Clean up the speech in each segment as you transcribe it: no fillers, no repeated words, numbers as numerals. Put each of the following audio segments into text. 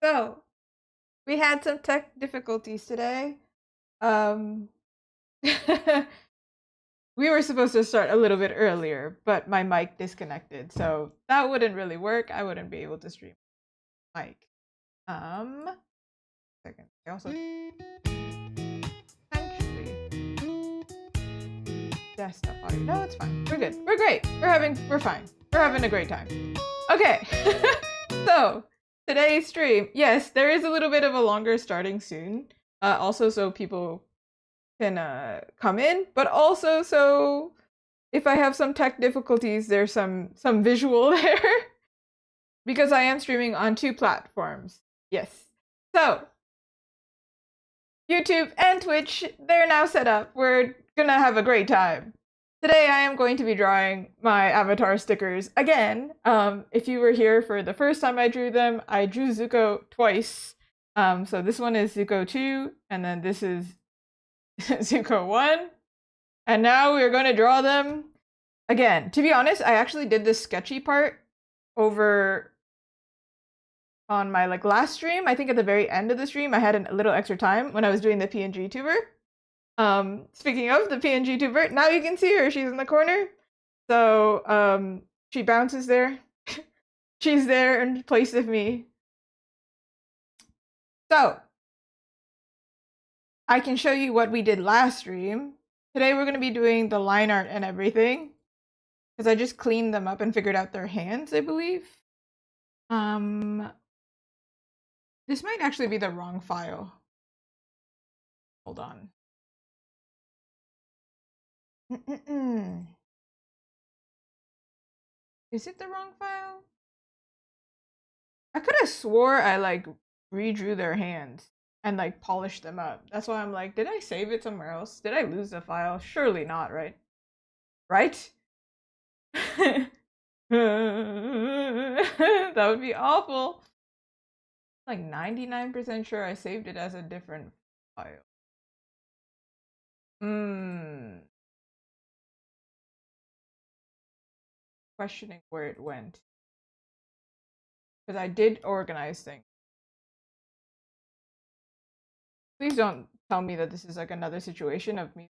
So, we had some tech difficulties today. Um, we were supposed to start a little bit earlier, but my mic disconnected, so that wouldn't really work. I wouldn't be able to stream mic. Second. I also potentially desktop audio. No, it's fine. We're good. We're great. We're fine. We're having a great time. Okay. So, today's stream. Yes, there is a little bit of a longer starting soon. Also so people can come in, but also so if I have some tech difficulties, there's some visual there because I am streaming on 2 platforms. Yes. So, YouTube and Twitch, they're now set up. We're gonna have a great time. Today I am going to be drawing my avatar stickers again. If you were here for the first time I drew them, I drew Zuko twice. So this one is Zuko 2, and then this is Zuko 1. And now we're going to draw them again. To be honest, I actually did this sketchy part over on my last stream. I think at the very end of the stream, I had a little extra time when I was doing the PNGtuber. Speaking of the PNGtuber, now you can see her. She's in the corner. So she bounces there. She's there in place of me. So I can show you what we did last stream. Today we're going to be doing the line art and everything, because I just cleaned them up and figured out their hands, I believe. This might actually be the wrong file. Hold on. Is it the wrong file? I could have swore I redrew their hands and polished them up. That's why I'm like, did I save it somewhere else? Did I lose the file? Surely not, right? Right? That would be awful. Like 99% sure I saved it as a different file. Questioning where it went. Because I did organize things. Please don't tell me that this is another situation of me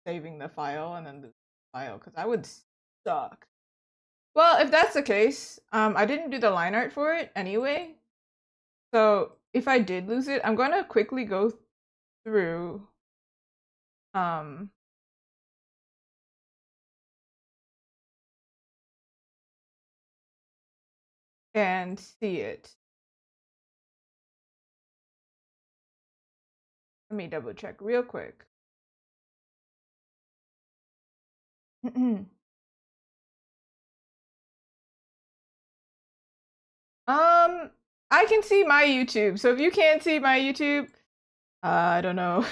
saving the file and then the file, because I would suck. Well, if that's the case, I didn't do the line art for it anyway. So if I did lose it, I'm going to quickly go through and see it. Let me double check real quick. I can see my YouTube. So if you can't see my YouTube, I don't know.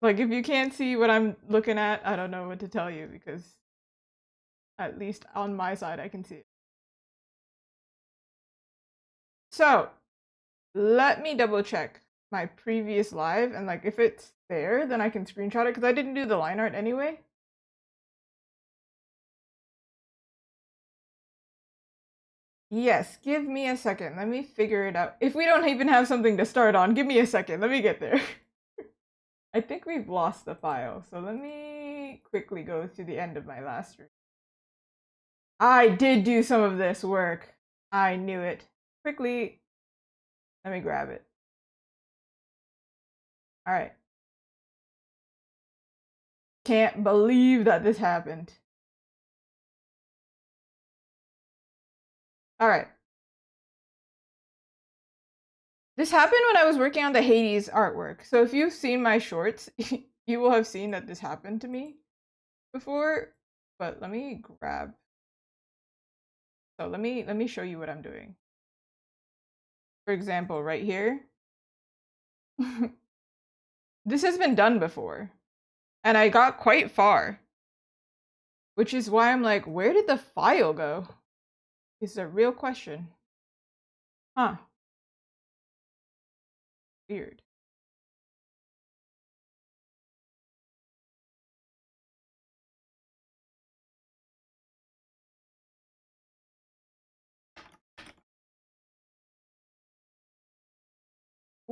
If you can't see what I'm looking at, I don't know what to tell you, because at least on my side I can see it. So let me double check my previous live, and if it's there, then I can screenshot it, because I didn't do the line art anyway. Yes, give me a second. Let me figure it out. If we don't even have something to start on, give me a second. Let me get there. I think we've lost the file, so let me quickly go to the end of my last stream. I did do some of this work. I knew it. Quickly, let me grab it. All right. Can't believe that this happened. All right. This happened when I was working on the Hades artwork. So if you've seen my shorts, you will have seen that this happened to me before. But let me grab. So let me show you what I'm doing. For example, right here. This has been done before. And I got quite far. Which is why I'm like, where did the file go? Is a real question. Huh. Weird.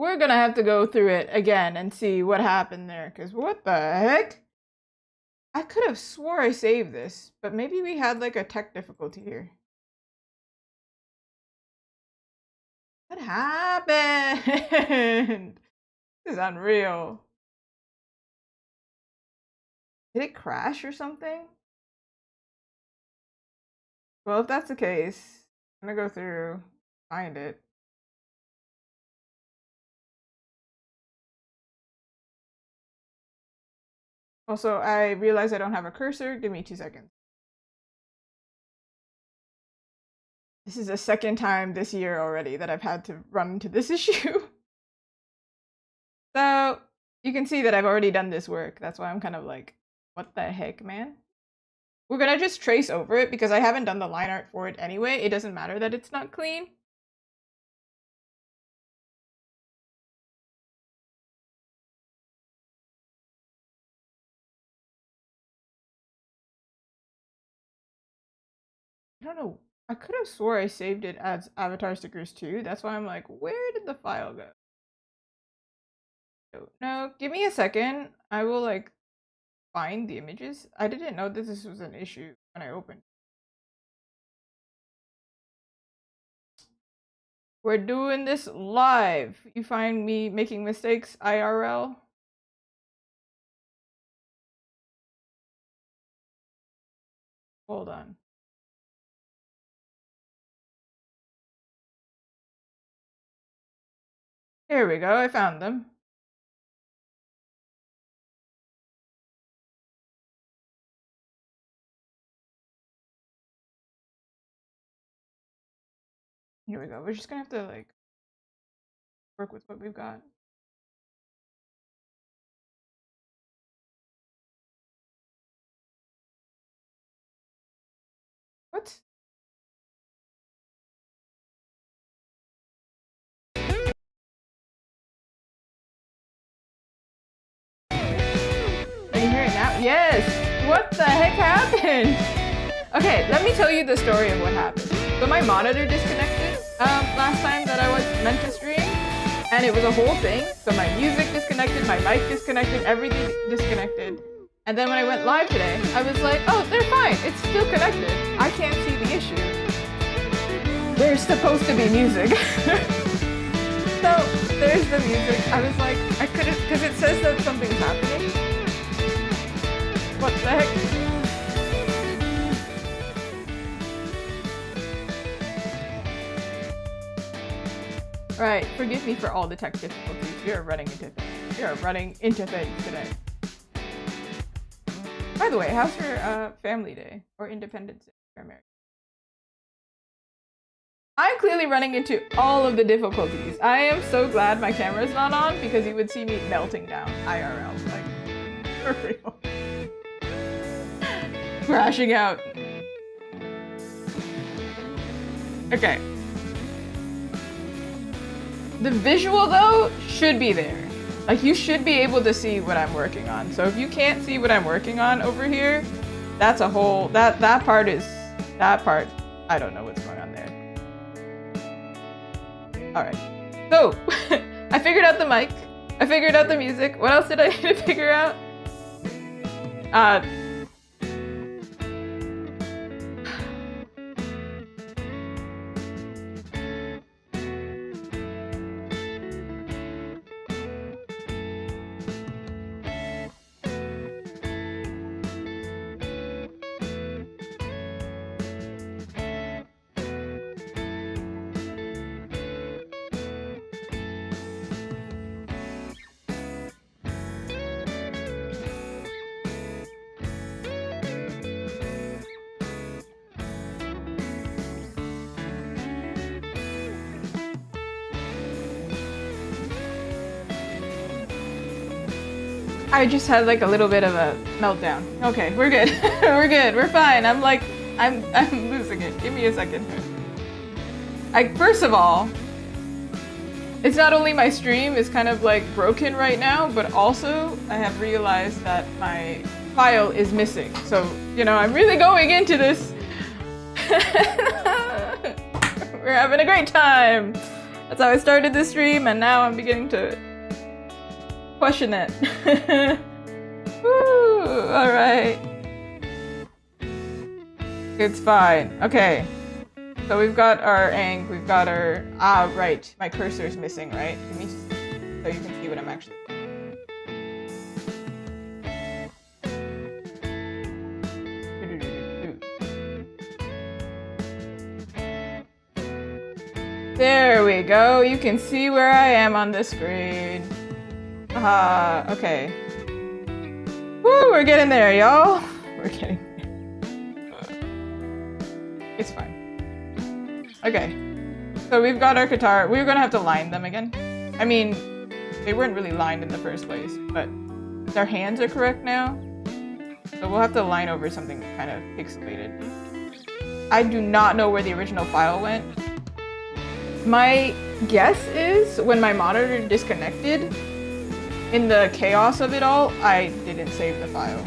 we're gonna have to go through it again and see what happened there, because what the heck? I could have swore I saved this, but maybe we had like a tech difficulty here. What happened? This is unreal. Did it crash or something? Well, if that's the case, I'm gonna go through, find it. Also, I realize I don't have a cursor. Give me 2 seconds. This is the second time this year already that I've had to run into this issue. So, you can see that I've already done this work. That's why I'm kind of like, what the heck, man? We're gonna just trace over it because I haven't done the line art for it anyway. It doesn't matter that it's not clean. I don't know. I could have swore I saved it as avatar stickers too. That's why I'm like, where did the file go? No, give me a second. I will like find the images. I didn't know that this was an issue when I opened. We're doing this live. You find me making mistakes IRL? Hold on. Here we go. I found them. Here we go. We're just gonna have to like work with what we've got. What? Can you hear it now? Yes! What the heck happened? Okay, let me tell you the story of what happened. So my monitor disconnected last time that I was meant to stream, and it was a whole thing. So my music disconnected, my mic disconnected, everything disconnected. And then when I went live today, I was like, oh, they're fine. It's still connected. I can't see the issue. There's supposed to be music. So there's the music. I was like, I couldn't, because it says that something's happening. What the heck? Right, forgive me for all the tech difficulties. We are running into things. We are running into things today. By the way, how's your family day or Independence Day for America? I'm clearly running into all of the difficulties. I am so glad my camera's not on because you would see me melting down IRL. Like, for real. Crashing out. Okay. The visual though should be there. Like you should be able to see what I'm working on. So if you can't see what I'm working on over here, that's a whole, that part, I don't know what's going on there. All right, so I figured out the mic. I figured out the music. What else did I need to figure out? I just had like a little bit of a meltdown. Okay, we're good. We're good. We're fine. I'm losing it. Give me a second. First of all, it's not only my stream is kind of like broken right now, but also I have realized that my file is missing. So, you know, I'm really going into this. We're having a great time. That's how I started this stream, and now I'm beginning to question it. Woo! Alright. It's fine. Okay. So we've got our Aang, we've got our... Ah, right. My cursor's missing, right? Let me just... So you can see what I'm actually... There we go. You can see where I am on the screen. Okay. Woo, we're getting there, y'all. We're getting there. It's fine. Okay. So we've got our guitar. We're gonna have to line them again. I mean, they weren't really lined in the first place, but their hands are correct now. So we'll have to line over something kind of pixelated. I do not know where the original file went. My guess is when my monitor disconnected, in the chaos of it all, I didn't save the file.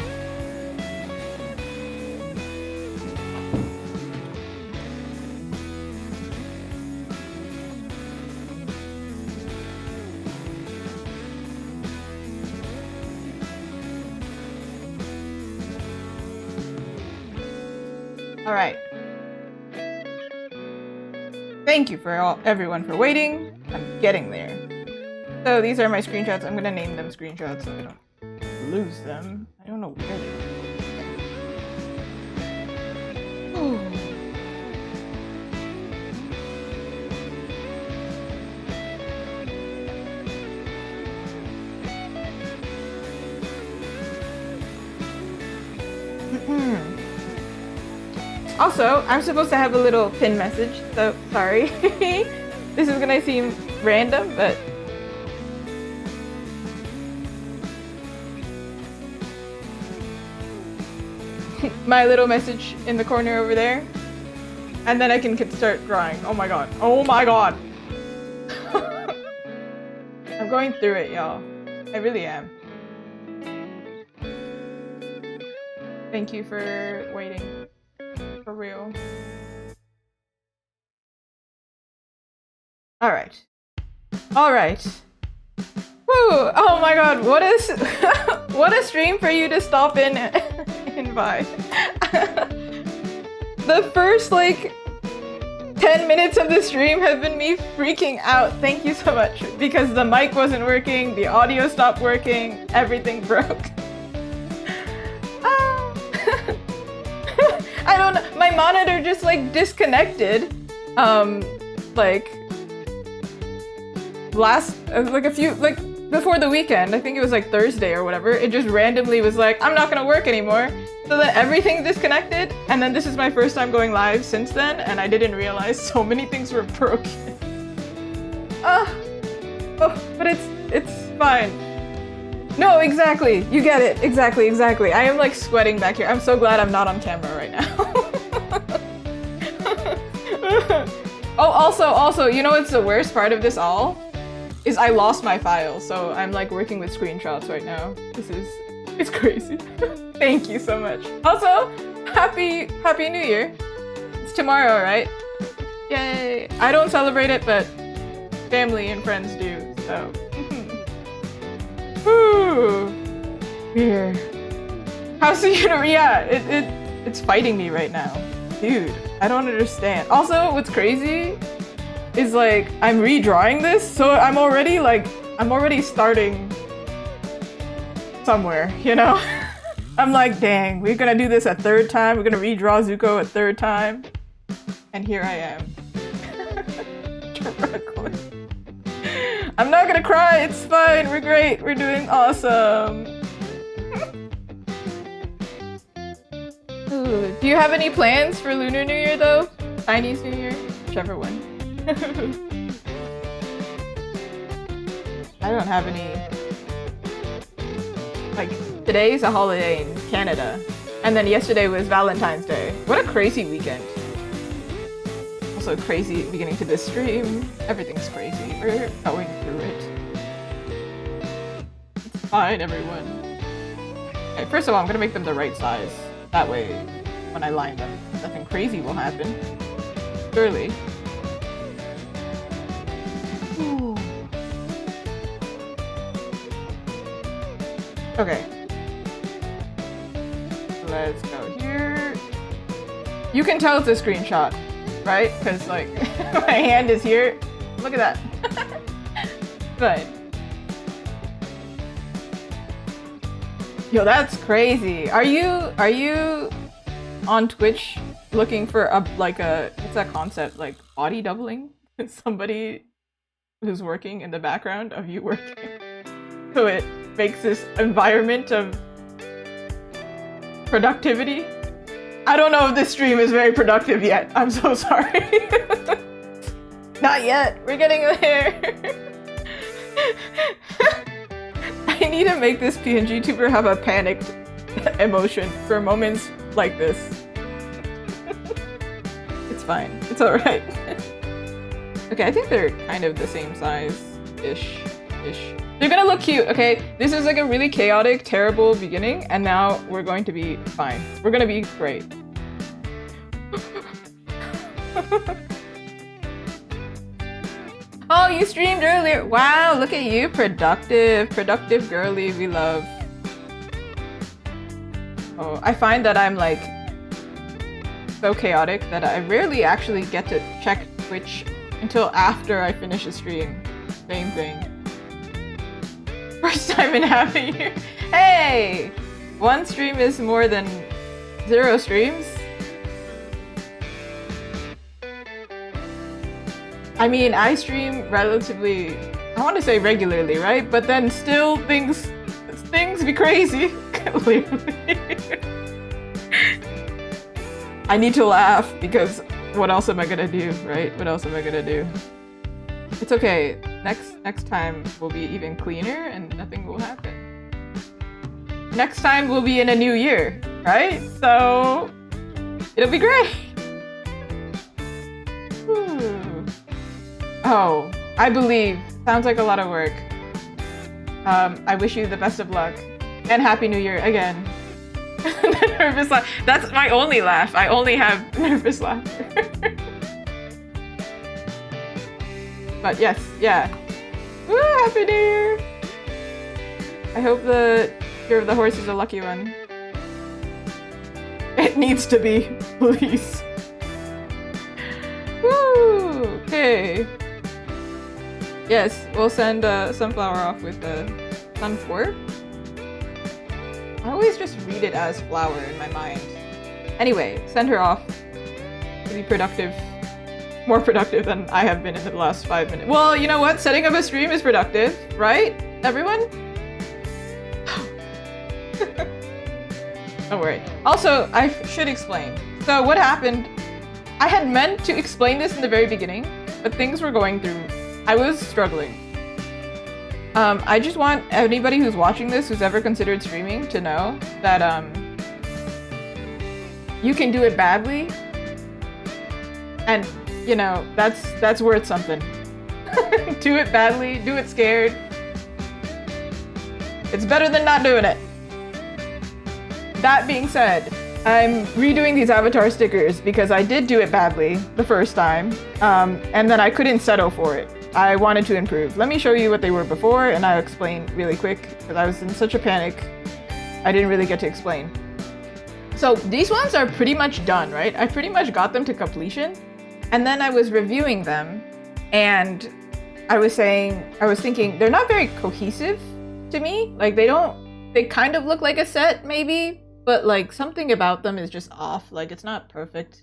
All right. Thank you for everyone for waiting. I'm getting there. So these are my screenshots. I'm gonna name them screenshots so I don't lose them. I don't know where they are. Also, I'm supposed to have a little pin message, so sorry. This is gonna seem random, but my little message in the corner over there, and then I can start drawing. Oh my god. Oh my god. I'm going through it, y'all. I really am. Thank you for waiting. For real. Alright. Alright. Woo! Oh my god, what is what a stream for you to stop in by. The first like 10 minutes of the stream have been me freaking out. Thank you so much. Because the mic wasn't working, the audio stopped working, everything broke. I don't know, my monitor just like disconnected. Like before the weekend, I think it was like Thursday or whatever, it just randomly was like, I'm not gonna work anymore. So then everything disconnected, and then this is my first time going live since then, and I didn't realize so many things were broken. But it's fine. No, exactly. You get it. Exactly. I am like sweating back here. I'm so glad I'm not on camera right now. Oh, also, you know what's the worst part of this all? Is I lost my file, so I'm like working with screenshots right now. It's crazy. Thank you so much. Also, Happy New Year. It's tomorrow, right? Yay. I don't celebrate it, but family and friends do, so. Woo! Weird. How's the universe? Yeah, it's fighting me right now. Dude, I don't understand. Also, what's crazy is like, I'm redrawing this, so I'm already starting somewhere, you know? I'm like, dang, we're gonna do this a third time. We're gonna redraw Zuko a third time. And here I am. I'm not gonna cry, it's fine, we're great, we're doing awesome. Ooh, do you have any plans for Lunar New Year though? Chinese New Year? Whichever one. I don't have any. Like, today's a holiday in Canada, and then yesterday was Valentine's Day. What a crazy weekend. Also crazy beginning to this stream. Everything's crazy. We're going through it. It's fine, everyone. Okay, first of all, I'm gonna make them the right size. That way, when I line them, nothing crazy will happen. Surely. Okay. Let's go here. You can tell it's a screenshot, right? Because like my hand is here. Look at that. But yo, that's crazy. Are you on Twitch looking for a what's that concept, like body doubling? Somebody who's working in the background of you working. So it makes this environment of productivity. I don't know if this stream is very productive yet. I'm so sorry. Not yet. We're getting there. I need to make this PNGtuber have a panicked emotion for moments like this. It's fine. It's alright. Okay, I think they're kind of the same size-ish. They're gonna look cute, okay? This is like a really chaotic, terrible beginning, and now we're going to be fine. We're gonna be great. Oh, you streamed earlier. Wow, look at you. Productive girly we love. Oh, I find that I'm like so chaotic that I rarely actually get to check Twitch until after I finish a stream. Same thing. First time in half a year. Hey! One stream is more than 0 streams. I mean, I stream relatively, I want to say regularly, right? But then still things be crazy. I need to laugh because what else am I gonna do, right? What else am I gonna do? It's okay. Next time will be even cleaner and nothing will happen. Next time we'll be in a new year, right? So it'll be great. Ooh. Oh, I believe. Sounds like a lot of work. I wish you the best of luck and Happy New Year again. The nervous laugh. That's my only laugh. I only have nervous laughter. But yes, yeah. Woo, Happy New Year! I hope the year of the horse is a lucky one. It needs to be, please. Woo! Okay. Yes, we'll send Sunflower off with Sunflower. I always just read it as flower in my mind. Anyway, send her off to be productive. More productive than I have been in the last 5 minutes. Well, you know what? Setting up a stream is productive, right? Everyone? Don't worry. Also, I should explain. So what happened, I had meant to explain this in the very beginning, but things were going through. I was struggling. I just want anybody who's watching this, who's ever considered streaming, to know that you can do it badly, and you know, that's worth something. Do it badly, do it scared. It's better than not doing it. That being said, I'm redoing these avatar stickers because I did do it badly the first time, and then I couldn't settle for it. I wanted to improve. Let me show you what they were before, and I'll explain really quick because I was in such a panic. I didn't really get to explain. So these ones are pretty much done, right? I pretty much got them to completion. And then I was reviewing them, and I was thinking, they're not very cohesive to me. Like they kind of look like a set maybe, but like something about them is just off. Like it's not perfect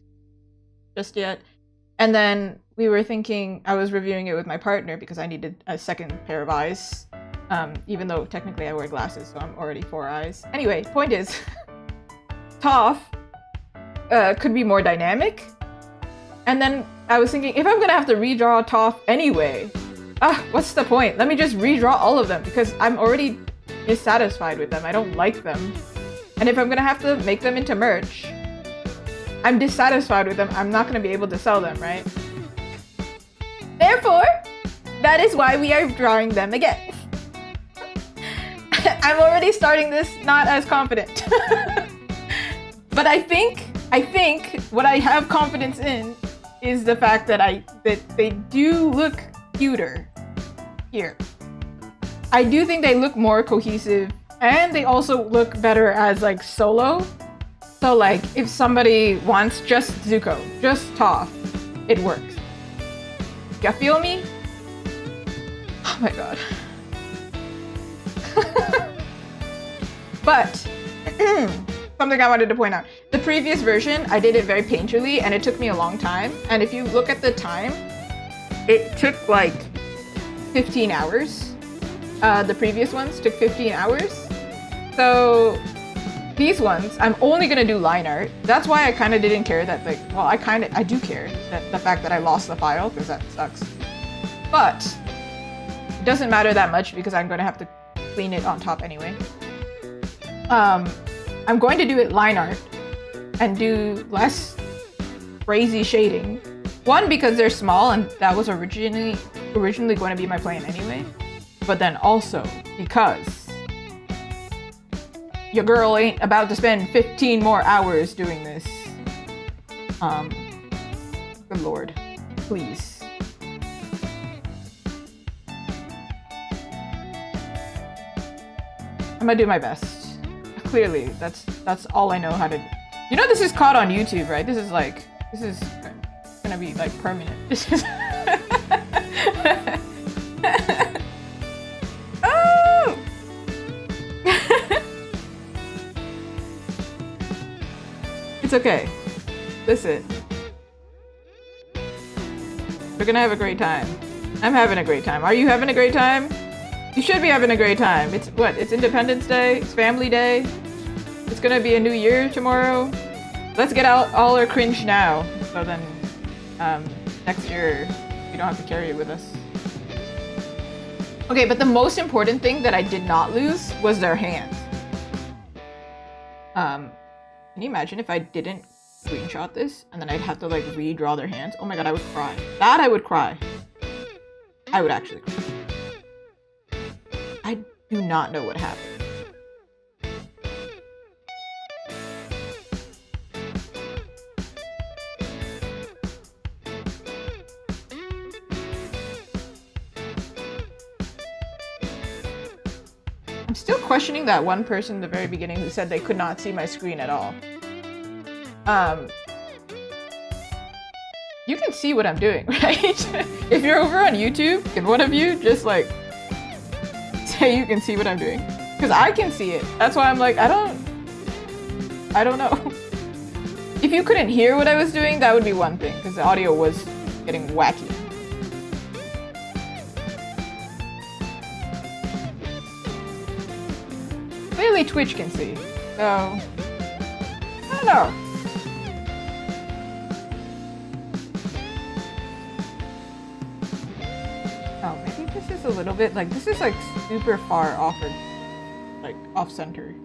just yet. And then we were thinking, I was reviewing it with my partner because I needed a second pair of eyes. Even though technically I wear glasses, so I'm already 4 eyes. Anyway, point is, Toph could be more dynamic. And then I was thinking, if I'm gonna have to redraw Toph anyway, what's the point? Let me just redraw all of them because I'm already dissatisfied with them. I don't like them. And if I'm gonna have to make them into merch, I'm dissatisfied with them. I'm not gonna be able to sell them, right? Therefore, that is why we are drawing them again. I'm already starting this not as confident. But I think what I have confidence in is the fact that they do look cuter here. I do think they look more cohesive And they also look better as like solo. So like if somebody wants just Zuko, just Toph, it works. You feel me? Oh my god. But something I wanted to point out. The previous version, I did it very painterly and it took me a long time. And if you look at the time, it took like 15 hours. The previous ones took 15 hours. So these ones, I'm only gonna do line art. That's why I kind of didn't care that like, well, I do care that the fact that I lost the file because that sucks. But it doesn't matter that much because I'm gonna have to clean it on top anyway. I'm going to do it line art and do less crazy shading. One, because they're small and that was originally going to be my plan anyway. But then also because your girl ain't about to spend 15 more hours doing this. Good lord, please. I'm gonna do my best. Clearly, that's all I know how to do. You know this is caught on YouTube, right? This is gonna be like permanent. This is oh! It's okay. Listen. We're gonna have a great time. I'm having a great time. Are you having a great time? You should be having a great time. It's what? It's Independence Day. It's Family Day. It's gonna be a new year tomorrow. Let's get out all our cringe now. So then, next year, we don't have to carry it with us. Okay, but the most important thing that I did not lose was their hands. Can you imagine if I didn't screenshot this and then I'd have to like redraw their hands? Oh my god, I would cry. That I would cry. I would actually cry. I do not know what happened. I'm still questioning that one person in the very beginning who said they could not see my screen at all. You can see what I'm doing, right? If you're over on YouTube, can one of you just like say you can see what I'm doing? Because I can see it. That's why I'm like, I don't know. If you couldn't hear what I was doing, that would be one thing, because the audio was getting wacky. Clearly Twitch can see, so I don't know. Oh, maybe this is a little bit like, this is like super far off or like off center.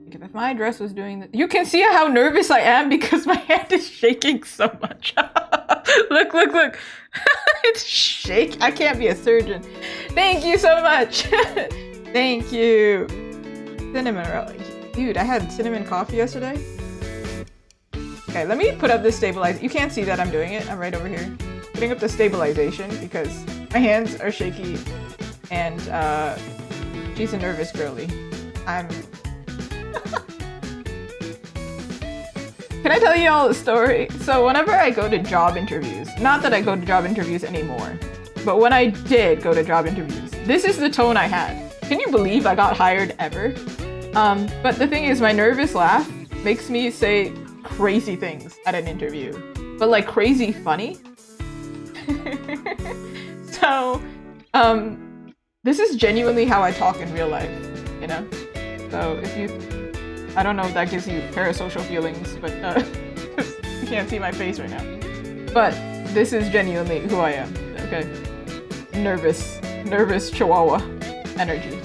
Like if my dress was doing this, you can see how nervous I am because my hand is shaking so much. Look, look, look. It's shake. I can't be a surgeon. Thank you so much. Thank you. Cinnamon roll. Dude, I had cinnamon coffee yesterday. Okay, let me put up this stabilizer. You can't see that I'm doing it. I'm right over here. Putting up the stabilization because my hands are shaky and she's a nervous girly. Can I tell you all a story? So whenever I go to job interviews, not that I go to job interviews anymore, but when I did go to job interviews, this is the tone I had. Can you believe I got hired ever? But the thing is, my nervous laugh makes me say crazy things at an interview, but like crazy funny. So, this is genuinely how I talk in real life, you know? So if you, I don't know if that gives you parasocial feelings, but you can't see my face right now. But this is genuinely who I am, okay? Nervous chihuahua energy.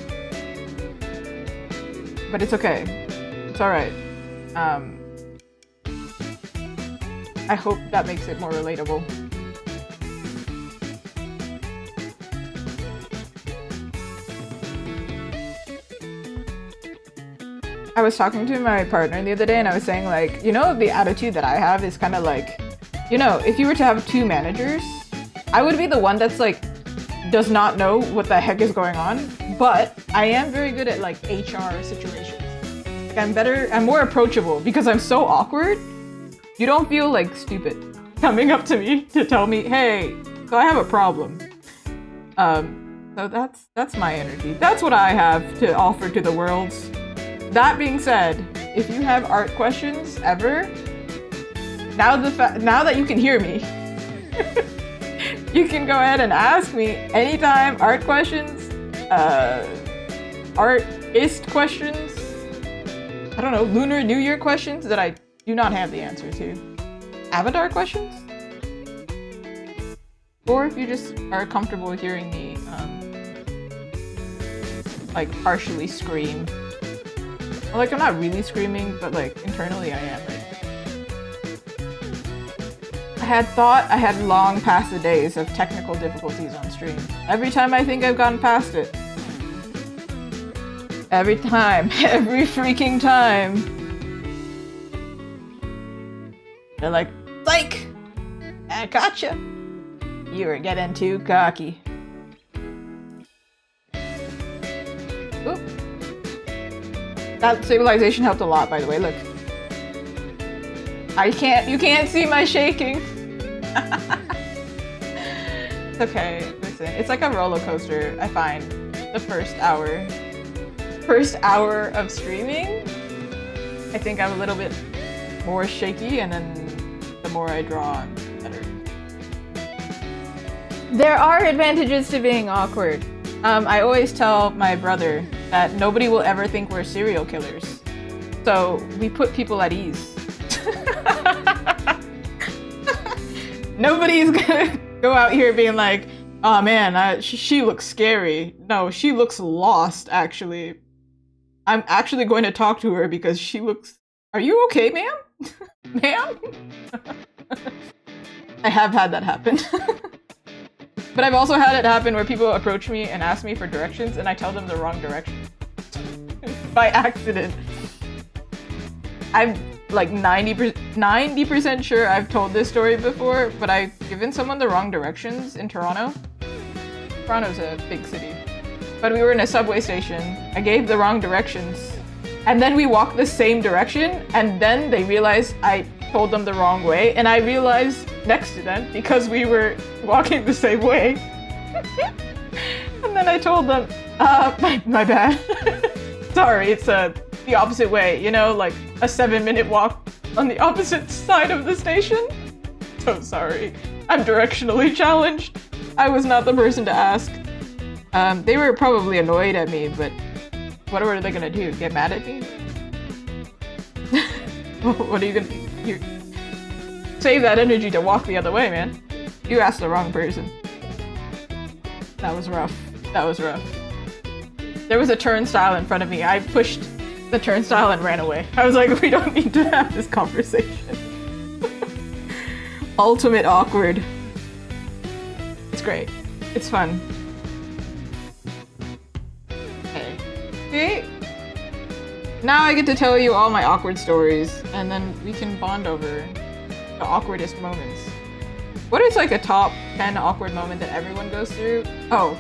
But it's okay. It's alright. I hope that makes it more relatable. I was talking to my partner the other day and I was saying like, you know, the attitude that I have is kind of like, you know, if you were to have two managers, I would be the one that's like does not know what the heck is going on, but I am very good at like HR situations. Like I'm more approachable because I'm so awkward. You don't feel like stupid coming up to me to tell me, hey, so I have a problem. So that's my energy. That's what I have to offer to the world. That being said, if you have art questions ever, now that you can hear me, you can go ahead and ask me anytime. Art questions, artist questions, I don't know, Lunar New Year questions that I do not have the answer to. Avatar questions? Or if you just are comfortable hearing me, like, partially scream. Like, I'm not really screaming, but, like, internally I am, right? I had thought I had long past the days of technical difficulties on stream. Every time I think I've gotten past it. Every time. Every freaking time. They're like, psych! I gotcha! You were getting too cocky. Oop. That stabilization helped a lot, by the way, look. You can't see my shaking. It's okay, listen, it's like a roller coaster, I find. The first hour of streaming, I think I'm a little bit more shaky, and then the more I draw, I'm better. There are advantages to being awkward. I always tell my brother that nobody will ever think we're serial killers. So we put people at ease. Nobody's gonna go out here being like, oh man, she looks scary. No, she looks lost, actually. I'm actually going to talk to her because she looks... Are you okay, ma'am? Ma'am? I have had that happen. But I've also had it happen where people approach me and ask me for directions and I tell them the wrong direction. By accident. I'm like 90% sure I've told this story before, but I've given someone the wrong directions in Toronto. Toronto's a big city. But we were in a subway station. I gave the wrong directions. And then we walked the same direction, and then they realized I told them the wrong way, and I realized next to them because we were walking the same way. And then I told them, my bad. Sorry, it's the opposite way, you know, like a 7-minute walk on the opposite side of the station. So sorry, I'm directionally challenged. I was not the person to ask. They were probably annoyed at me, but what are they gonna do? Get mad at me? What are you gonna do? Save that energy to walk the other way, man. You asked the wrong person. That was rough. That was rough. There was a turnstile in front of me. I pushed the turnstile and ran away. I was like, we don't need to have this conversation. Ultimate awkward. It's great. It's fun. Okay. See? Now I get to tell you all my awkward stories, and then we can bond over the awkwardest moments. What is like a top 10 awkward moment that everyone goes through? Oh,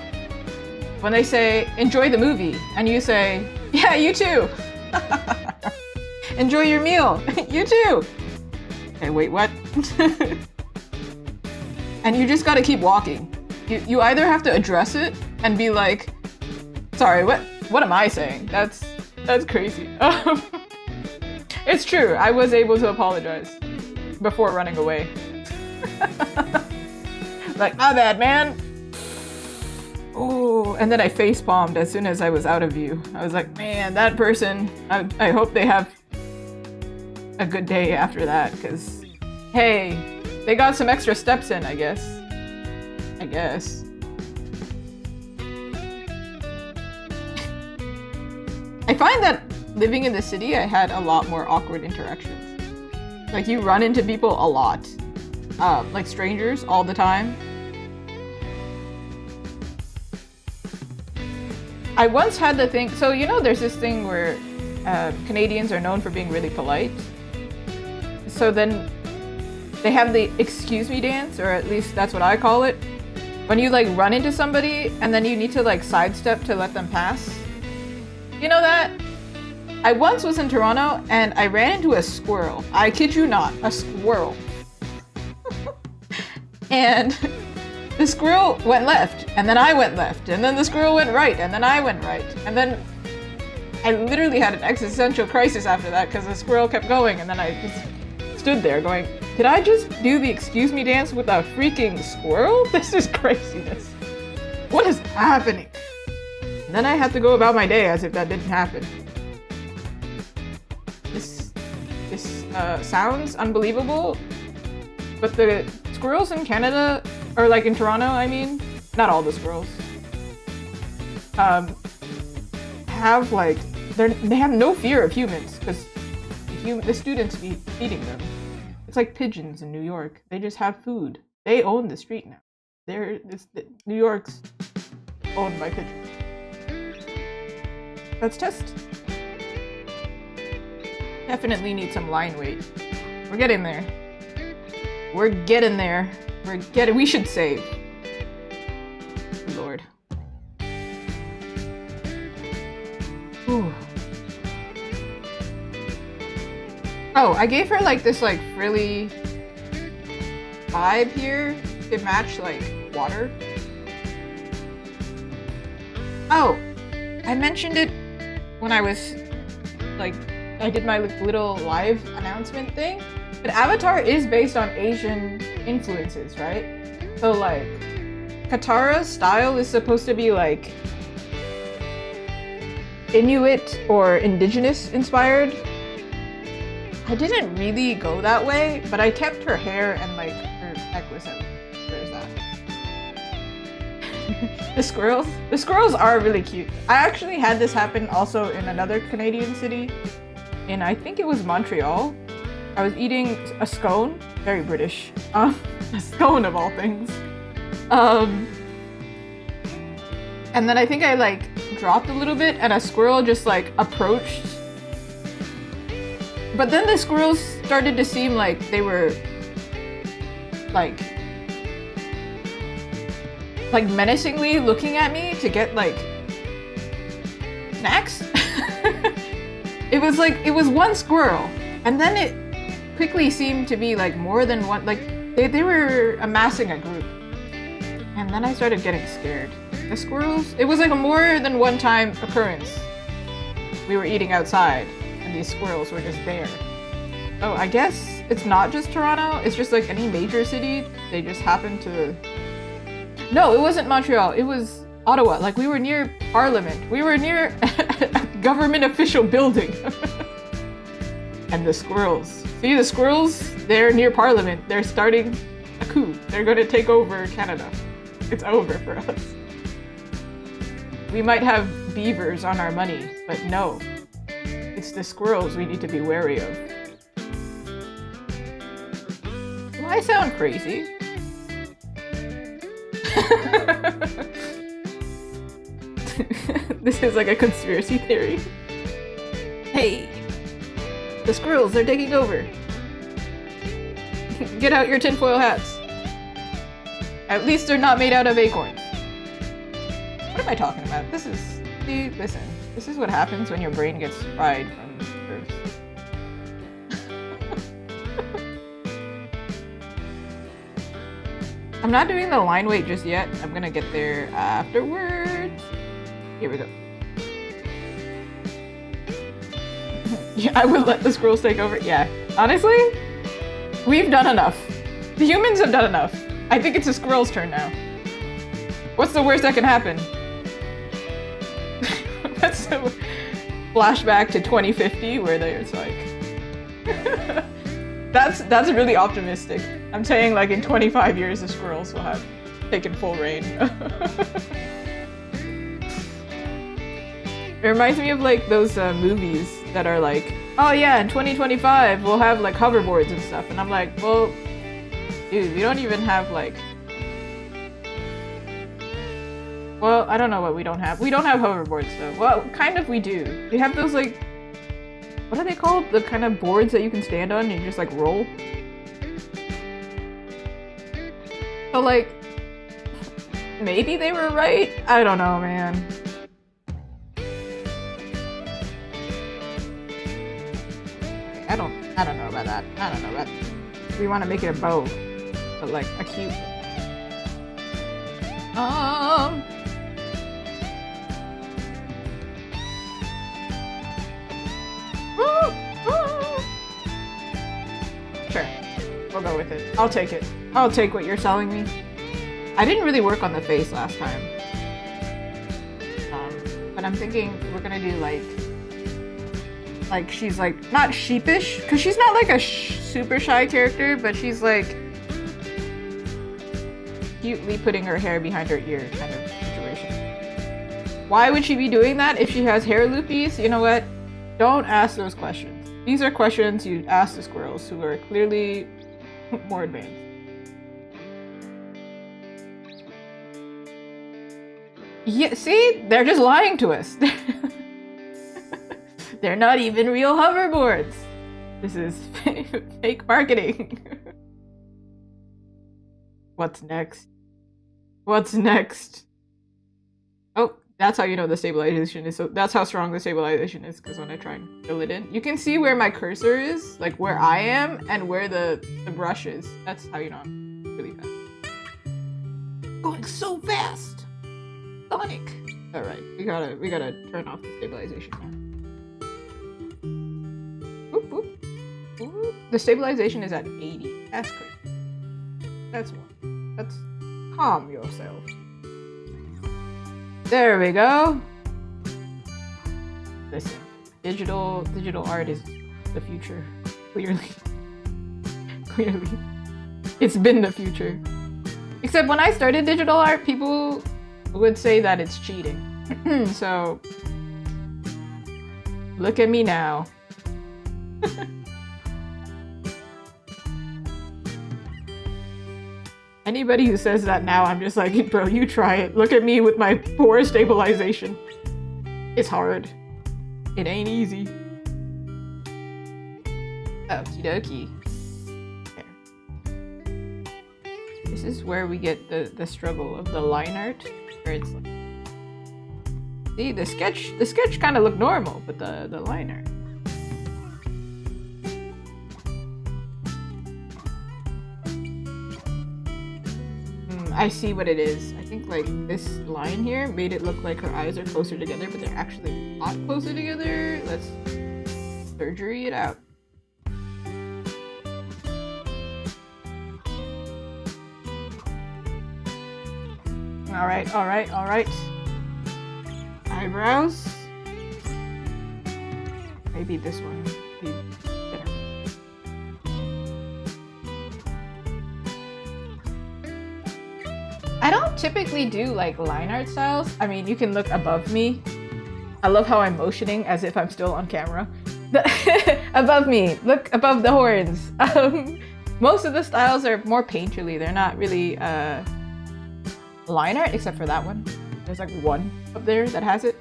when they say, enjoy the movie, and you say, yeah, you too. Enjoy your meal, you too. Okay, wait, what? And you just gotta keep walking. You either have to address it and be like, sorry, what am I saying? That's crazy. It's true, I was able to apologize before running away. Like, my bad, man. Oh, and then I face palmed as soon as I was out of view. I was like, man, that person, I hope they have a good day after that, because, hey, they got some extra steps in, I guess. I guess. I find that living in the city, I had a lot more awkward interactions. Like, you run into people a lot. Like strangers all the time. I once had the thing, so you know there's this thing where Canadians are known for being really polite. So then they have the excuse me dance, or at least that's what I call it, When you like run into somebody and then you need to like sidestep to let them pass. You know that? I once was in Toronto and I ran into a squirrel. I kid you not, a squirrel. And the squirrel went left, and then I went left, and then the squirrel went right, and then I went right. And then I literally had an existential crisis after that because the squirrel kept going, and then I just stood there going, did I just do the excuse me dance with a freaking squirrel? This is craziness. What is happening? And then I had to go about my day as if that didn't happen. This sounds unbelievable, but the squirrels in Canada, or like in Toronto, I mean, not all the squirrels, have like, they have no fear of humans because the students be feeding them. It's like pigeons in New York. They just have food. They own the street now. New York's owned by pigeons. Let's test. Definitely need some line weight. We're getting there. We're getting there. We should save. Lord. Ooh. Oh, I gave her like this like frilly vibe here to match like water. Oh, I mentioned it when I was like, I did my little live announcement thing, but Avatar is based on Asian influences, right? So like, Katara's style is supposed to be like Inuit or indigenous inspired. I didn't really go that way, but I kept her hair and like her necklace out. There's that. The squirrels are really cute. I actually had this happen also in another Canadian city, in I think it was Montreal. I was eating a scone, very British, a scone of all things. And then I think I like dropped a little bit and a squirrel just like approached. But then the squirrels started to seem like they were like menacingly looking at me to get like snacks. It was one squirrel, and then it quickly seemed to be like more than one, like they were amassing a group. And then I started getting scared. The squirrels, it was like a more than one time occurrence. We were eating outside and these squirrels were just there. Oh, I guess it's not just Toronto, it's just like any major city, they just happen to... No, it wasn't Montreal, it was Ottawa. Like we were near Parliament. We were near a government official building. And the squirrels. See the squirrels? They're near Parliament. They're starting a coup. They're gonna take over Canada. It's over for us. We might have beavers on our money, but no. It's the squirrels we need to be wary of. Do I sound crazy? This is like a conspiracy theory. Hey! The squirrels, they're taking over. Get out your tinfoil hats. At least they're not made out of acorns. What am I talking about? Listen. This is what happens when your brain gets fried from herbs. I'm not doing the line weight just yet. I'm gonna get there afterwards. Here we go. Yeah, I would let the squirrels take over. Yeah, honestly, we've done enough. The humans have done enough. I think it's the squirrels' turn now. What's the worst that can happen? That's a flashback to 2050 where there's like... That's really optimistic. I'm saying like in 25 years the squirrels will have taken full reign. It reminds me of like those movies that are like, oh yeah, in 2025 we'll have like hoverboards and stuff. And I'm like, well, dude, we don't even have like... Well, I don't know what we don't have. We don't have hoverboards though. Well, kind of we do. We have those like... What are they called? The kind of boards that you can stand on and you just like roll? So like... maybe they were right. I don't know, man. I don't know about that. I don't know about that. We want to make it a bow, but like a cute. Sure, we'll go with it. I'll take it. I'll take what you're selling me. I didn't really work on the face last time, but I'm thinking we're gonna do like she's like not sheepish, because she's not like a super shy character, but she's like cutely putting her hair behind her ear kind of situation. Why would she be doing that if she has hair loopies? You know what? Don't ask those questions. These are questions you ask the squirrels, who are clearly more advanced. Yeah, see? They're just lying to us. They're not even real hoverboards. This is fake marketing. What's next? What's next? Oh, that's how you know the stabilization is. So that's how strong the stabilization is, because when I try and fill it in, you can see where my cursor is, like where I am and where the brush is. That's how you know I'm really fast. Going so fast! Sonic! Alright, we gotta turn off the stabilization now. Boop, boop. Boop. The stabilization is at 80. That's crazy. That's one. That's calm yourself. There we go. Listen, digital art is the future. Clearly. Clearly. It's been the future. Except when I started digital art, people would say that it's cheating. So look at me now. Anybody who says that now, I'm just like, bro, you try it. Look at me with my poor stabilization. It's hard. It ain't easy. Okie dokie. Okay. This is where we get the struggle of the line art, where it's like, see, the sketch kind of looked normal, but the line art. I see what it is. I think like this line here made it look like her eyes are closer together, but they're actually not closer together. Let's surgery it out. Alright, alright, alright. Eyebrows. Maybe this one would be better. I don't typically do like line art styles. I mean, you can look above me. I love how I'm motioning as if I'm still on camera. Above me, look above the horns. Most of the styles are more painterly. They're not really line art, except for that one. There's like one up there that has it.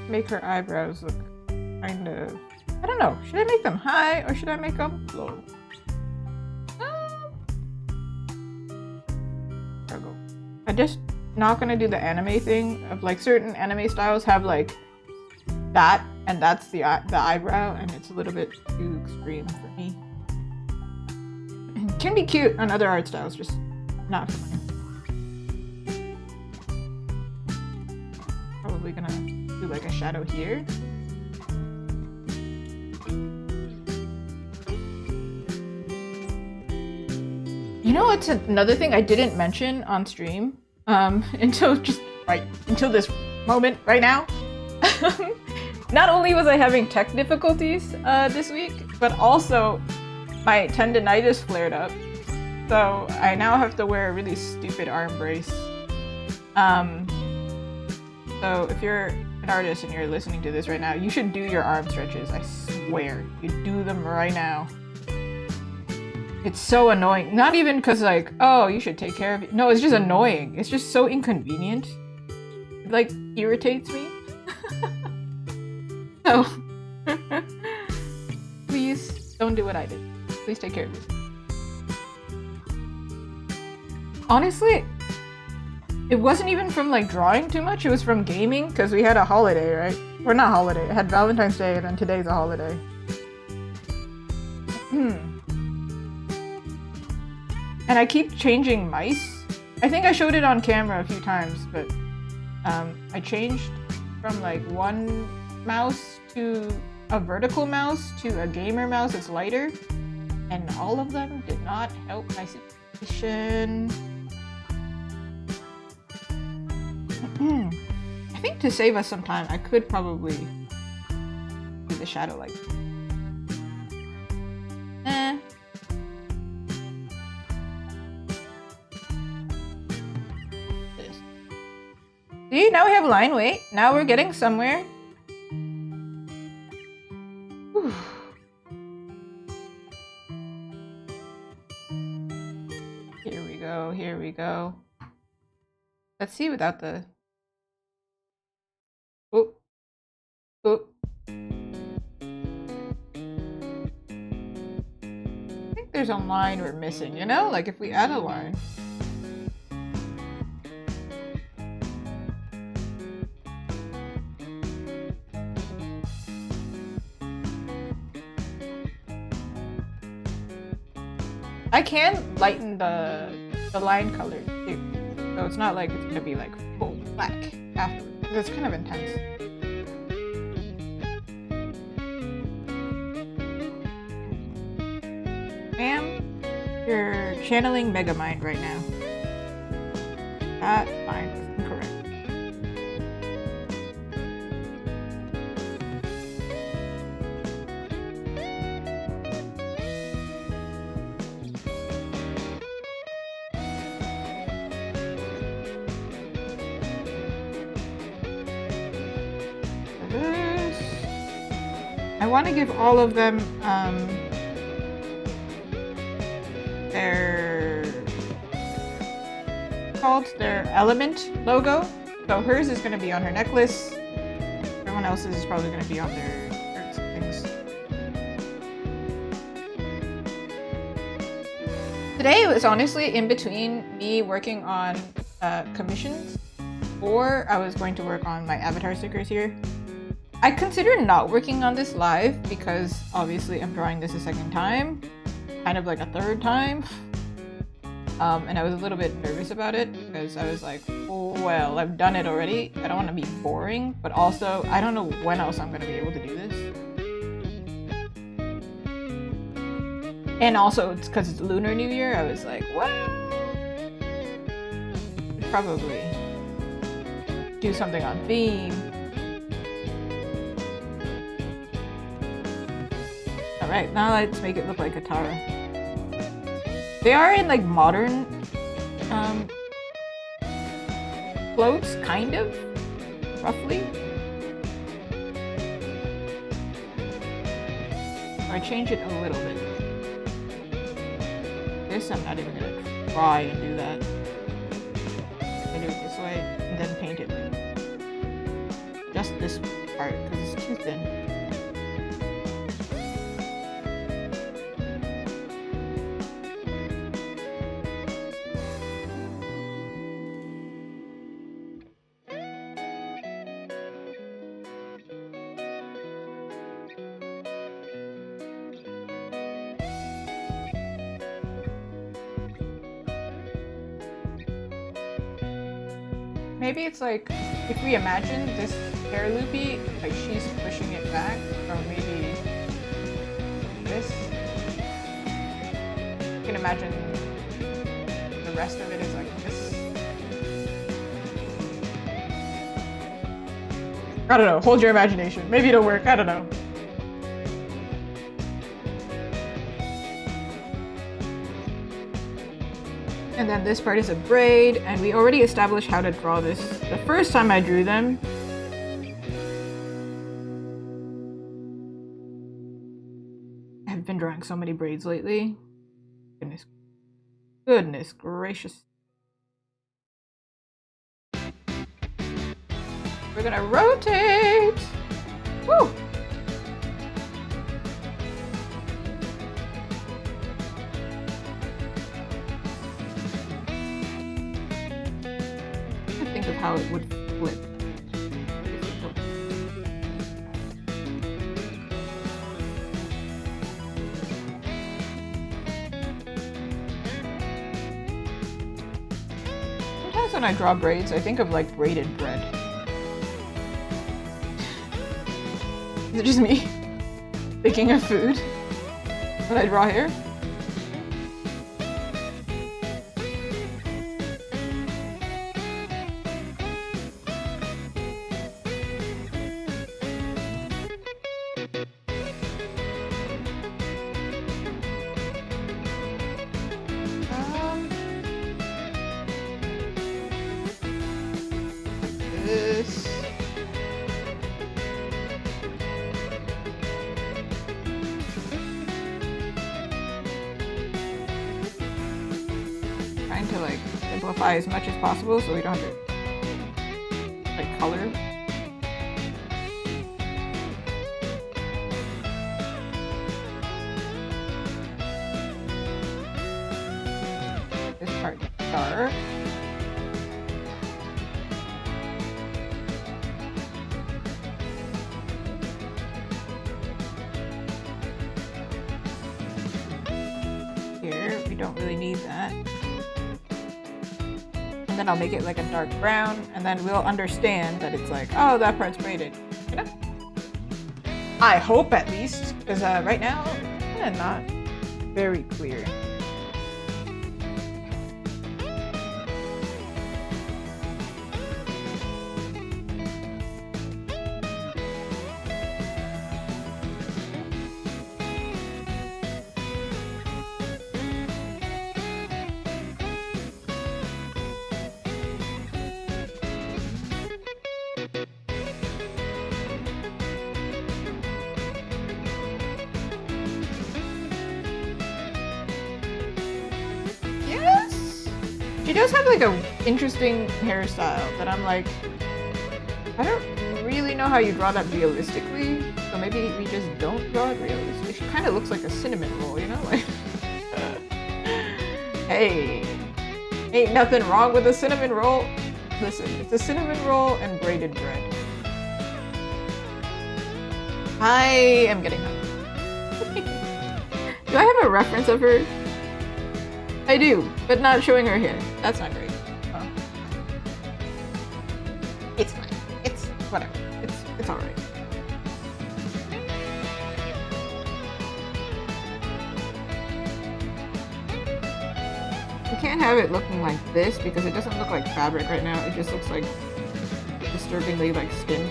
Make her eyebrows look kind of, I don't know, should I make them high or should I make them low? I'm just not gonna do the anime thing of like certain anime styles have like that, and that's the eyebrow, and it's a little bit too extreme for me. It can be cute on other art styles, just not for mine. Probably gonna do like a shadow here. You know what's another thing I didn't mention on stream until this moment right now? Not only was I having tech difficulties this week, but also my tendonitis flared up. So I now have to wear a really stupid arm brace. So if you're an artist and you're listening to this right now, you should do your arm stretches. I swear, you do them right now. It's so annoying. Not even because like, oh, you should take care of it. No, it's just annoying. It's just so inconvenient. It like irritates me. So please don't do what I did. Please take care of yourself. Honestly, it wasn't even from like drawing too much, it was from gaming because we had a holiday, right? Or not holiday, it had Valentine's Day and then today's a holiday. And I keep changing mice. I think I showed it on camera a few times, but I changed from like one mouse to a vertical mouse to a gamer mouse that's lighter, and all of them did not help my situation. I think to save us some time, I could probably do the shadow like this. See, now we have line weight. Now we're getting somewhere. Whew. Here we go, here we go. Let's see without the... Oh. Oh. I think there's a line we're missing, you know? Like if we add a line. I can lighten the line color too. So it's not like it's gonna be like full black afterwards. It's kind of intense. Ma'am, you're channeling Megamind right now. That line is incorrect. I want to give all of them their element logo. So hers is going to be on her necklace. Everyone else's is probably going to be on their shirts and things. Today was honestly in between me working on commissions, or I was going to work on my avatar stickers here. I considered not working on this live because obviously I'm drawing this a second time, kind of like a third time. And I was a little bit nervous about it because I was like, oh, well, I've done it already. I don't want to be boring, but also I don't know when else I'm going to be able to do this. And also it's because it's Lunar New Year. I was like, well, probably do something on theme. Alright, now let's make it look like Katara. They are in like modern clothes, kind of, roughly. I change it a little bit. This I'm not even gonna try and do that. I do it this way and then paint it like just this part because it's too thin. Maybe it's like, if we imagine this hair loopy, like she's pushing it back, or maybe this. You can imagine the rest of it is like this. I don't know, hold your imagination. Maybe it'll work, I don't know. And then this part is a braid, and we already established how to draw this the first time I drew them. I've been drawing so many braids lately. Goodness gracious. We're gonna rotate! Woo! think of how it would flip. Sometimes when I draw braids, I think of like braided bread. Is it just me thinking of food when I draw here? This. Trying to like simplify as much as possible so we don't have to like color. This part dark. Here, we don't really need that. And then I'll make it like a dark brown, and then we'll understand that it's like, oh, that part's braided. You know? I hope at least, because right now, it's kind of not very clear. She does have like an interesting hairstyle that I'm like, I don't really know how you draw that realistically, so maybe we just don't draw it realistically. She kind of looks like a cinnamon roll, you know? Like, hey, ain't nothing wrong with a cinnamon roll. Listen, it's a cinnamon roll and braided bread. I am getting hungry. Do I have a reference of her? I do, but not showing her hair. That's not great. Oh. It's fine. It's whatever. It's alright. You can't have it looking like this because it doesn't look like fabric right now. It just looks like disturbingly like skin.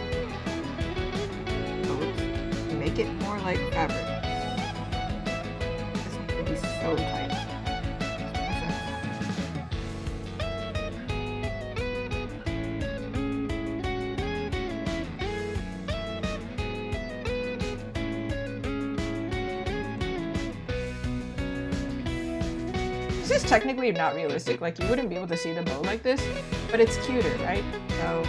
So let's make it more like fabric. This needs to be so tight. This is technically not realistic, like you wouldn't be able to see the bow like this, but it's cuter, right? So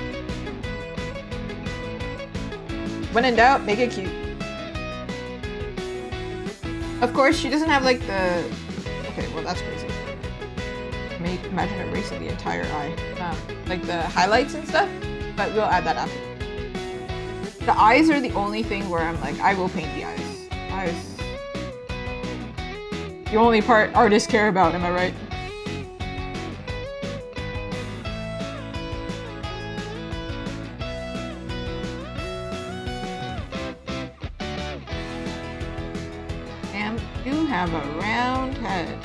when in doubt, make it cute. Of course, she doesn't have like the... Okay, well that's crazy. Imagine erasing the entire eye. Like the highlights and stuff, but we'll add that after. The eyes are the only thing where I'm like, I will paint the eyes. Eyes. The only part artists care about, am I right? And you have a round head.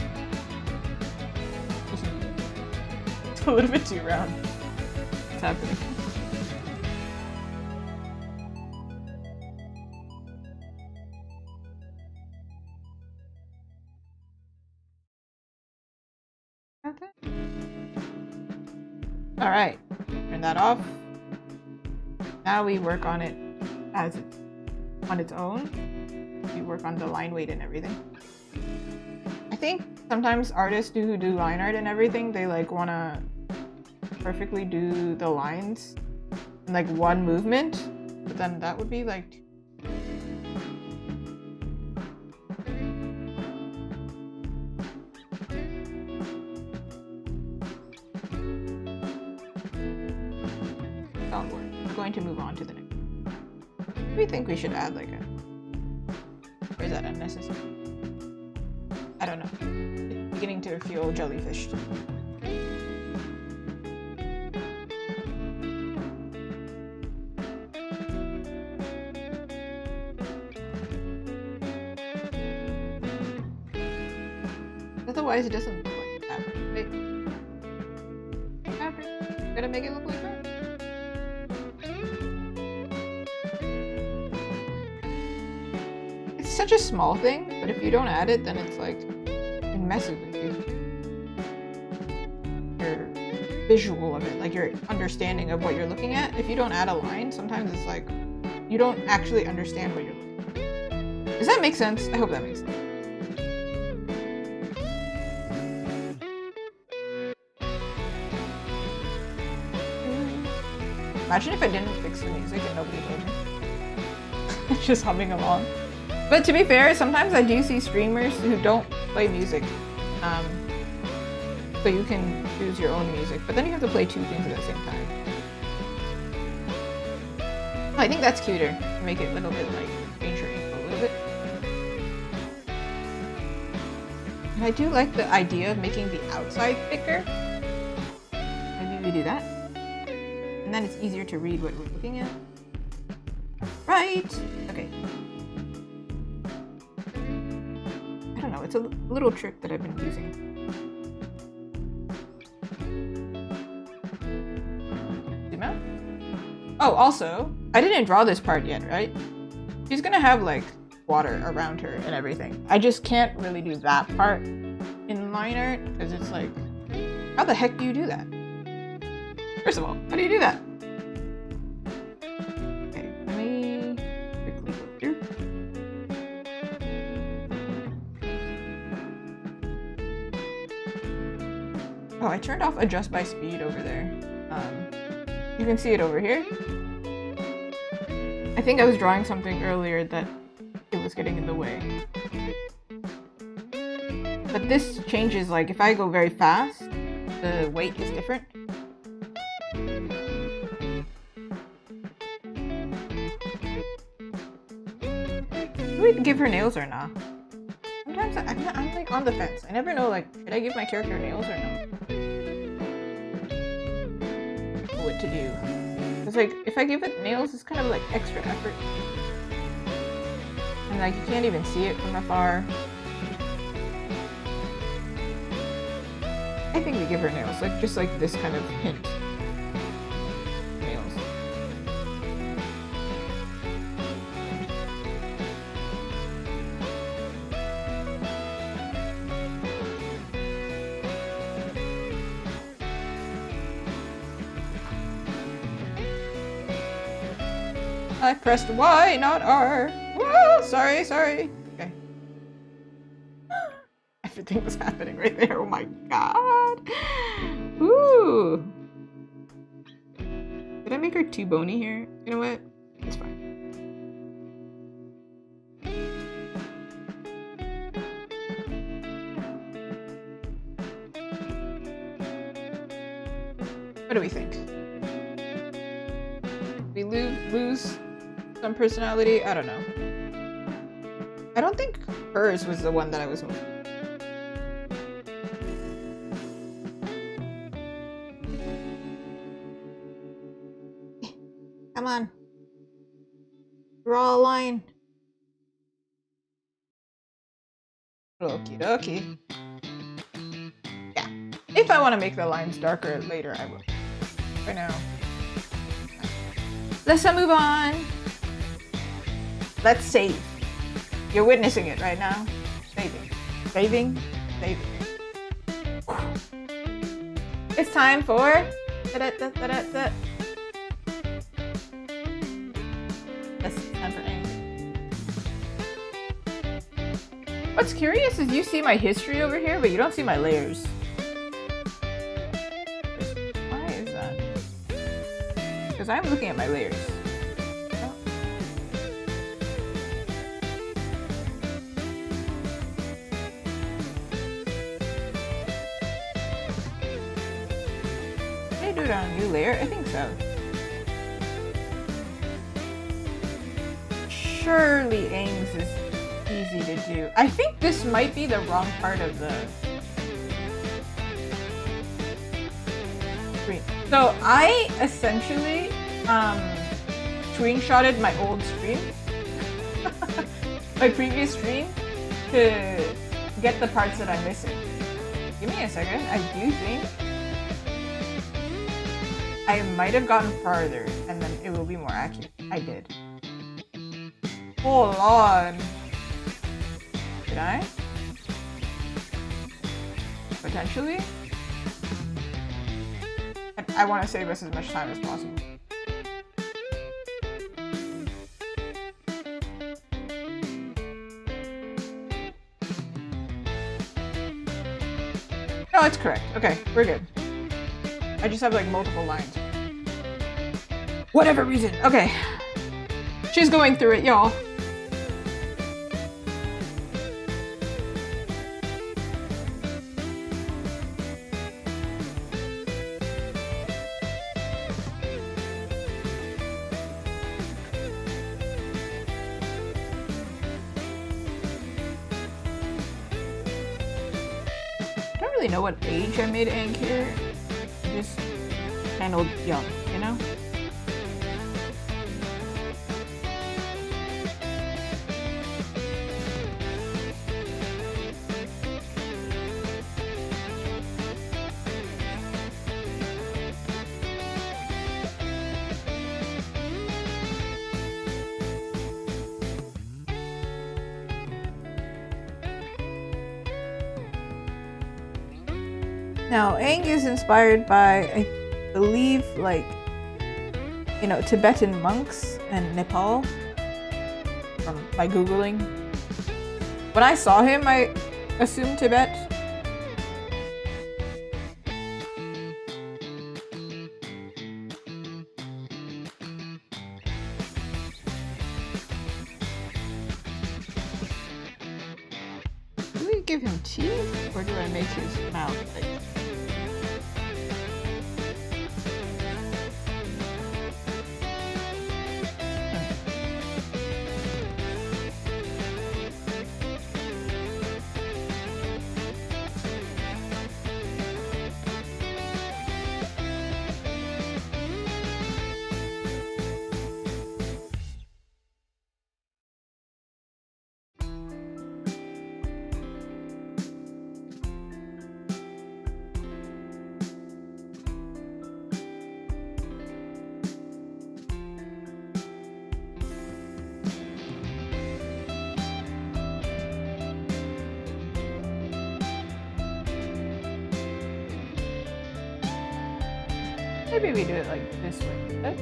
It's a little bit too round. What's happening? All right, turn that off. Now we work on it as it's on its own. We work on the line weight and everything. I think sometimes artists who do line art and everything, they like want to perfectly do the lines in like one movement, but then that would be like on board. We're going to move on to the next. We think we should add like a... Or is that unnecessary? I don't know. It's beginning to feel jellyfish. Otherwise, it doesn't look like fabric. Wait. Fabric. Gotta make it look like that. It's such a small thing, but if you don't add it, then it's like it messes with your visual of it, like your understanding of what you're looking at. If you don't add a line, sometimes it's like you don't actually understand what you're looking at. Does that make sense? I hope that makes sense. Imagine if I didn't fix the music and nobody told me. Just humming along. But to be fair, sometimes I do see streamers who don't play music. So you can choose your own music, but then you have to play two things at the same time. I think that's cuter. To make it a little bit like change your info a little bit. And I do like the idea of making the outside thicker. Maybe we do that. And then it's easier to read what we're looking at. Right! Okay. I don't know, it's a little trick that I've been using. Zoom out. Oh, also, I didn't draw this part yet, right? She's gonna have like water around her and everything. I just can't really do that part in line art because it's like, how the heck do you do that? First of all, how do you do that? Okay, let me quickly go through. Oh, I turned off adjust by speed over there. You can see it over here. I think I was drawing something earlier that it was getting in the way. But this changes, like if I go very fast, the weight is different. Do we give her nails or not? Sometimes I'm like on the fence. I never know, like, should I give my character nails or not? What to do? It's like, if I give it nails, it's kind of like extra effort. And like, you can't even see it from afar. I think we give her nails, like just like this kind of hint. Nails. I pressed Y, not R. Whoa, sorry. Okay. Everything was happening right there. Oh my god. Ooh. Did I make her too bony here? You know what? It's fine. What do we think? We lose some personality? I don't know. I don't think hers was the one that I was moving. Come on. Draw a line. Okie dokie. Yeah. If I want to make the lines darker later, I will. For now. Let's move on. Let's save. You're witnessing it right now. Saving. It's time for... That's time for ink. What's curious is you see my history over here, but you don't see my layers. Why is that? Because I'm looking at my layers. Did I do it on a new layer? I think so. surely Aang's is easy to do. I think this might be the wrong part of the screen. So I essentially screenshotted my old stream, my previous stream, to get the parts that I'm missing. Give me a second. I do think I might have gotten farther and then it will be more accurate. I did. Hold on. Did I? Potentially? I want to save us as much time as possible. No, it's correct. Okay, we're good. I just have like multiple lines. Whatever reason. Okay. She's going through it, y'all. I don't really know what age I made Aang here. Just handled young, you know? Now, Aang is inspired by, I believe, like, you know, Tibetan monks and Nepal, by Googling. When I saw him, I assumed Tibet. Do we give him teeth, or do I make his mouth big? Maybe we do it like this way instead.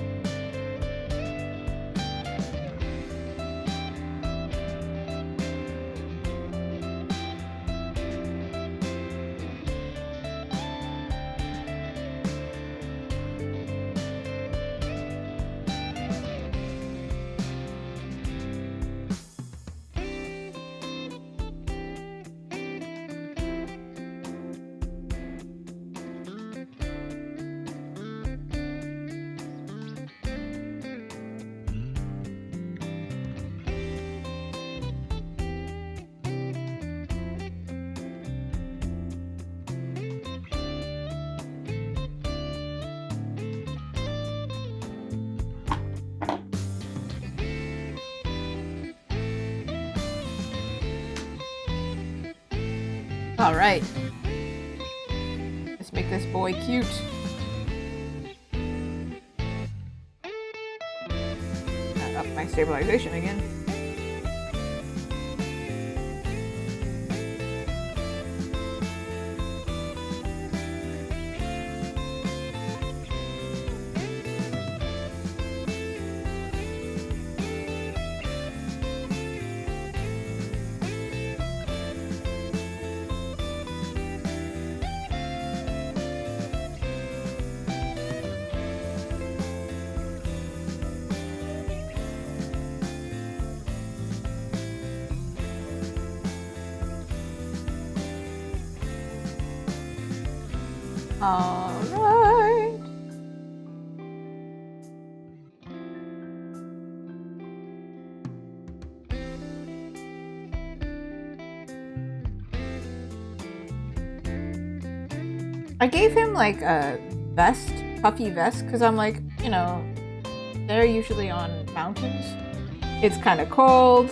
All right, let's make this boy cute. Up my stabilization again. All right. I gave him like a vest, puffy vest, because I'm like, you know, they're usually on mountains. It's kind of cold.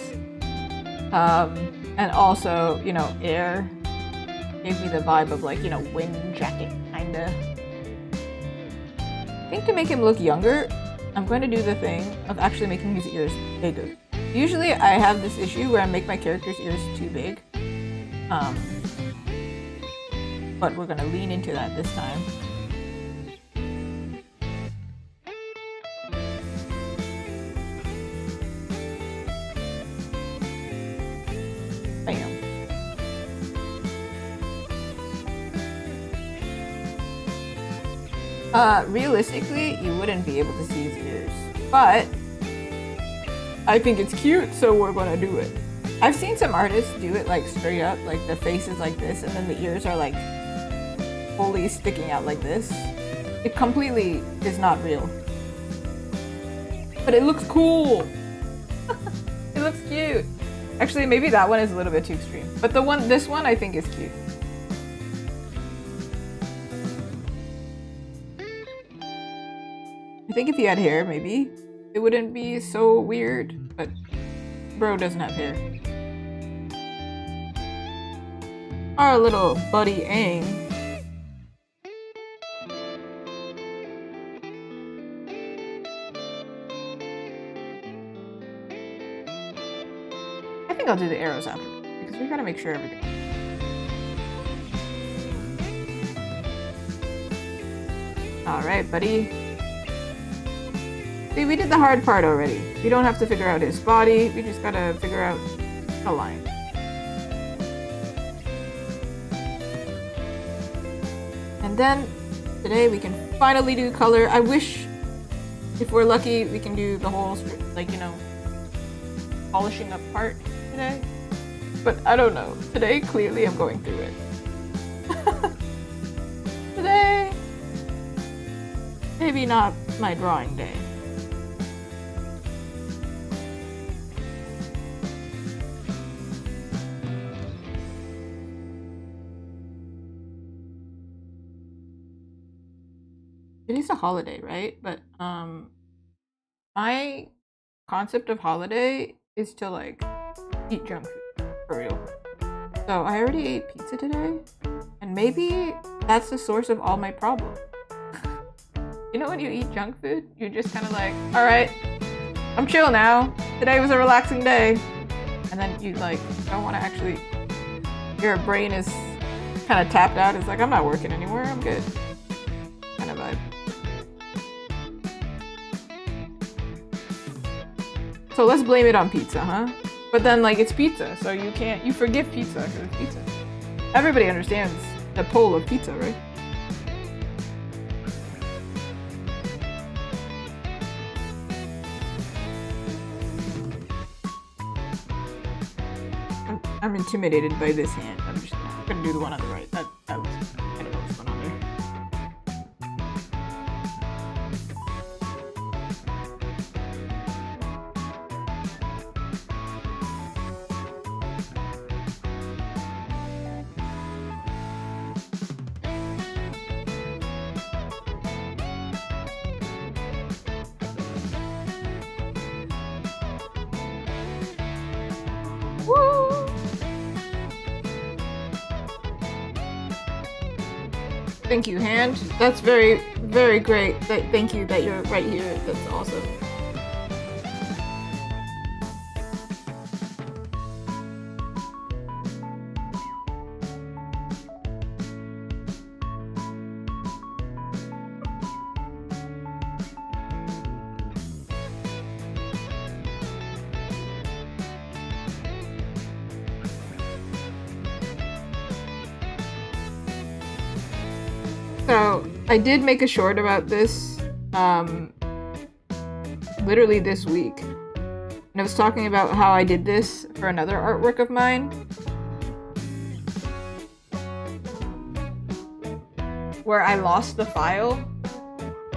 And also, you know, air gave me the vibe of like, you know, wind jacket, kinda. I think to make him look younger, I'm going to do the thing of actually making his ears bigger. Usually I have this issue where I make my character's ears too big. But we're gonna lean into that this time. Bam. Realistically, you wouldn't be able to see his ears, but I think it's cute, so we're gonna do it. I've seen some artists do it like straight up, like the face is like this, and then the ears are like fully sticking out like this. It completely is not real. But it looks cool! It looks cute! Actually, maybe that one is a little bit too extreme. But this one I think is cute. I think if he had hair, maybe it wouldn't be so weird, but bro doesn't have hair. Our little buddy Aang. I think I'll do the arrows after, because we gotta make sure everything. Alright, buddy. See, we did the hard part already. We don't have to figure out his body, we just gotta figure out the line. And then, today we can finally do color. I wish, if we're lucky, we can do the whole, like, you know, polishing up part today. But I don't know. Today, clearly I'm going through it. Today, maybe not my drawing day. It is a holiday, right? But my concept of holiday is to like eat junk food for real. So I already ate pizza today, and maybe that's the source of all my problems. You know, when you eat junk food, you're just kind of like, all right, I'm chill now. Today was a relaxing day, and then you like don't want to actually. Your brain is kind of tapped out. It's like, I'm not working anymore. I'm good. Kind of vibe. So let's blame it on pizza, huh? But then, like, it's pizza, so you forgive pizza because it's pizza. Everybody understands the pull of pizza, right? I'm intimidated by this hand. I'm just gonna do the one on the right. That was kind of what's going on there. Woo! Thank you, hand. That's very, very great. Thank you that you're right here. That's awesome. So, I did make a short about this, literally this week. And I was talking about how I did this for another artwork of mine. Where I lost the file.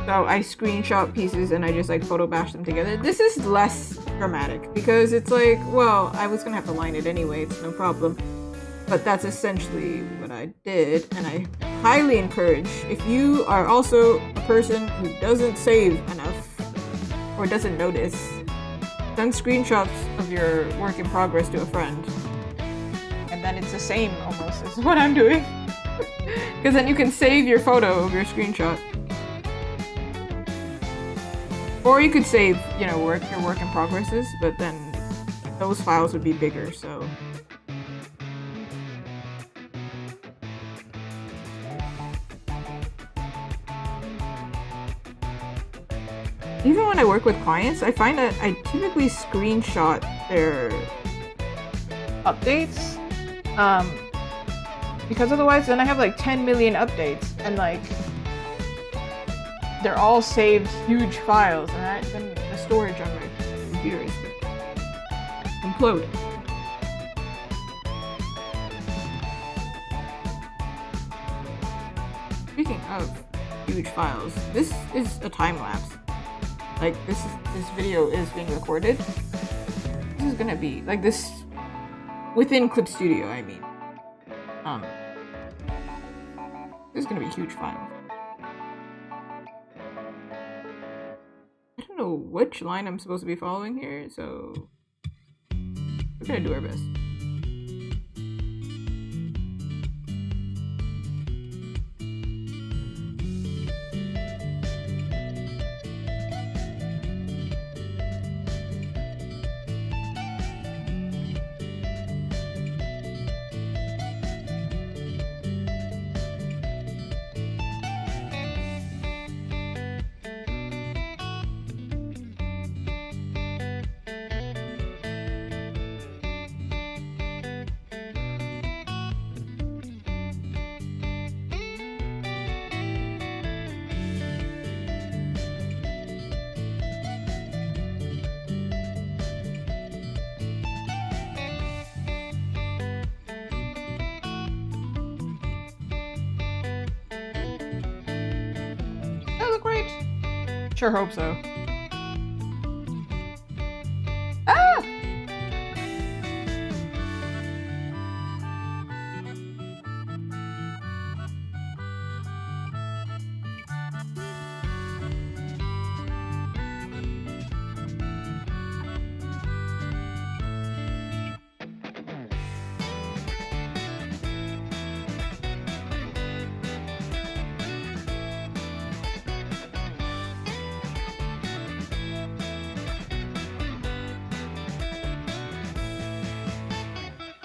So I screenshot pieces and I just like photo bash them together. This is less dramatic because it's like, well, I was gonna have to line it anyway, it's no problem. But that's essentially what I did, and I highly encourage, if you are also a person who doesn't save enough or doesn't notice, send screenshots of your work in progress to a friend. And then it's the same almost as what I'm doing. Because then you can save your photo of your screenshot. Or you could save, you know, your work in progresses, but then those files would be bigger, so. Even when I work with clients, I find that I typically screenshot their updates. Because otherwise then I have like 10 million updates and like they're all saved huge files and then the storage on my computer is gonna implode. Speaking of huge files, this is a time lapse. Like this video is being recorded. This is gonna be like this within Clip Studio, I mean. This is gonna be a huge file. I don't know which line I'm supposed to be following here, so we're gonna do our best. Sure hope so. Ah!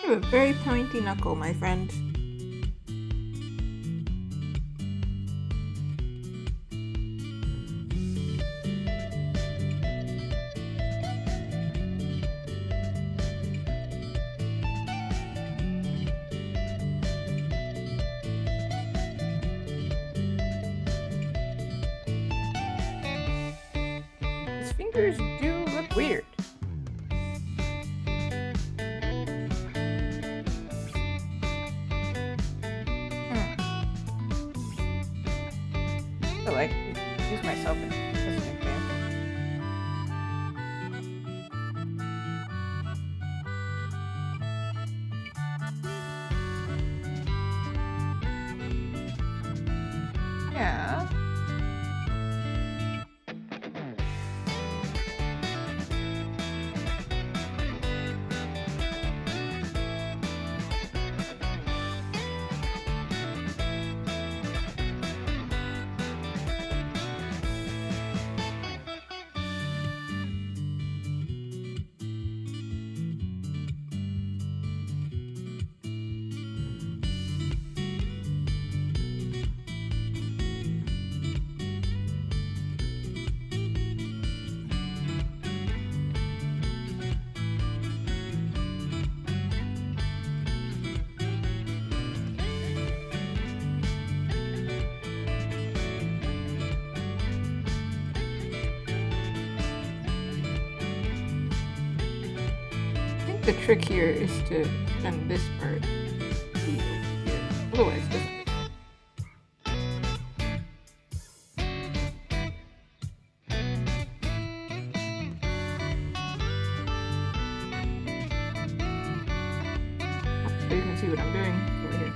You have a very pointy knuckle, my friend. His fingers do look weird. Like, use myself as an example. Yeah. The trick here is to send this part here. Otherwise, it doesn't. So you can see what I'm doing over here.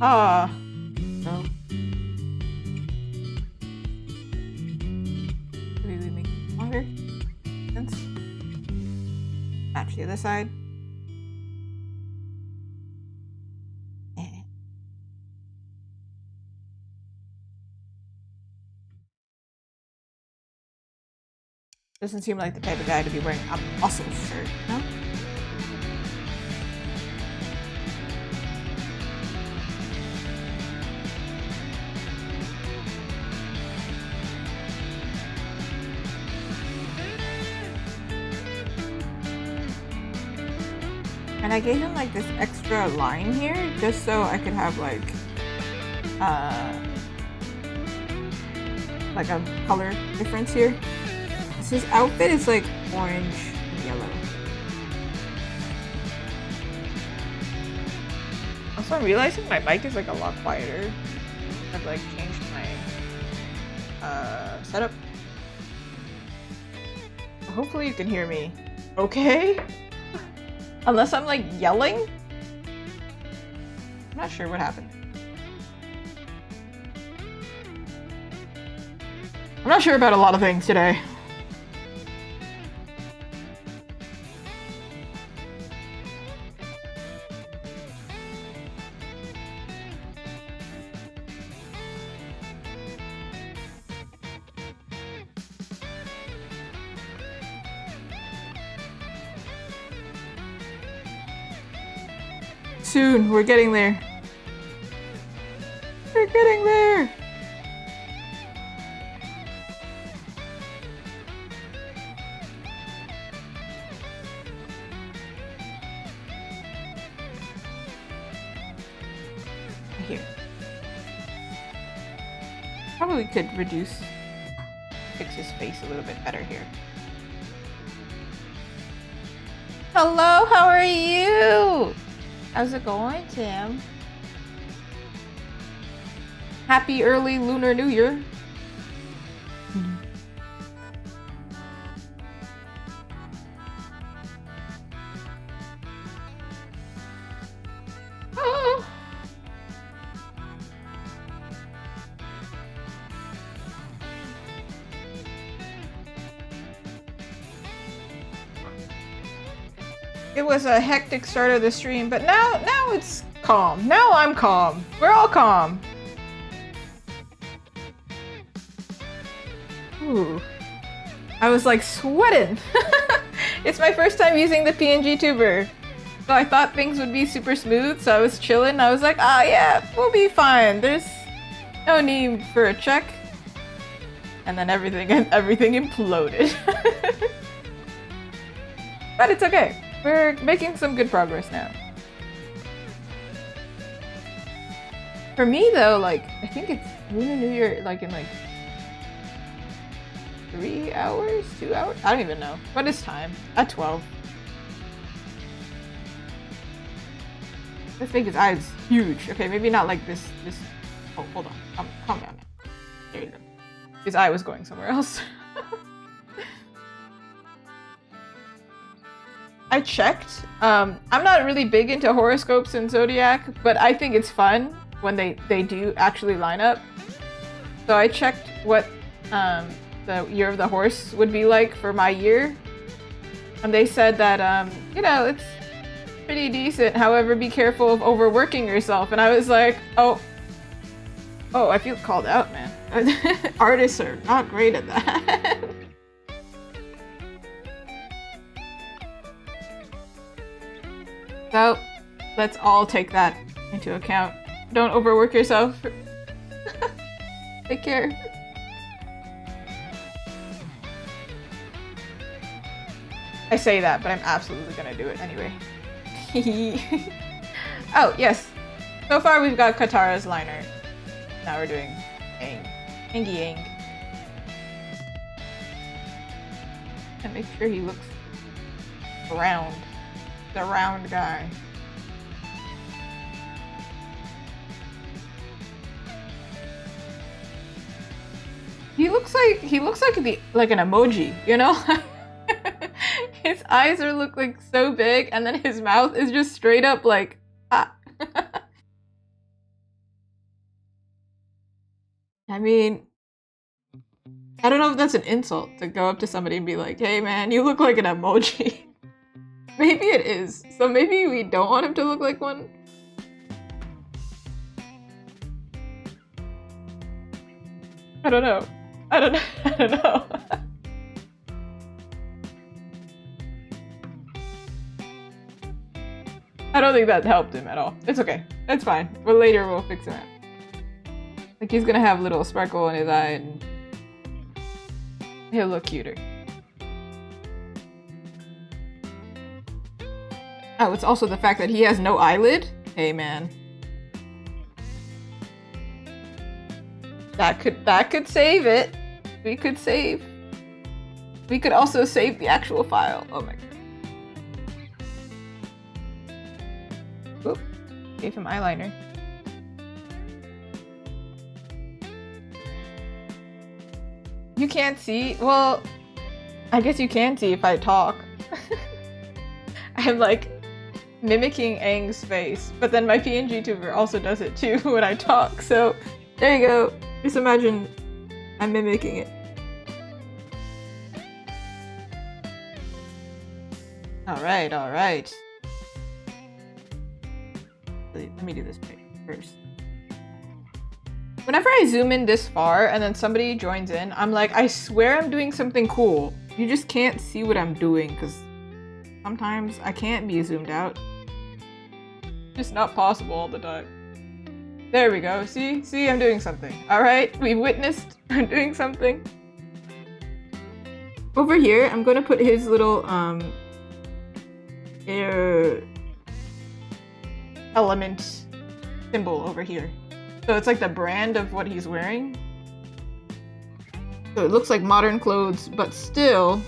Ah. No. Maybe we make it longer. Sense. Match the other side. Doesn't seem like the type of guy to be wearing a muscle shirt, no? And I gave him like this extra line here just so I could have like a color difference here. His outfit is like orange and yellow. Also, I'm realizing my mic is like a lot quieter. I've like changed my setup. Hopefully you can hear me okay. Unless I'm like yelling. I'm not sure what happened. I'm not sure about a lot of things today. Soon, we're getting there. We're getting there. Here. Probably could fix his face a little bit better here. Hello, how are you? How's it going, Tim? Happy early Lunar New Year. Oh. It was a hectic start of the stream, but now it's calm. Now I'm calm. We're all calm. Ooh. I was like sweating. It's my first time using the PNGtuber. So I thought things would be super smooth, so I was chilling. I was like, ah, yeah, we'll be fine. There's no need for a check. And then everything imploded. But it's okay. We're making some good progress now. For me though, like, I think it's Lunar New Year like in like 3 hours? 2 hours? I don't even know. What is time? At 12. Let's make his eyes huge. Okay, maybe not like this. Oh, hold on. Calm down now. There you go. His eye was going somewhere else. I checked. I'm not really big into horoscopes and zodiac, but I think it's fun when they do actually line up. So I checked what the year of the horse would be like for my year, and they said that you know, it's pretty decent. However, be careful of overworking yourself. And I was like, oh, I feel called out, man. Artists are not great at that. So, let's all take that into account. Don't overwork yourself. Take care. I say that, but I'm absolutely gonna do it anyway. Oh, yes. So far we've got Katara's liner. Now we're doing Aang. Aang. And make sure he looks round. The round guy. He looks like an emoji, you know? His eyes look like so big, and then his mouth is just straight up like ah. I mean, I don't know if that's an insult to go up to somebody and be like, hey man, you look like an emoji. Maybe it is. So maybe we don't want him to look like one. I don't know. I don't know. I don't think that helped him at all. It's okay. It's fine. But later we'll fix him up. Like he's gonna have a little sparkle in his eye and he'll look cuter. Oh, it's also the fact that he has no eyelid? Hey man. That could save it. We could save. We could also save the actual file. Oh my god. Oop. Gave him eyeliner. You can't see? Well, I guess you can see if I talk. I'm like mimicking Aang's face, but then my PNGtuber also does it too when I talk, so there you go. Just imagine I'm mimicking it. Alright, alright. Let me do this first. Whenever I zoom in this far and then somebody joins in, I'm like, I swear I'm doing something cool. You just can't see what I'm doing because sometimes I can't be zoomed out. Just not possible all the time. There we go. See, I'm doing something. Alright, we witnessed I'm doing something. Over here, I'm gonna put his little air element symbol over here. So it's like the brand of what he's wearing. So it looks like modern clothes, but still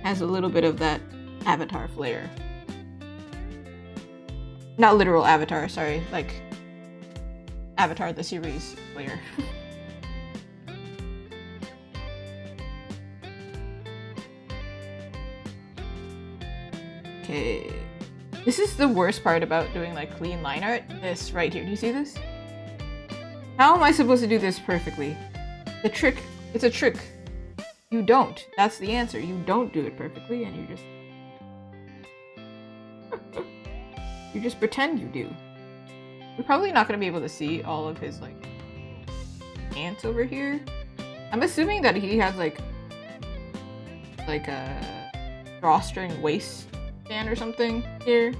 has a little bit of that Avatar flair. Not literal Avatar, sorry, like Avatar the series flair. Okay. This is the worst part about doing like clean line art. This right here. Do you see this? How am I supposed to do this perfectly? The trick. It's a trick. You don't. That's the answer. You don't do it perfectly and you just... you just pretend you do. We're probably not going to be able to see all of his like ants over here. I'm assuming that he has like a drawstring waist stand or something here.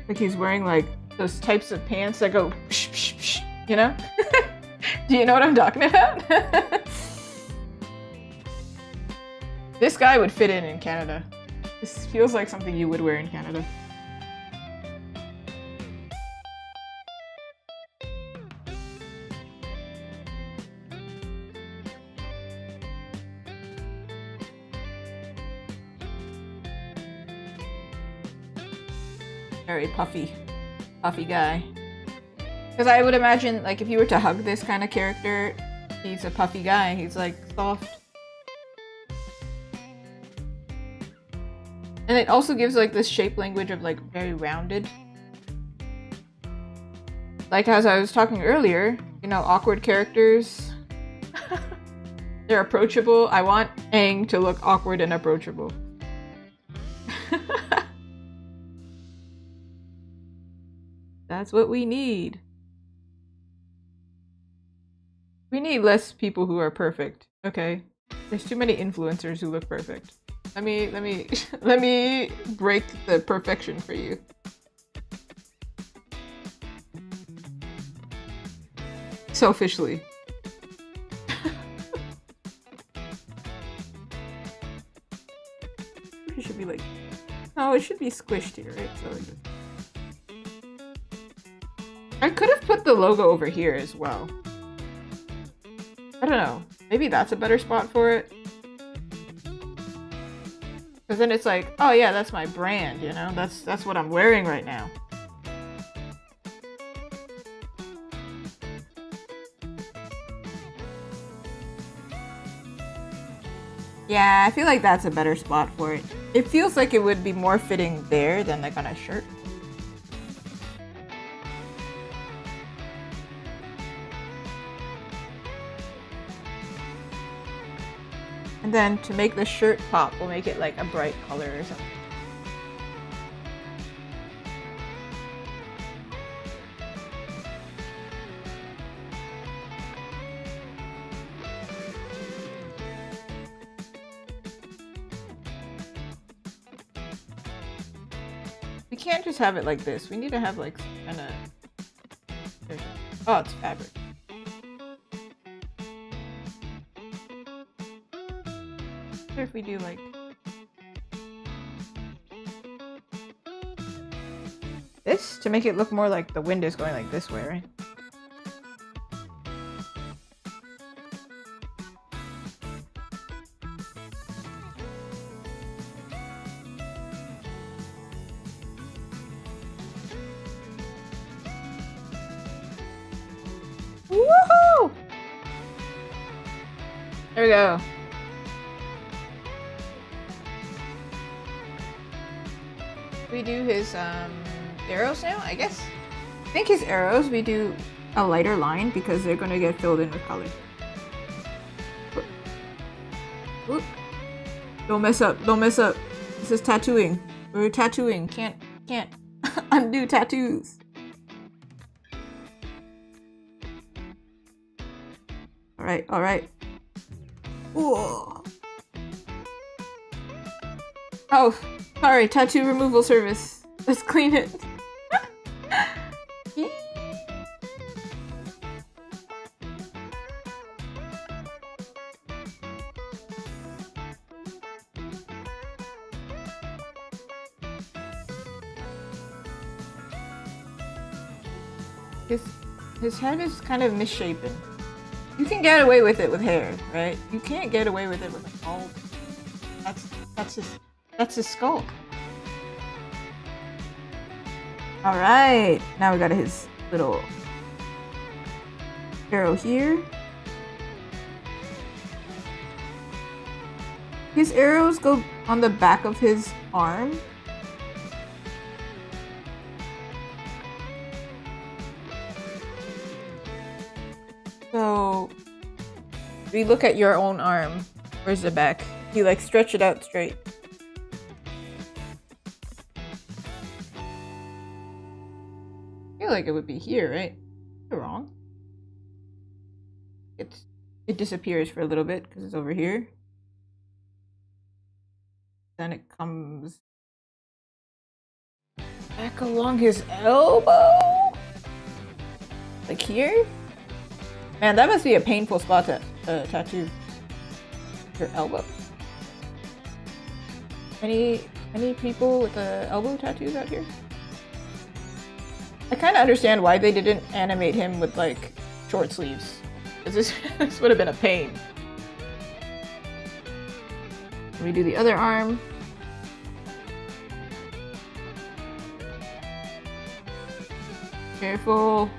Like he's wearing like those types of pants that go psh, psh, psh, you know? Do you know what I'm talking about? This guy would fit in Canada. This feels like something you would wear in Canada. Very puffy guy. Because I would imagine, like, if you were to hug this kind of character, he's a puffy guy. He's, like, soft. And it also gives, like, this shape language of, like, very rounded. Like, as I was talking earlier, you know, awkward characters. They're approachable. I want Aang to look awkward and approachable. That's what we need. We need less people who are perfect, okay? There's too many influencers who look perfect. Let me break the perfection for you. Selfishly. It should be like... No, it should be squished here, right? So like this. I could have put the logo over here as well. I don't know. Maybe that's a better spot for it. Because then it's like, oh yeah, that's my brand, you know? That's what I'm wearing right now. Yeah, I feel like that's a better spot for it. It feels like it would be more fitting there than like on a shirt. And then to make the shirt pop, we'll make it like a bright color or something. We can't just have it like this. We need to have like kind of... Oh, it's fabric. What if we do like this to make it look more like the wind is going like this way, right? Woohoo! There we go. We do his arrows now, I guess. I think his arrows we do a lighter line because they're gonna get filled in with color. Oop. Don't mess up, don't mess up. This is tattooing. We're tattooing. Can't undo tattoos. Alright, alright. Whoa. Oh, sorry, tattoo removal service. Let's clean it. His head is kind of misshapen. You can get away with it with hair, right? You can't get away with it with a bald. That's his skull. All right, now we got his little arrow here. His arrows go on the back of his arm. So, we look at your own arm. Where's the back? You like stretch it out straight. I feel like it would be here, right? You're wrong. It disappears for a little bit because it's over here. Then it comes back along his elbow, like here. Man, that must be a painful spot to tattoo. Your elbow. Any people with elbow tattoos out here? I kind of understand why they didn't animate him with like short sleeves. This would have been a pain. We do the other arm. Careful.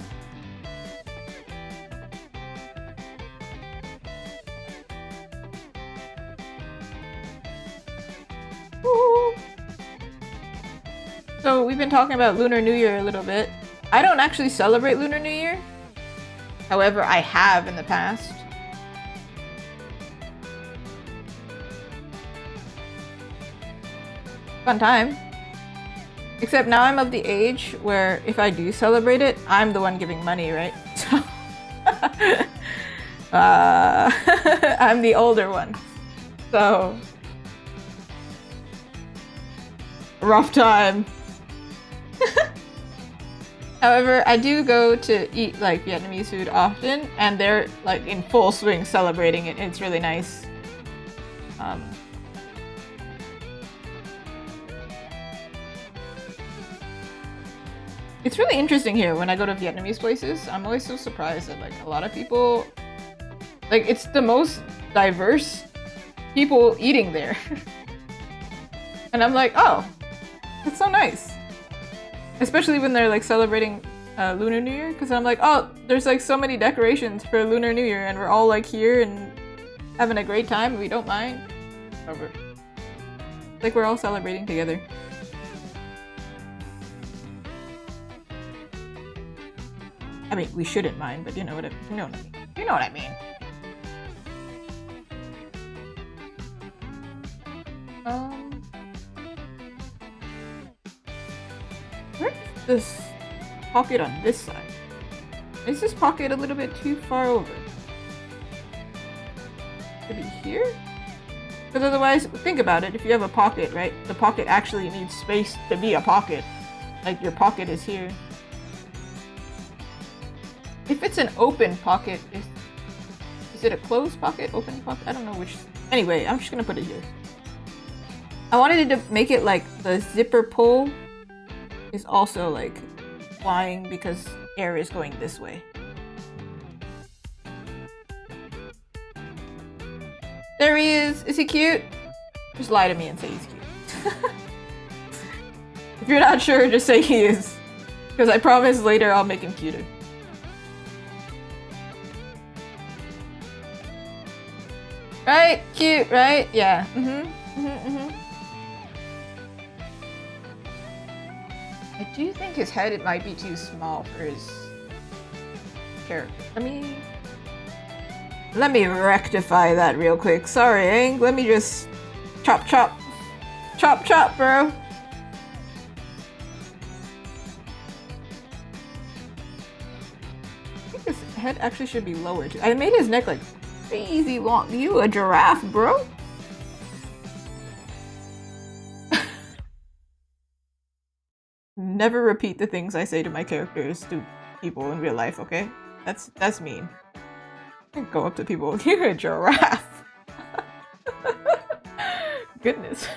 So we've been talking about Lunar New Year a little bit. I don't actually celebrate Lunar New Year. However, I have in the past. Fun time. Except now I'm of the age where if I do celebrate it, I'm the one giving money, right? So I'm the older one. So rough time. However, I do go to eat like Vietnamese food often, and they're like in full swing celebrating it. It's really nice. It's really interesting here when I go to Vietnamese places. I'm always so surprised that like a lot of people, like it's the most diverse people eating there. And I'm like, oh, it's so nice. Especially when they're like celebrating Lunar New Year, because I'm like, oh, there's like so many decorations for Lunar New Year and we're all like here and having a great time. We don't mind. over. Like we're all celebrating together. I mean, we shouldn't mind, but you know what I mean. You know what I mean. Where's this pocket on this side? Is this pocket a little bit too far over? Could be here? Because otherwise, think about it. If you have a pocket, right? The pocket actually needs space to be a pocket. Like your pocket is here. If it's an open pocket, is it a closed pocket? Open pocket? I don't know which. Anyway, I'm just gonna put it here. I wanted to make it like the zipper pull is also like flying because air is going this way. There he is! Is he cute? Just lie to me and say he's cute. If you're not sure, just say he is. Because I promise later I'll make him cuter. Right? Cute, right? Yeah. I do think his head it might be too small for his character. Let me rectify that real quick. Sorry, Aang. Let me just chop chop. Chop chop, bro. I think his head actually should be lower too. I made his neck like crazy long. You a giraffe, bro? Never repeat the things I say to my characters to people in real life, okay? That's mean. I go up to people, you're a giraffe. Goodness.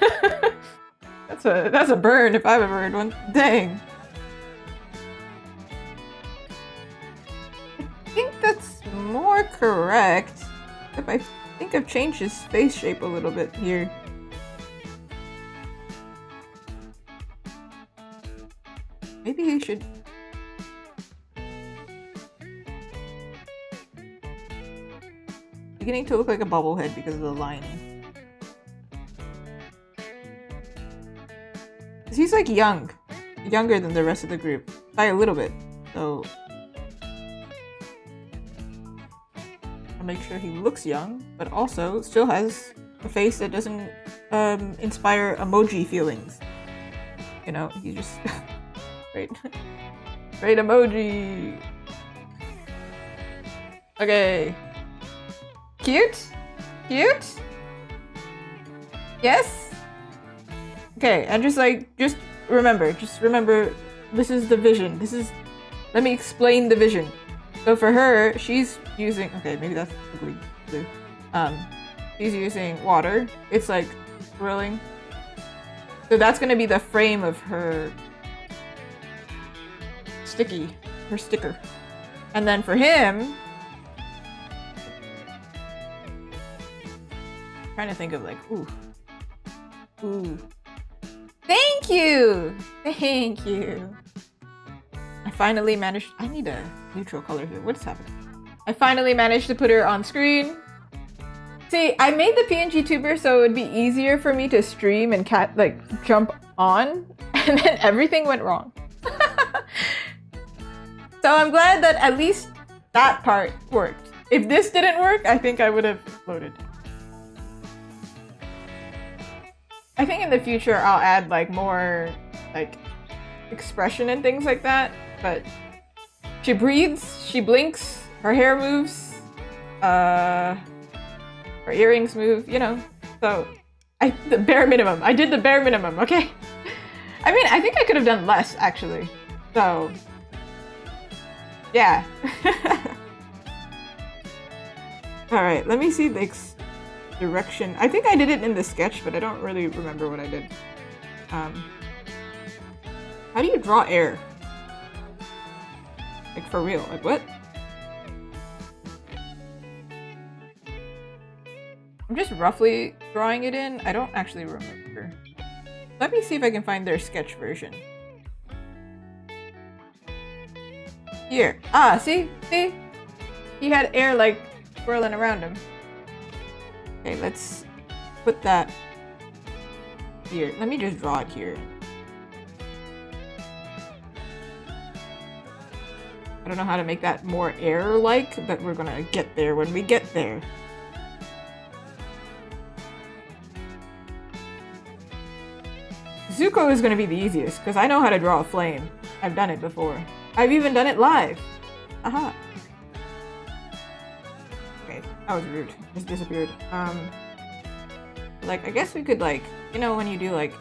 That's a burn if I've ever heard one. Dang. I think that's more correct. If I think I've changed his face shape a little bit here. Maybe he should... Beginning to look like a bobblehead because of the lining. He's like young. Younger than the rest of the group. By a little bit. So... I'll make sure he looks young, but also still has a face that doesn't inspire emoji feelings. You know, he just... Great. Great emoji! Okay. Cute? Cute? Yes? Okay, and just remember, this is the vision. Let me explain the vision. So for her, she's using, okay, maybe that's ugly too. She's using water. It's like swirling. So that's gonna be the frame of her sticker. And then for him, trying to think of like, ooh. Thank you! Thank you! I finally managed, I need a neutral color here. What's happening? I finally managed to put her on screen. See, I made the PNGtuber so it would be easier for me to stream and jump on, and then everything went wrong. So I'm glad that at least that part worked. If this didn't work, I think I would have loaded. I think in the future I'll add like more like expression and things like that, but she breathes, she blinks, her hair moves, her earrings move, you know. So the bare minimum. I did the bare minimum, okay? I mean, I think I could have done less actually. So yeah. Alright, let me see the direction. I think I did it in the sketch, but I don't really remember what I did. How do you draw air? Like for real, like what? I'm just roughly drawing it in. I don't actually remember. Let me see if I can find their sketch version. Here. Ah, see? See? He had air like swirling around him. Okay, let's put that here. Let me just draw it here. I don't know how to make that more air-like, but we're gonna get there when we get there. Zuko is gonna be the easiest, because I know how to draw a flame. I've done it before. I've even done it live. Aha. Okay, that was rude. Just disappeared. Like, I guess we could, like, you know when you do, like,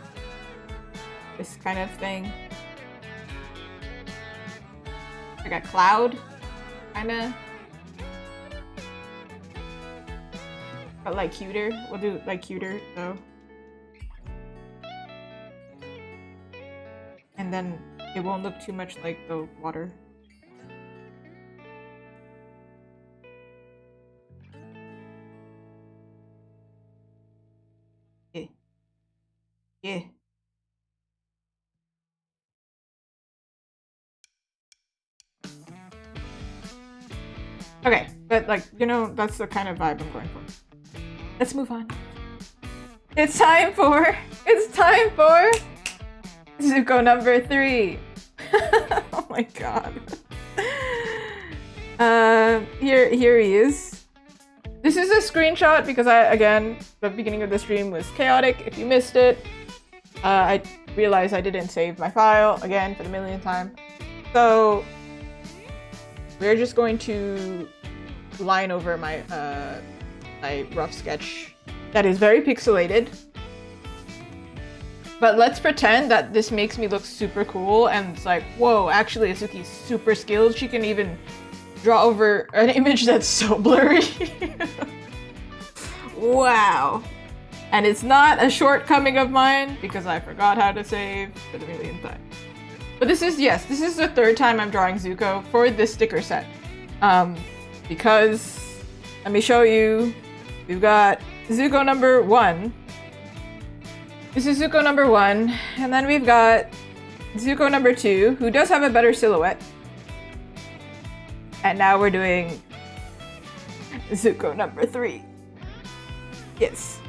this kind of thing? Like a cloud, kinda. But, like, cuter. We'll do, like, cuter, though. And then it won't look too much like the water. Yeah. Yeah. Okay, but like, you know, that's the kind of vibe I'm going for. Let's move on. It's time for Zuko number 3. Oh my god. Here he is. This is a screenshot because again, the beginning of the stream was chaotic. If you missed it, I realized I didn't save my file again for the millionth time. So we're just going to line over my my rough sketch that is very pixelated. But let's pretend that this makes me look super cool and it's like, whoa, actually Azuki's super skilled. She can even draw over an image that's so blurry. Wow. And it's not a shortcoming of mine because I forgot how to save for the millionth time. But this is, yes, this is the 3rd time I'm drawing Zuko for this sticker set. Because, let me show you, we've got Zuko number 1. This is Zuko number 1, and then we've got Zuko number 2, who does have a better silhouette. And now we're doing Zuko number 3. Yes.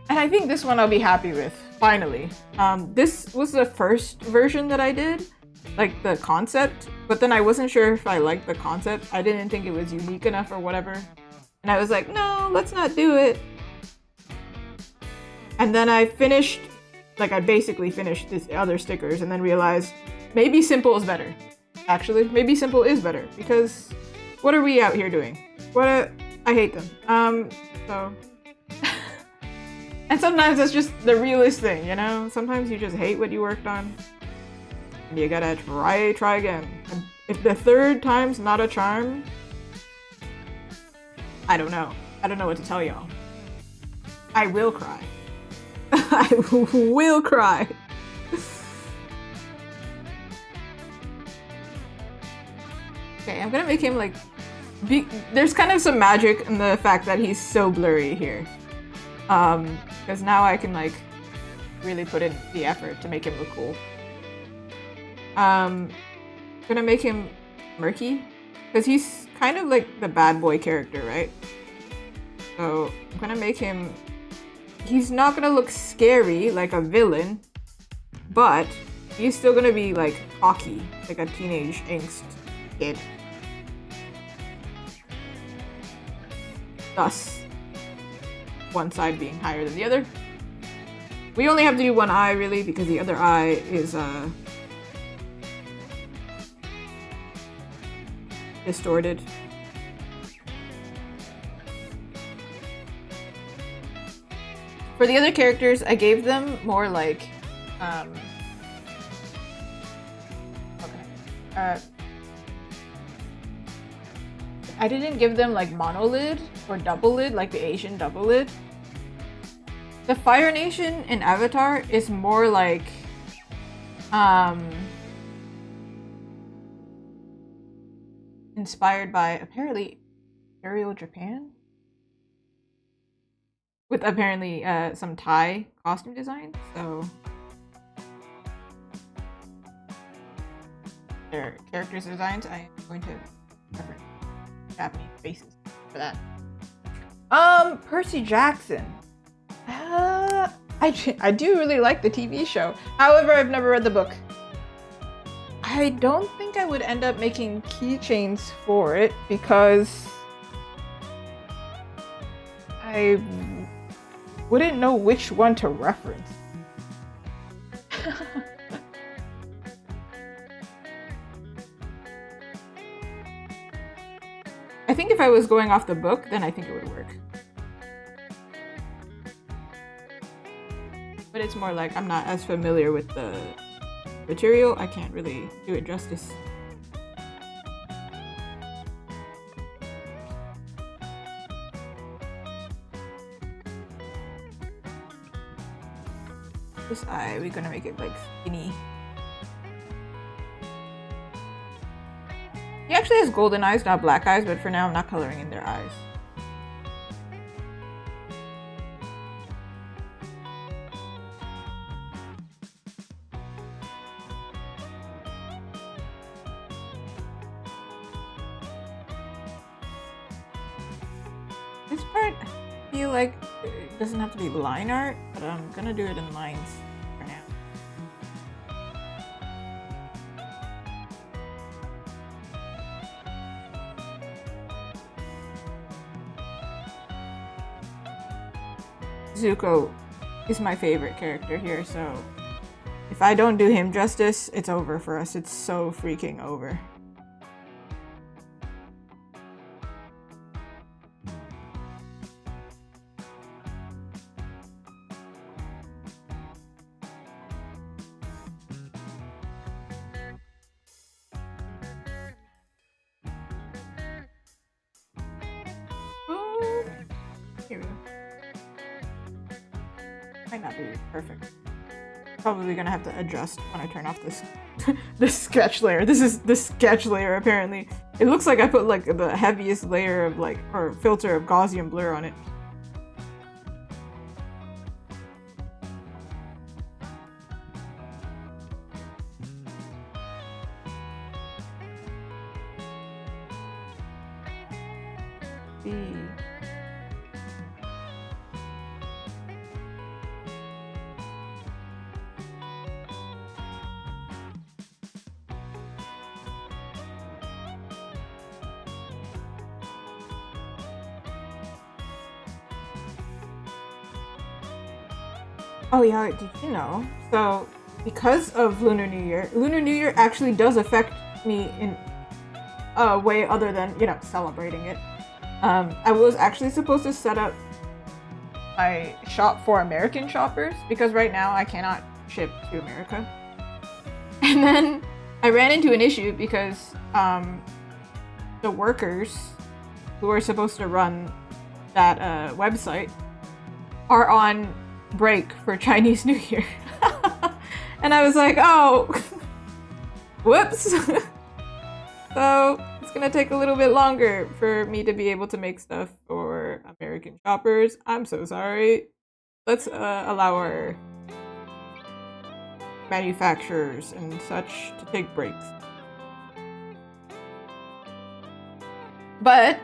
And I think this one I'll be happy with, finally. This was the first version that I did, like the concept, but then I wasn't sure if I liked the concept. I didn't think it was unique enough or whatever. And I was like, no, let's not do it. And then I finished, like I basically finished the other stickers and then realized maybe simple is better. Actually, maybe simple is better because what are we out here doing? I hate them. So. And sometimes that's just the realest thing, you know? Sometimes you just hate what you worked on. And you gotta try again. And if the 3rd time's not a charm, I don't know. I don't know what to tell y'all. I will cry. I will cry. Okay, I'm gonna make him like... There's kind of some magic in the fact that he's so blurry here. Because now I can like really put in the effort to make him look cool. I'm gonna make him murky because he's kind of like the bad boy character, right? So I'm gonna make him... He's not gonna look scary like a villain, but he's still gonna be like cocky, like a teenage angst kid. Thus, one side being higher than the other. We only have to do one eye really because the other eye is distorted. For the other characters, I gave them more like, I didn't give them like monolid or double lid, like the Asian double lid. The Fire Nation in Avatar is more like, inspired by apparently Imperial Japan? With apparently some Thai costume design, so their characters' designs, I am going to reference Japanese faces for that. Percy Jackson. I I do really like the TV show. However, I've never read the book. I don't think I would end up making keychains for it because I wouldn't know which one to reference. I think if I was going off the book, then I think it would work. But it's more like I'm not as familiar with the material. I can't really do it justice. This eye, we're gonna make it like skinny. He actually has golden eyes, not black eyes, but for now I'm not coloring in their eyes. This part, I feel like it doesn't have to be line art, but I'm gonna do it in lines for now. Zuko is my favorite character here, so if I don't do him justice, it's over for us. It's so freaking over. Here we go. Might not be perfect. Probably gonna have to adjust when I turn off this this sketch layer. This is the sketch layer apparently. It looks like I put like the heaviest layer of like or filter of Gaussian blur on it. Oh yeah, did you know? So, because of Lunar New Year actually does affect me in a way other than, you know, celebrating it. I was actually supposed to set up my shop for American shoppers because right now I cannot ship to America. And then I ran into an issue because the workers who are supposed to run that website are on break for Chinese New Year. And I was like, oh, whoops. So it's gonna take a little bit longer for me to be able to make stuff for American shoppers. I'm so sorry. Let's allow our manufacturers and such to take breaks. But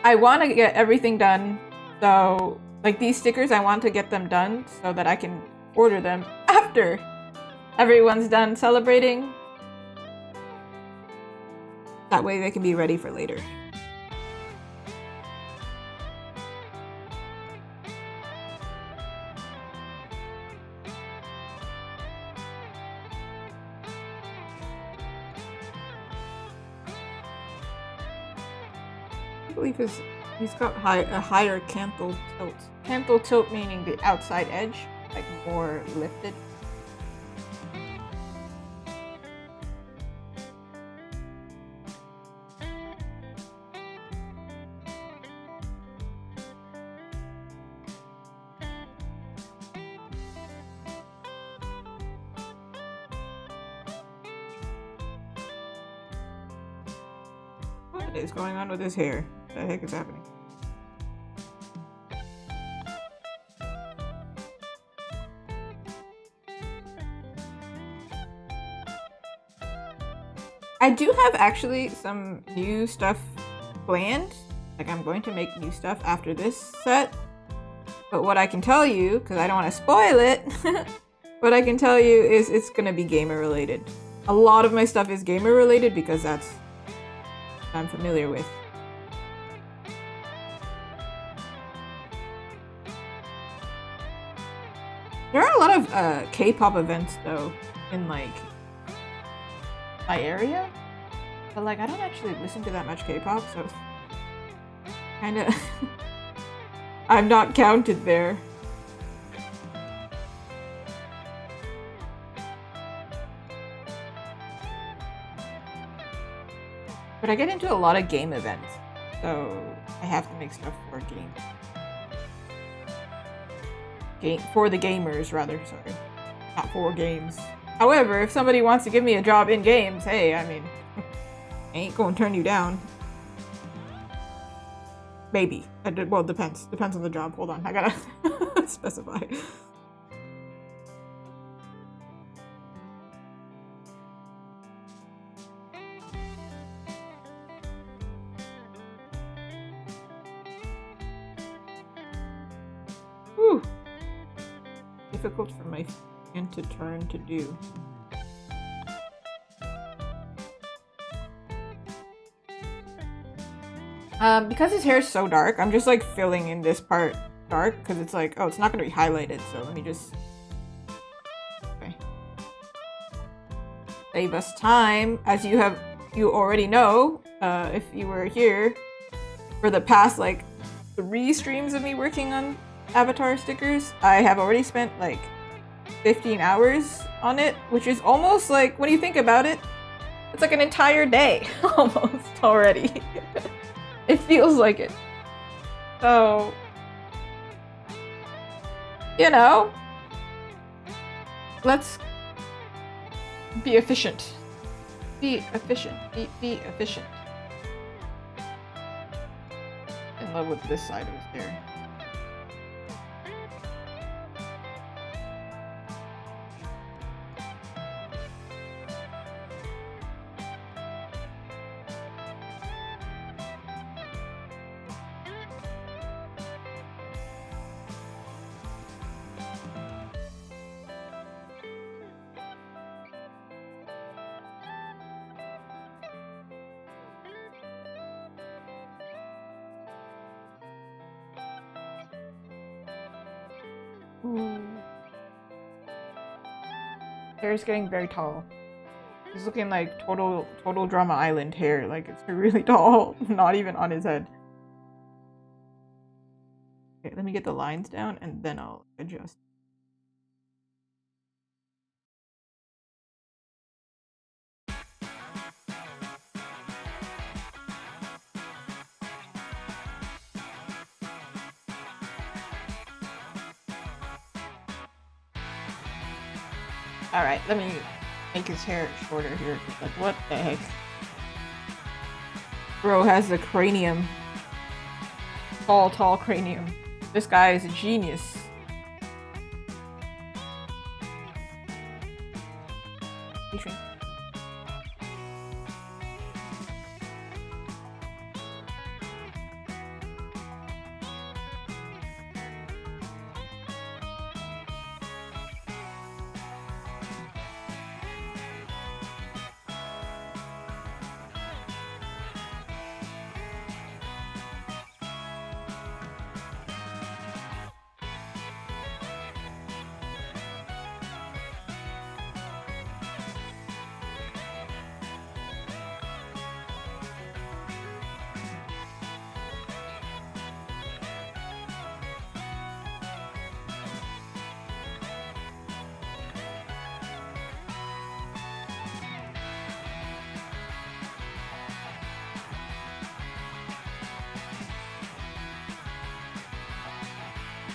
I want to get everything done, so like these stickers, I want to get them done so that I can order them after everyone's done celebrating. That way they can be ready for later. I believe he's got a higher canthal tilt. Canthal tilt meaning the outside edge, like more lifted. What is going on with his hair? What the heck is happening? I do have actually some new stuff planned. Like I'm going to make new stuff after this set. But what I can tell you, because I don't want to spoil it, what I can tell you is it's gonna be gamer related. A lot of my stuff is gamer related because that's what I'm familiar with. There are a lot of K-pop events though in like my area, but like I don't actually listen to that much K-pop, so kind of I'm not counted there. But I get into a lot of game events, so I have to make stuff for for the gamers, rather, sorry. Not for games. However, if somebody wants to give me a job in games, hey, I mean, I ain't gonna turn you down. Maybe. Well, depends. Depends on the job. Hold on, I gotta specify. Whew. Difficult for my hand to turn to do. Because his hair is so dark, I'm just like filling in this part dark because it's like, oh, it's not gonna be highlighted, so let me just okay. Save us time, as you already know, if you were here for the past like 3 streams of me working on avatar stickers. I have already spent like 15 hours on it, which is almost like, when you think about it, it's like an entire day almost already. It feels like it. So, you know, let's be efficient. Be efficient. Be efficient. In love with this side of his hair. Hair's getting very tall. He's looking like total Drama Island hair. Like it's really tall, not even on his head. Okay, let me get the lines down and then I'll adjust. Alright, let me make his hair shorter here. Like, what the heck? Bro has a cranium. Tall cranium. This guy is a genius.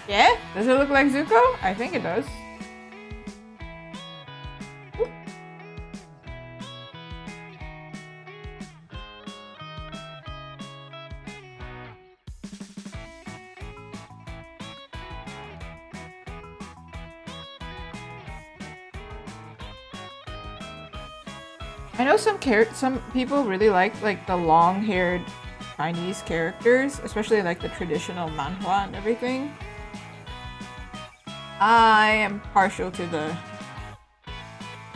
Yeah? Does it look like Zuko? I think it does. Ooh. I know some people really like the long-haired Chinese characters, especially like the traditional manhwa and everything. I am partial to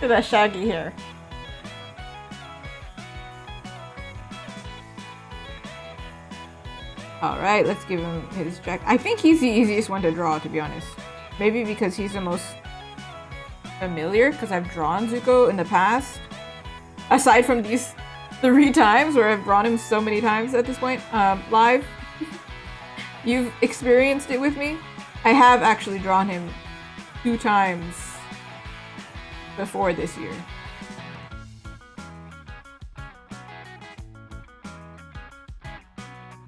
the shaggy hair. Alright, let's give him his jacket. I think he's the easiest one to draw, to be honest. Maybe because he's the most familiar, because I've drawn Zuko in the past. Aside from these 3 times, where I've drawn him so many times at this point, live. You've experienced it with me. I have actually drawn him 2 times before this year.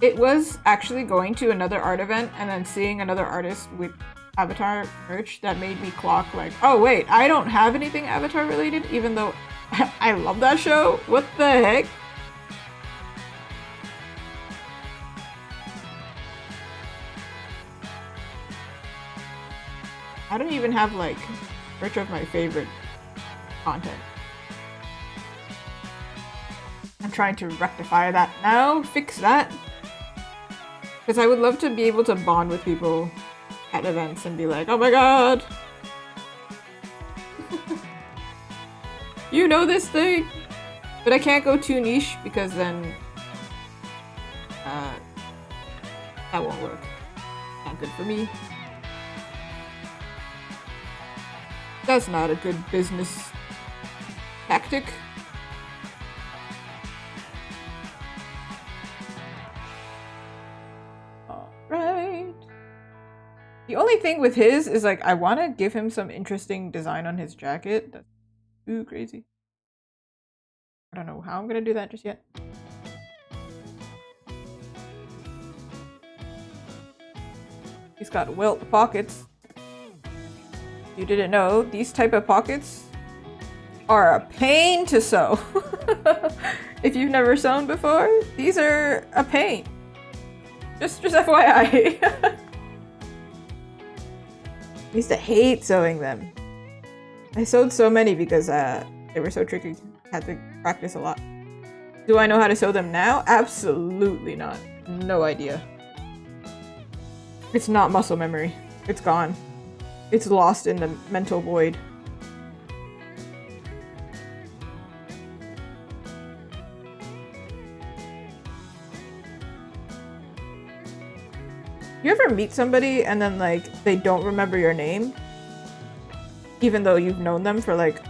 It was actually going to another art event and then seeing another artist with Avatar merch that made me clock like, oh wait, I don't have anything Avatar related, even though I love that show. What the heck? I don't even have like merch of my favorite content. I'm trying to rectify that now, fix that. Because I would love to be able to bond with people at events and be like, oh my god! You know this thing! But I can't go too niche because then that won't work. Not good for me. That's not a good business tactic. Alright. The only thing with his is like I want to give him some interesting design on his jacket. That's too crazy. I don't know how I'm gonna do that just yet. He's got welt pockets. You didn't know, these type of pockets are a pain to sew. If you've never sewn before, these are a pain. Just FYI. I used to hate sewing them. I sewed so many because they were so tricky. Had to practice a lot. Do I know how to sew them now? Absolutely not. No idea. It's not muscle memory. It's gone. It's lost in the mental void. You ever meet somebody and then like they don't remember your name? Even though you've known them for like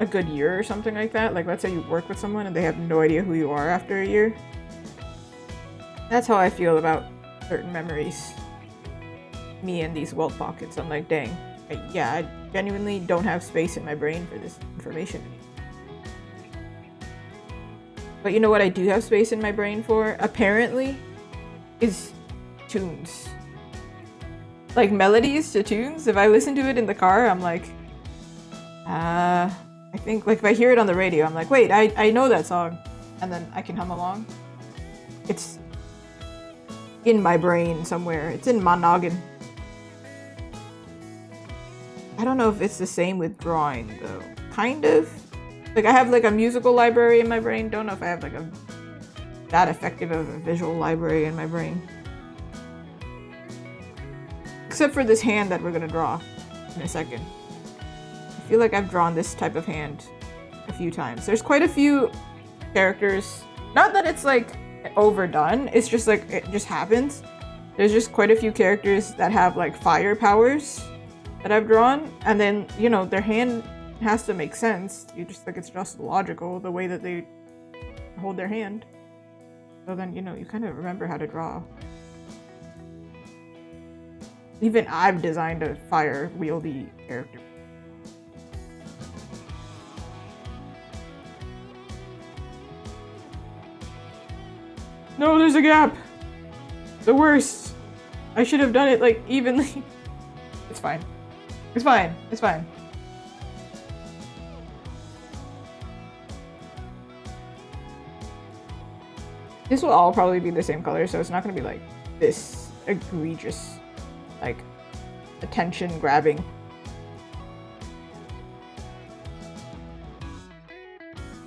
a good year or something like that? Like let's say you work with someone and they have no idea who you are after a year. That's how I feel about certain memories. Me and these welt pockets. I'm like, dang, yeah, I genuinely don't have space in my brain for this information. But you know what I do have space in my brain for, apparently, is tunes. Like melodies to tunes. If I listen to it in the car, I'm like, I think like if I hear it on the radio, I'm like, wait, I know that song. And then I can hum along. It's in my brain somewhere. It's in my noggin. I don't know if it's the same with drawing though. Kind of. Like I have like a musical library in my brain. Don't know if I have like that effective of a visual library in my brain. Except for this hand that we're gonna draw in a second. I feel like I've drawn this type of hand a few times. There's quite a few characters. Not that it's like overdone. It's just like it just happens. There's just quite a few characters that have like fire powers that I've drawn, and then, you know, their hand has to make sense. You just like, it's just logical the way that they hold their hand. So then, you know, you kind of remember how to draw. Even I've designed a fire wieldy character. No, there's a gap! The worst! I should have done it like evenly. It's fine. It's fine. It's fine. This will all probably be the same color, so it's not going to be like this egregious, like, attention grabbing.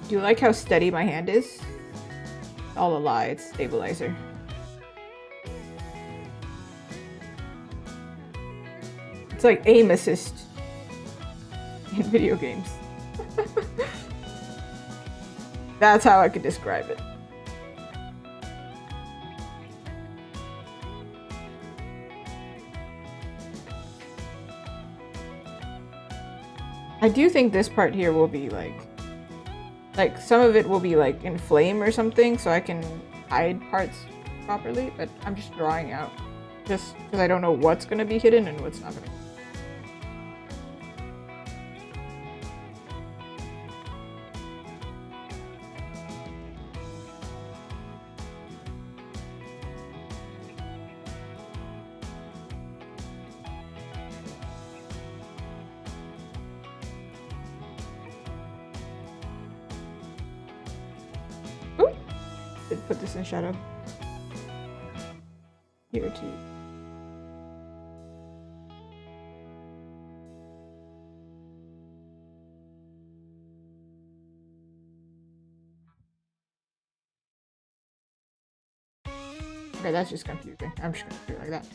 Do you like how steady my hand is? It's all a lie. It's stabilizer. It's like aim assist in video games. That's how I could describe it. I do think this part here will be like some of it will be like in flame or something, so I can hide parts properly, but I'm just drawing out just because I don't know what's gonna be hidden and what's not gonna be. Put this in shadow. Here too. Okay, that's just confusing. I'm just gonna do it like that.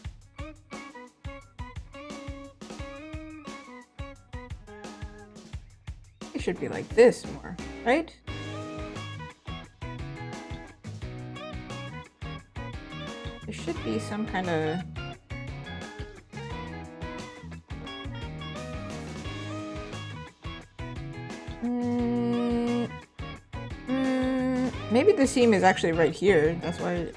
It should be like this more, right? There should be some kind of... maybe the seam is actually right here. That's why...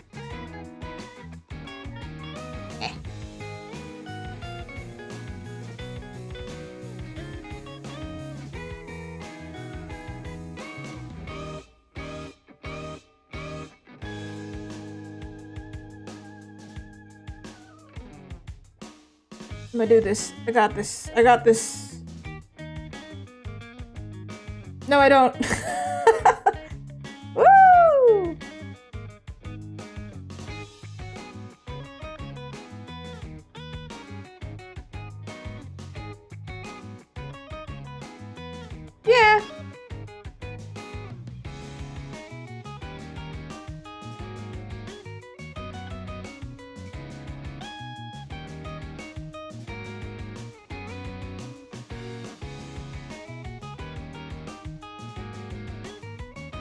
I'm gonna do this. I got this. I got this. No, I don't. Woo! Yeah.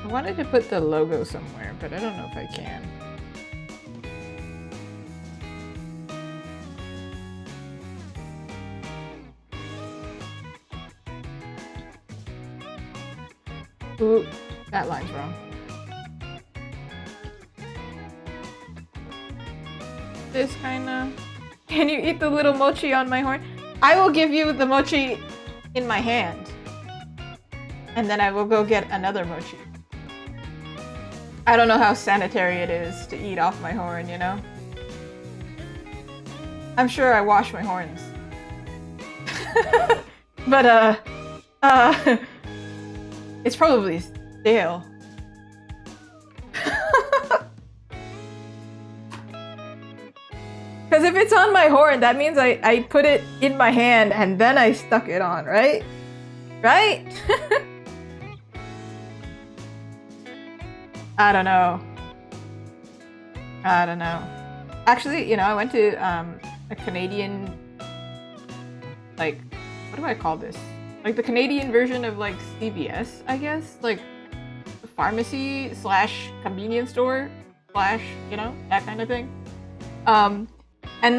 I wanted to put the logo somewhere, but I don't know if I can. Ooh, that line's wrong. This kinda... Can you eat the little mochi on my horn? I will give you the mochi in my hand. And then I will go get another mochi. I don't know how sanitary it is to eat off my horn, you know? I'm sure I wash my horns. But, it's probably stale. Because if it's on my horn, that means I put it in my hand and then I stuck it on, right? Right? I don't know. I don't know. Actually, you know, I went to a Canadian, like, what do I call this? Like the Canadian version of like CVS, I guess? Like a pharmacy slash convenience store slash, you know, that kind of thing. And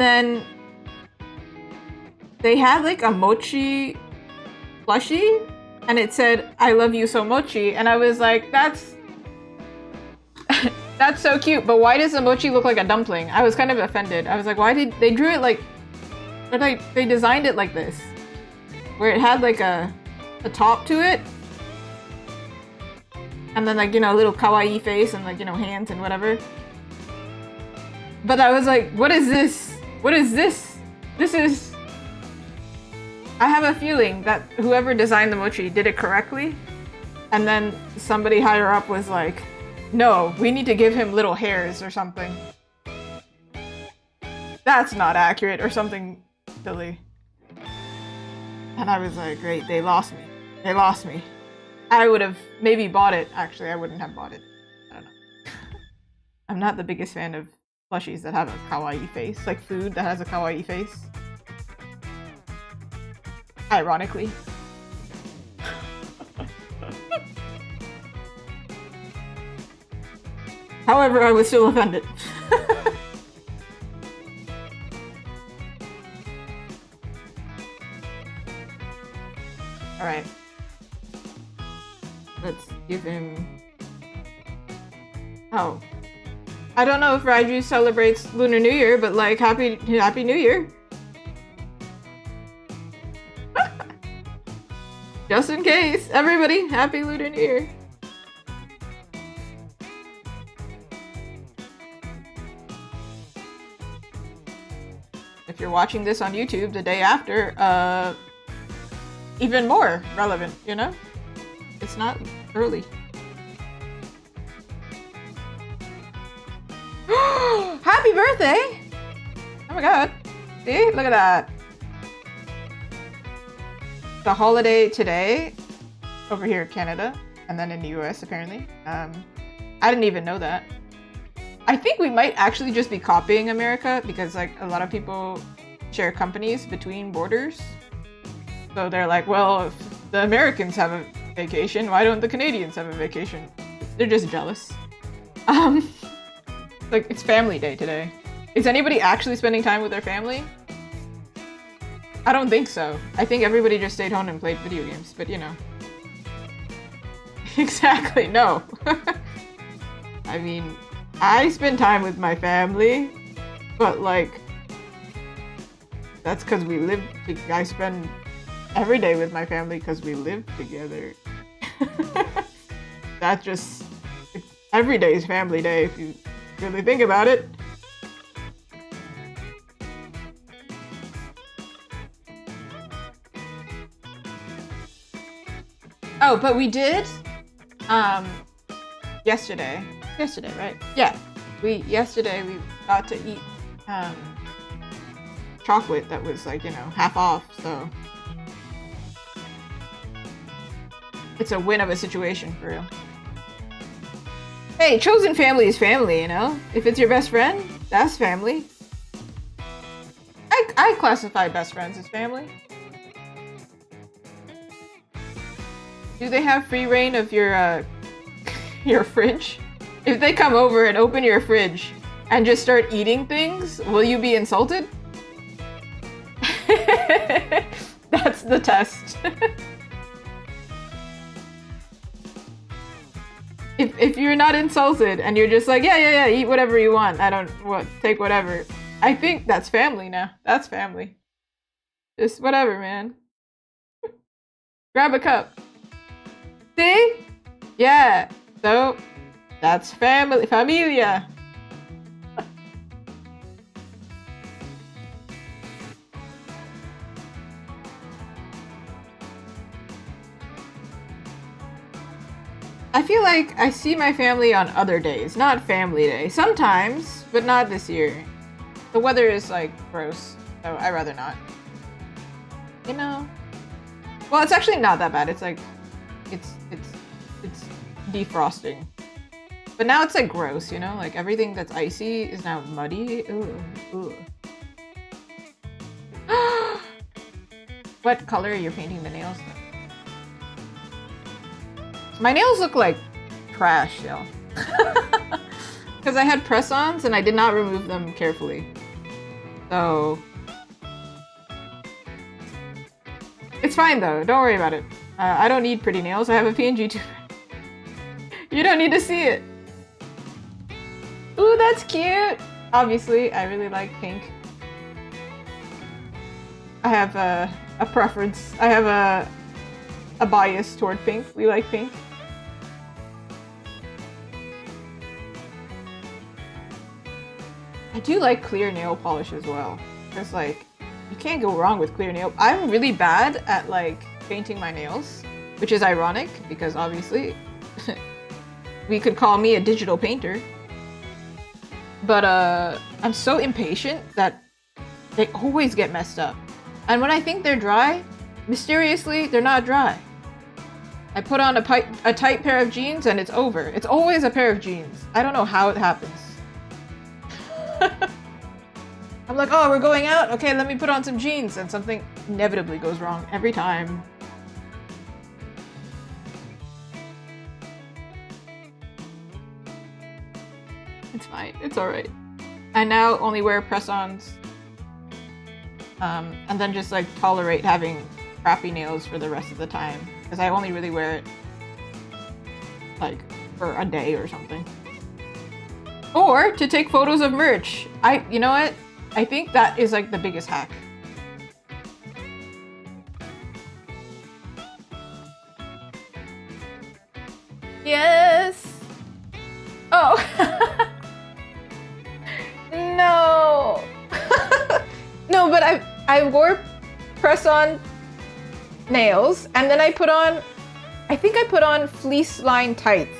then they had like a mochi plushie and it said, "I love you so mochi." And I was like, that's that's so cute, but why does the mochi look like a dumpling? I was kind of offended. I was like, why did they drew it like, but they designed it like this, where it had like a top to it, and then like, you know, a little kawaii face and like, you know, hands and whatever. But I was like, what is this? What is this? This is... I have a feeling that whoever designed the mochi did it correctly, and then somebody higher up was like, no, we need to give him little hairs or something. That's not accurate, or something silly. And I was like, great, they lost me. They lost me. I would have maybe bought it. Actually, I wouldn't have bought it. I don't know. I'm not the biggest fan of plushies that have a kawaii face. Like food that has a kawaii face. Ironically. However, I was still offended. Alright. Let's give him... Oh. I don't know if Raiju celebrates Lunar New Year, but like, Happy New Year! Just in case, everybody, Happy Lunar New Year! If you're watching this on YouTube the day after, even more relevant, you know? It's not early. Happy birthday! Oh my god. See? Look at that. The holiday today, over here in Canada, and then in the US apparently. I didn't even know that. I think we might actually just be copying America because like a lot of people share companies between borders. So they're like, well, if the Americans have a vacation, why don't the Canadians have a vacation? They're just jealous. Like, it's family day today. Is anybody actually spending time with their family? I don't think so. I think everybody just stayed home and played video games, but you know. Exactly, no. I mean, I spend time with my family, but like, that's because we live, I spend every day with my family because we live together. That's just, every day is family day if you really think about it. Oh, but we did, yesterday, right? Yeah, yesterday we got to eat, chocolate that was like, you know, half off, so. It's a win of a situation, for real. Hey, chosen family is family, you know? If it's your best friend, that's family. I classify best friends as family. Do they have free reign of your fridge? If they come over and open your fridge and just start eating things, will you be insulted? That's the test. If you're not insulted and you're just like, yeah, eat whatever you want, take whatever. I think that's family now. That's family. Just whatever, man. Grab a cup. See? Yeah. So, that's family. Familia. I feel like I see my family on other days, not family day. Sometimes, but not this year. The weather is like gross, so I'd rather not. You know? Well, it's actually not that bad. It's like, it's defrosting. But now it's like gross, you know? Like everything that's icy is now muddy. Ooh. What color are you painting the nails though? My nails look like trash, y'all. Because I had press-ons and I did not remove them carefully. So... It's fine though, don't worry about it. I don't need pretty nails, I have a PNGtuber. You don't need to see it. Ooh, that's cute! Obviously, I really like pink. I have a preference. I have a bias toward pink. We like pink. I do like clear nail polish as well. Because like, you can't go wrong with clear nail. I'm really bad at like painting my nails, which is ironic because obviously we could call me a digital painter. But I'm so impatient that they always get messed up. And when I think they're dry, mysteriously, they're not dry. I put on a tight pair of jeans and it's over. It's always a pair of jeans. I don't know how it happens. I'm like, oh, we're going out? Okay, let me put on some jeans. And something inevitably goes wrong every time. It's fine. It's alright. I now only wear press-ons. And then just like tolerate having crappy nails for the rest of the time. Because I only really wear it like for a day or something. Or to take photos of merch. You know what? I think that is like the biggest hack. Yes! Oh! No! No, but I wore press-on nails, and then I put on, I think I put on fleece-lined tights.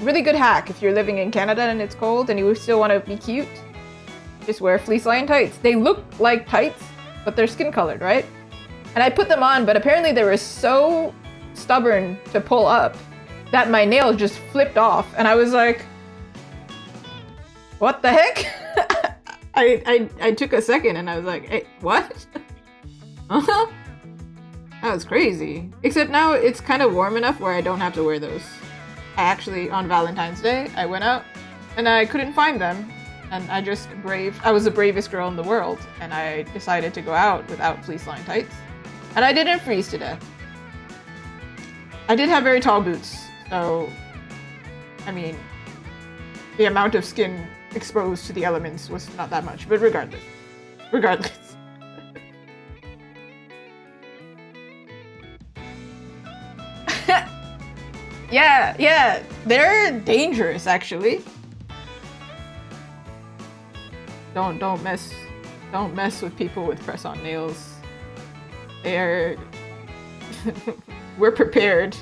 Really good hack if you're living in Canada and it's cold and you still want to be cute. Just wear fleece-lined tights. They look like tights, but they're skin-colored, right? And I put them on, but apparently they were so stubborn to pull up that my nail just flipped off, and I was like, what the heck? I took a second and I was like, hey, what? That was crazy. Except now it's kind of warm enough where I don't have to wear those. I actually, on Valentine's Day, I went out and I couldn't find them. And I was the bravest girl in the world. And I decided to go out without fleece-lined tights. And I didn't freeze to death. I did have very tall boots. So, I mean, the amount of skin exposed to the elements was not that much. But regardless. Yeah, they're dangerous actually. Don't mess with people with press-on nails. We're prepared.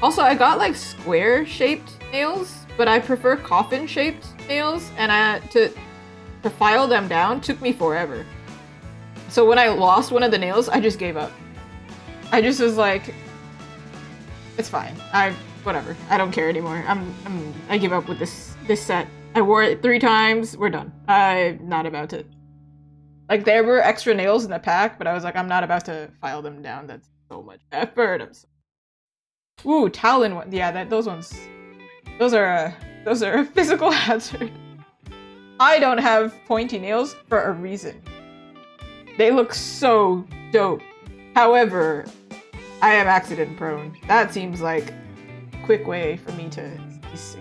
Also, I got like square-shaped nails, but I prefer coffin-shaped nails, and to file them down took me forever. So when I lost one of the nails, I just gave up. I just was like, it's fine. Whatever. I don't care anymore. I give up with this set. I wore it 3 times. We're done. I'm not about to. Like, there were extra nails in the pack, but I was like, I'm not about to file them down. That's so much effort. Ooh, Talon one. Yeah, those ones. Those are a physical hazard. I don't have pointy nails for a reason. They look so dope. However, I am accident prone. That seems like a quick way for me to exist.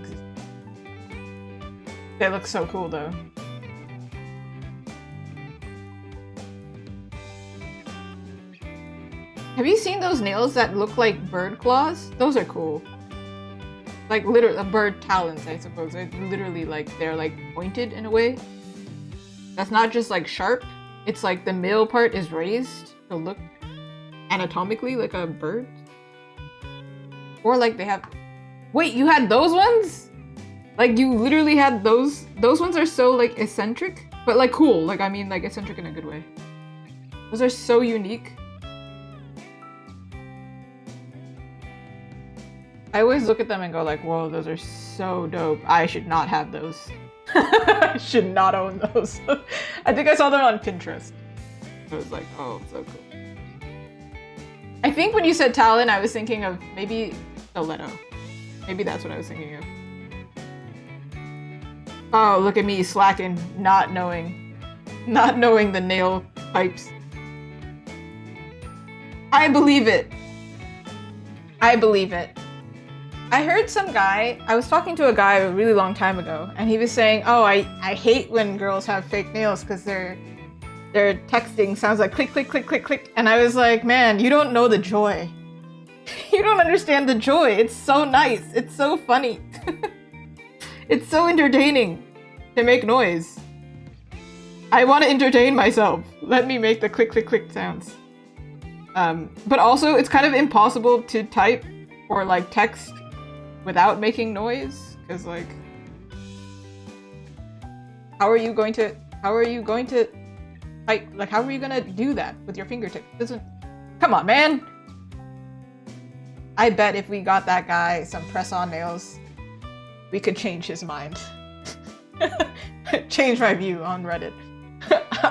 They look so cool though. Have you seen those nails that look like bird claws? Those are cool. Like literally bird talons, I suppose. They're literally like, they're like pointed in a way. That's not just like sharp. It's like the middle part is raised to look anatomically like a bird. Or like they have... Wait, you had those ones? Like you literally had those? Those ones are so like eccentric, but like cool. Like I mean like eccentric in a good way. Those are so unique. I always look at them and go like, whoa, those are so dope. I should not have those. I should not own those. I think I saw them on Pinterest. I was like, oh, so cool. I think when you said Talon, I was thinking of maybe stiletto. Maybe that's what I was thinking of. Oh, look at me slacking, not knowing the nail pipes. I believe it. I believe it. I heard some guy, I was talking to a guy a really long time ago, and he was saying, oh, I hate when girls have fake nails because their texting sounds like click, click, click, click, click. And I was like, man, you don't know the joy. You don't understand the joy. It's so nice. It's so funny. It's so entertaining to make noise. I want to entertain myself. Let me make the click, click, click sounds. But also, it's kind of impossible to type or like text without making noise, because like, how are you going to type? Like, how are you gonna do that with your fingertips? Come on, man. I bet if we got that guy some press-on nails, we could change his mind. Change my view on Reddit.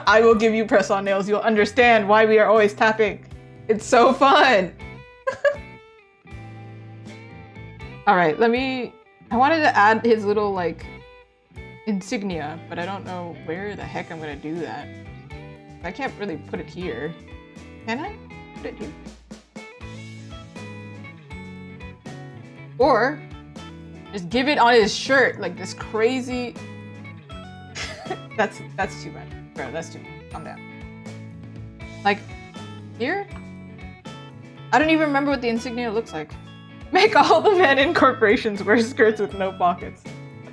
I will give you press-on nails. You'll understand why we are always tapping. It's so fun. All right, I wanted to add his little like insignia, but I don't know where the heck I'm gonna do that. I can't really put it here. Can I put it here? Or just give it on his shirt like this crazy. That's too much, bro. That's too much. Calm down. Like here? I don't even remember what the insignia looks like. Make all the men in corporations wear skirts with no pockets.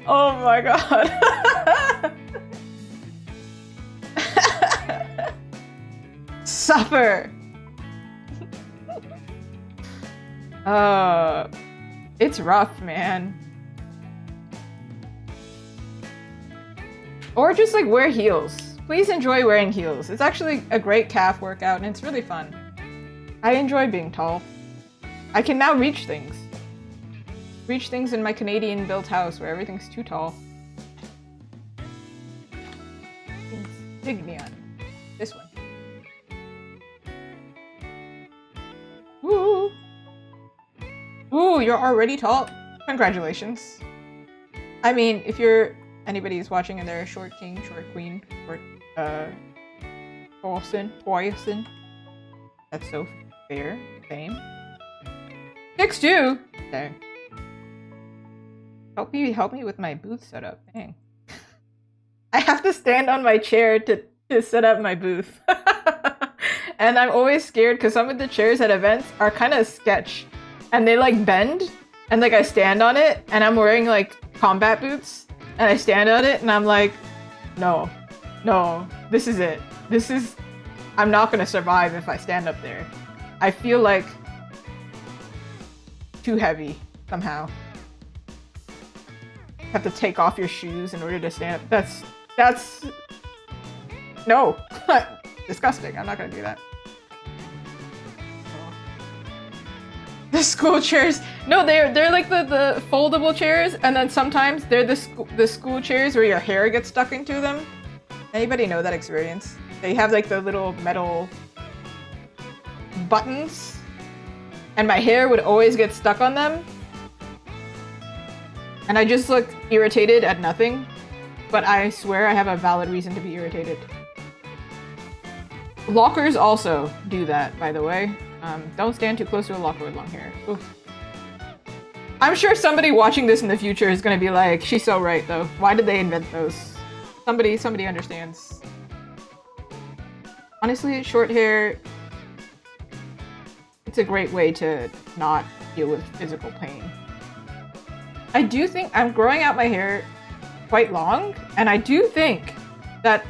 Oh my god. Suffer. It's rough, man. Or just like wear heels. Please enjoy wearing heels. It's actually a great calf workout and it's really fun. I enjoy being tall. I can now reach things. Reach things in my Canadian built house where everything's too tall. Insignia. This one. Woo! Ooh, you're already tall. Congratulations. I mean, if anybody's watching and they're a short king, short queen, short person, that's so fair. Same. 6'2". Dang. Help me with my booth setup. Dang. I have to stand on my chair to set up my booth. And I'm always scared because some of the chairs at events are kind of sketch. And they like bend. And like I stand on it and I'm wearing like combat boots. And I stand on it and I'm like, no, this is it. I'm not gonna survive if I stand up there. I feel like too heavy somehow. Have to take off your shoes in order to stand up. That's no. Disgusting. I'm not gonna do that. The school chairs. No, they're like the foldable chairs, and then sometimes they're the school chairs where your hair gets stuck into them. Anybody know that experience? They have like the little metal buttons, and my hair would always get stuck on them. And I just look irritated at nothing, but I swear I have a valid reason to be irritated. Lockers also do that, by the way. Don't stand too close to a locker with long hair. Oof. I'm sure somebody watching this in the future is gonna be like, she's so right though. Why did they invent those? Somebody understands. Honestly, short hair, it's a great way to not deal with physical pain. I do think I'm growing out my hair quite long, and I do think that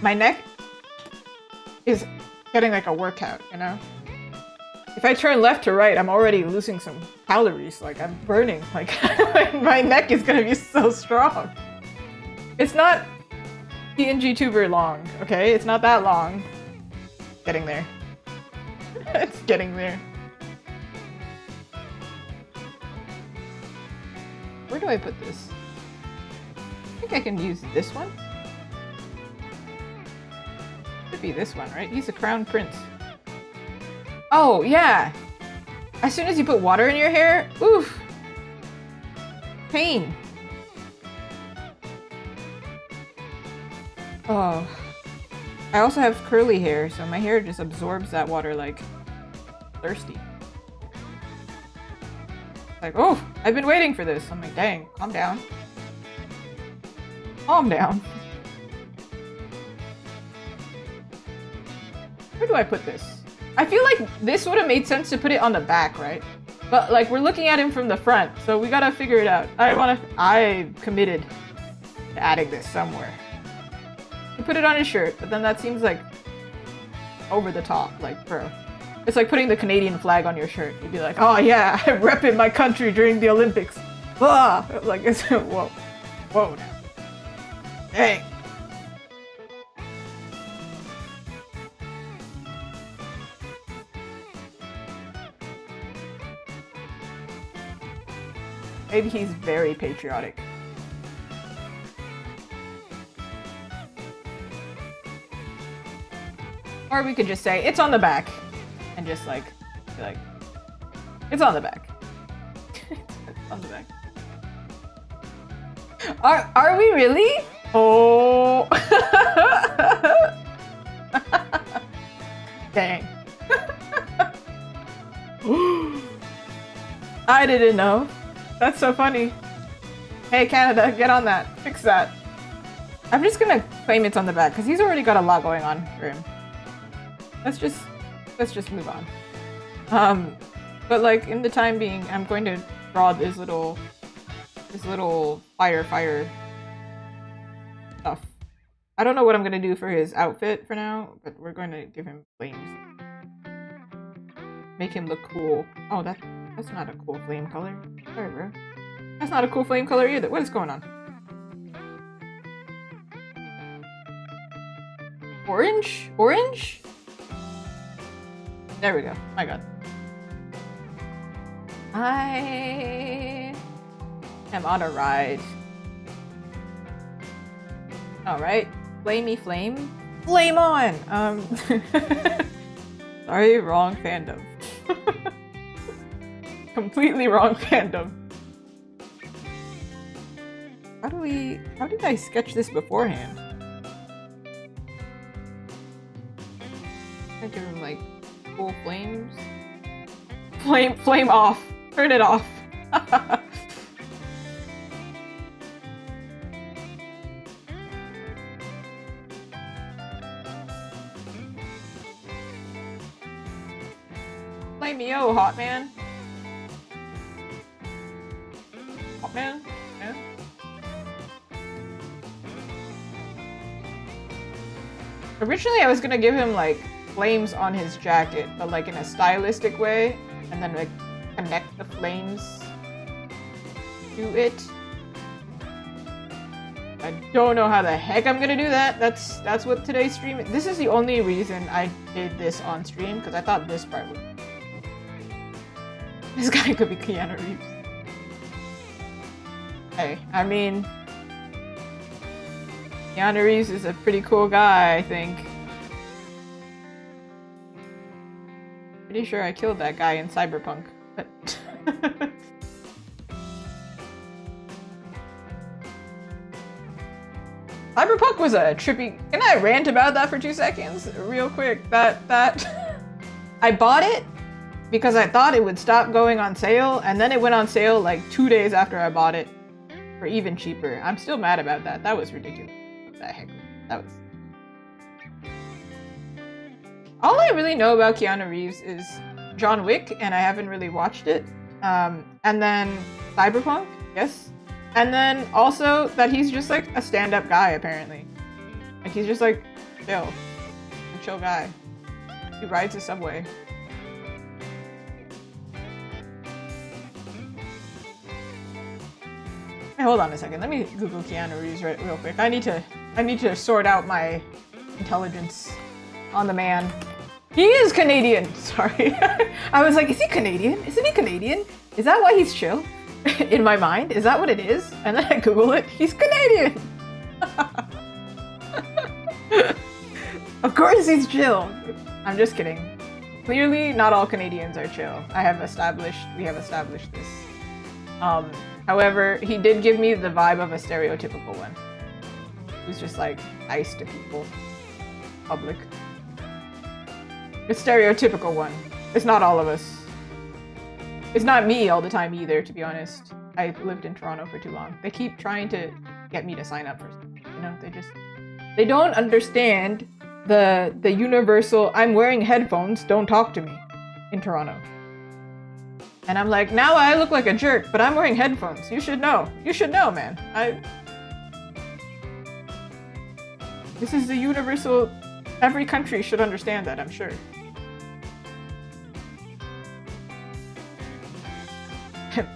my neck is getting like a workout, you know? If I turn left to right, I'm already losing some calories. Like, I'm burning. Like, my neck is gonna be so strong. It's not PNGtuber long, okay? It's not that long. Getting there. It's getting there. Where do I put this? I think I can use this one. Could be this one, right? He's a crown prince. Oh, yeah. As soon as you put water in your hair, oof. Pain. Oh. I also have curly hair, so my hair just absorbs that water like thirsty. Like, oh, I've been waiting for this. I'm like, dang, calm down. Calm down. Where do I put this? I feel like this would have made sense to put it on the back, right? But like, we're looking at him from the front, so we gotta figure it out. I committed to adding this somewhere. You put it on his shirt, but then that seems like over the top, like, bro. It's like putting the Canadian flag on your shirt. You'd be like, oh yeah, I'm repping my country during the Olympics. Ah! Like, it's, whoa. Whoa now. Dang. Maybe he's very patriotic. Or we could just say, it's on the back. And just like, be like, it's on the back. It's on the back. Are we really? Oh. Dang. I didn't know. That's so funny. Hey Canada, get on that. Fix that. I'm just gonna claim it's on the back because he's already got a lot going on for him. Let's just move on. But like in the time being, I'm going to draw this little fire stuff. I don't know what I'm gonna do for his outfit for now, but we're going to give him flames. Make him look cool. Oh, that's not a cool flame color. Sorry, bro. That's not a cool flame color either. What is going on? Orange? Orange? There we go. My god. I am on a ride. Alright. Flamey flame. Flame on! Sorry, wrong fandom. Completely wrong fandom. How did I sketch this beforehand? I give him like cool flames. Flame off. Turn it off. Flame me, oh, hot man. Hot man? Yeah. Originally, I was gonna give him like flames on his jacket, but like in a stylistic way, and then like connect the flames to it. I don't know how the heck I'm gonna do that. That's what today's stream is. This is the only reason I did this on stream, because I thought this part would. This guy could be Keanu Reeves. Hey, I mean, Keanu Reeves is a pretty cool guy, I think. Pretty sure I killed that guy in Cyberpunk, but Cyberpunk was a trippy. Can I rant about that for 2 seconds, real quick? That I bought it because I thought it would stop going on sale, and then it went on sale like 2 days after I bought it for even cheaper. I'm still mad about that. That was ridiculous. What the heck? That was. All I really know about Keanu Reeves is John Wick, and I haven't really watched it. And then Cyberpunk, yes. And then also that he's just like a stand-up guy, apparently. Like he's just like chill. A chill guy. He rides the subway. Hey, hold on a second. Let me Google Keanu Reeves real quick. I need to sort out my intelligence on the man. He is Canadian. Sorry. I was like, is he Canadian? Isn't he Canadian? Is that why he's chill? In my mind, is that what it is? And then I Google it. He's Canadian. Of course he's chill. I'm just kidding. Clearly, not all Canadians are chill. We have established this. However, he did give me the vibe of a stereotypical one. Who's just like nice to people. Public. A stereotypical one. It's not all of us. It's not me all the time either, to be honest. I've lived in Toronto for too long. They keep trying to get me to sign up for something. You know, they don't understand the universal I'm wearing headphones, don't talk to me in Toronto. And I'm like, now I look like a jerk, but I'm wearing headphones. You should know. You should know, man. This is the universal. Every country should understand that, I'm sure.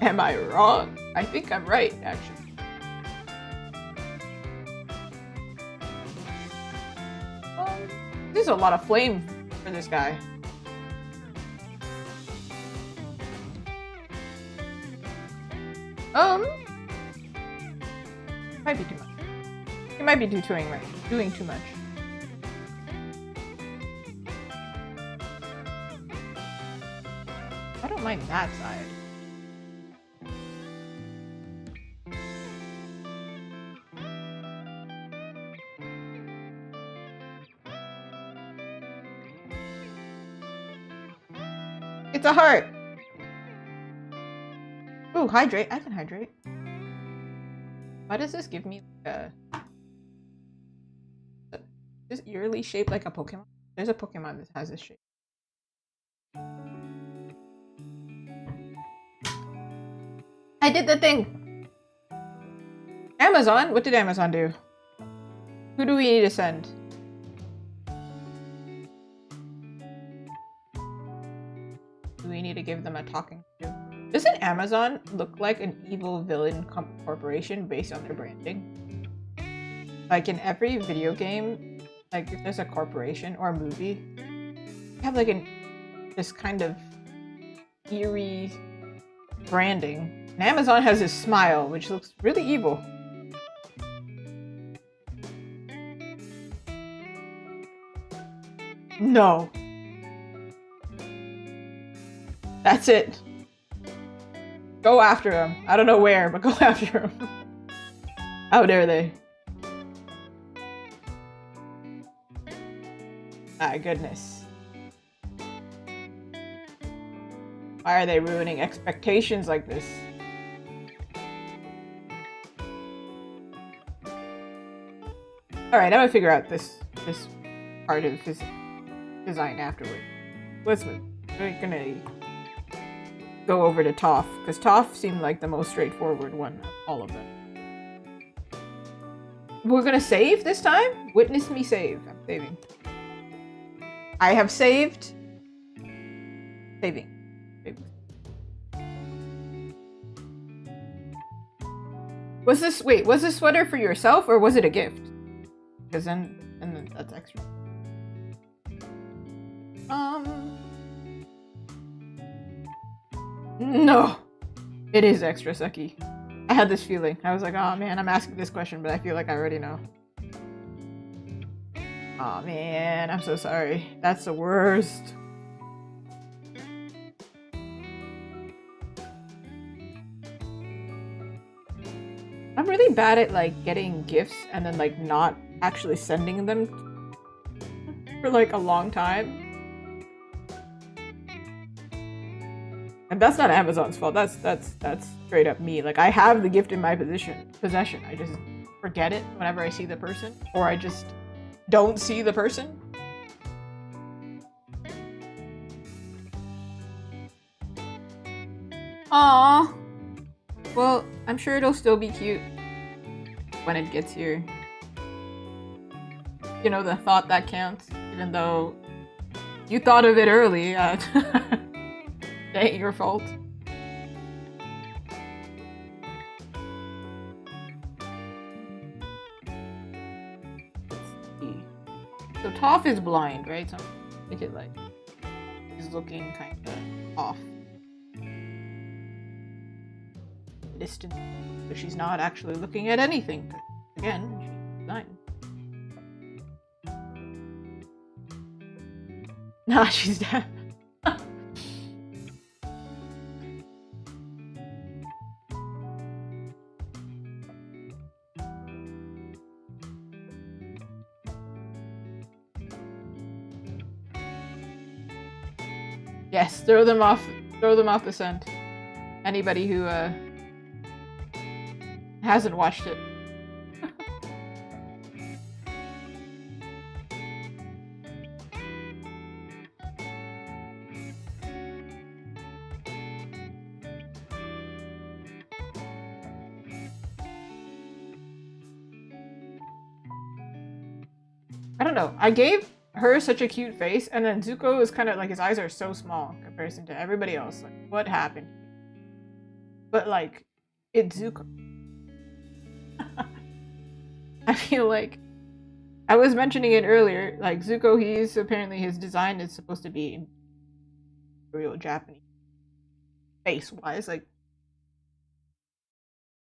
Am I wrong? I think I'm right, actually. There's a lot of flame for this guy. Might be too much. You might be doing too much. I don't mind that side. It's a heart! Ooh, hydrate. I can hydrate. Why does this give me like a... Is this eerily shaped like a Pokemon? There's a Pokemon that has this shape. I did the thing! Amazon? What did Amazon do? Who do we need to send? Do we need to give them a talking to? Doesn't Amazon look like an evil villain corporation based on their branding? Like in every video game, like if there's a corporation or a movie, they have like this kind of eerie branding. And Amazon has this smile, which looks really evil. No. That's it. Go after him. I don't know where, but go after him. How dare they? My goodness. Why are they ruining expectations like this? Alright, I'm gonna figure out this part of his design afterward. Let's move. We're gonna go over to Toph, because Toph seemed like the most straightforward one of all of them. We're gonna save this time? Witness me save. I'm saving. I have saved. Saving. Was this sweater for yourself or was it a gift? Because then that's extra. No, it is extra sucky. I had this feeling. I was like, oh man, I'm asking this question, but I feel like I already know. Oh man, I'm so sorry. That's the worst. I'm really bad at like getting gifts and then like not actually sending them for like a long time. And that's not Amazon's fault. That's straight up me. Like I have the gift in my possession. I just forget it whenever I see the person, or I just don't see the person. Aww. Well, I'm sure it'll still be cute when it gets here. You know, the thought that counts, even though you thought of it early. It ain't your fault. Let's see. So Toph is blind, right? So make it like he's looking kind of off. Distant. So she's not actually looking at anything. Again, she's blind. Nah, she's deaf. Yes, throw them off the scent. Anybody who hasn't watched it. I don't know. I gave her such a cute face, and then Zuko is kind of like his eyes are so small in comparison to everybody else. Like, what happened? But like, it's Zuko. I feel like I was mentioning it earlier. Like Zuko, he's apparently his design is supposed to be real Japanese face wise. Like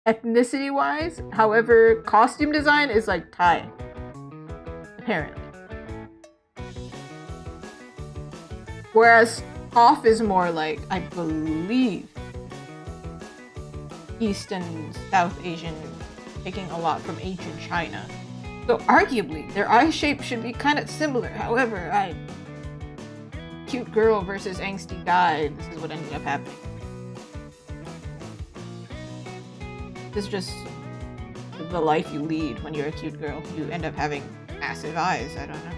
ethnicity-wise. However, costume design is like Thai, apparently. Whereas Toph is more like, I believe, East and South Asian, taking a lot from ancient China. So arguably, their eye shape should be kind of similar. However, cute girl versus angsty guy, this is what ended up happening. This is just the life you lead when you're a cute girl. You end up having massive eyes, I don't know.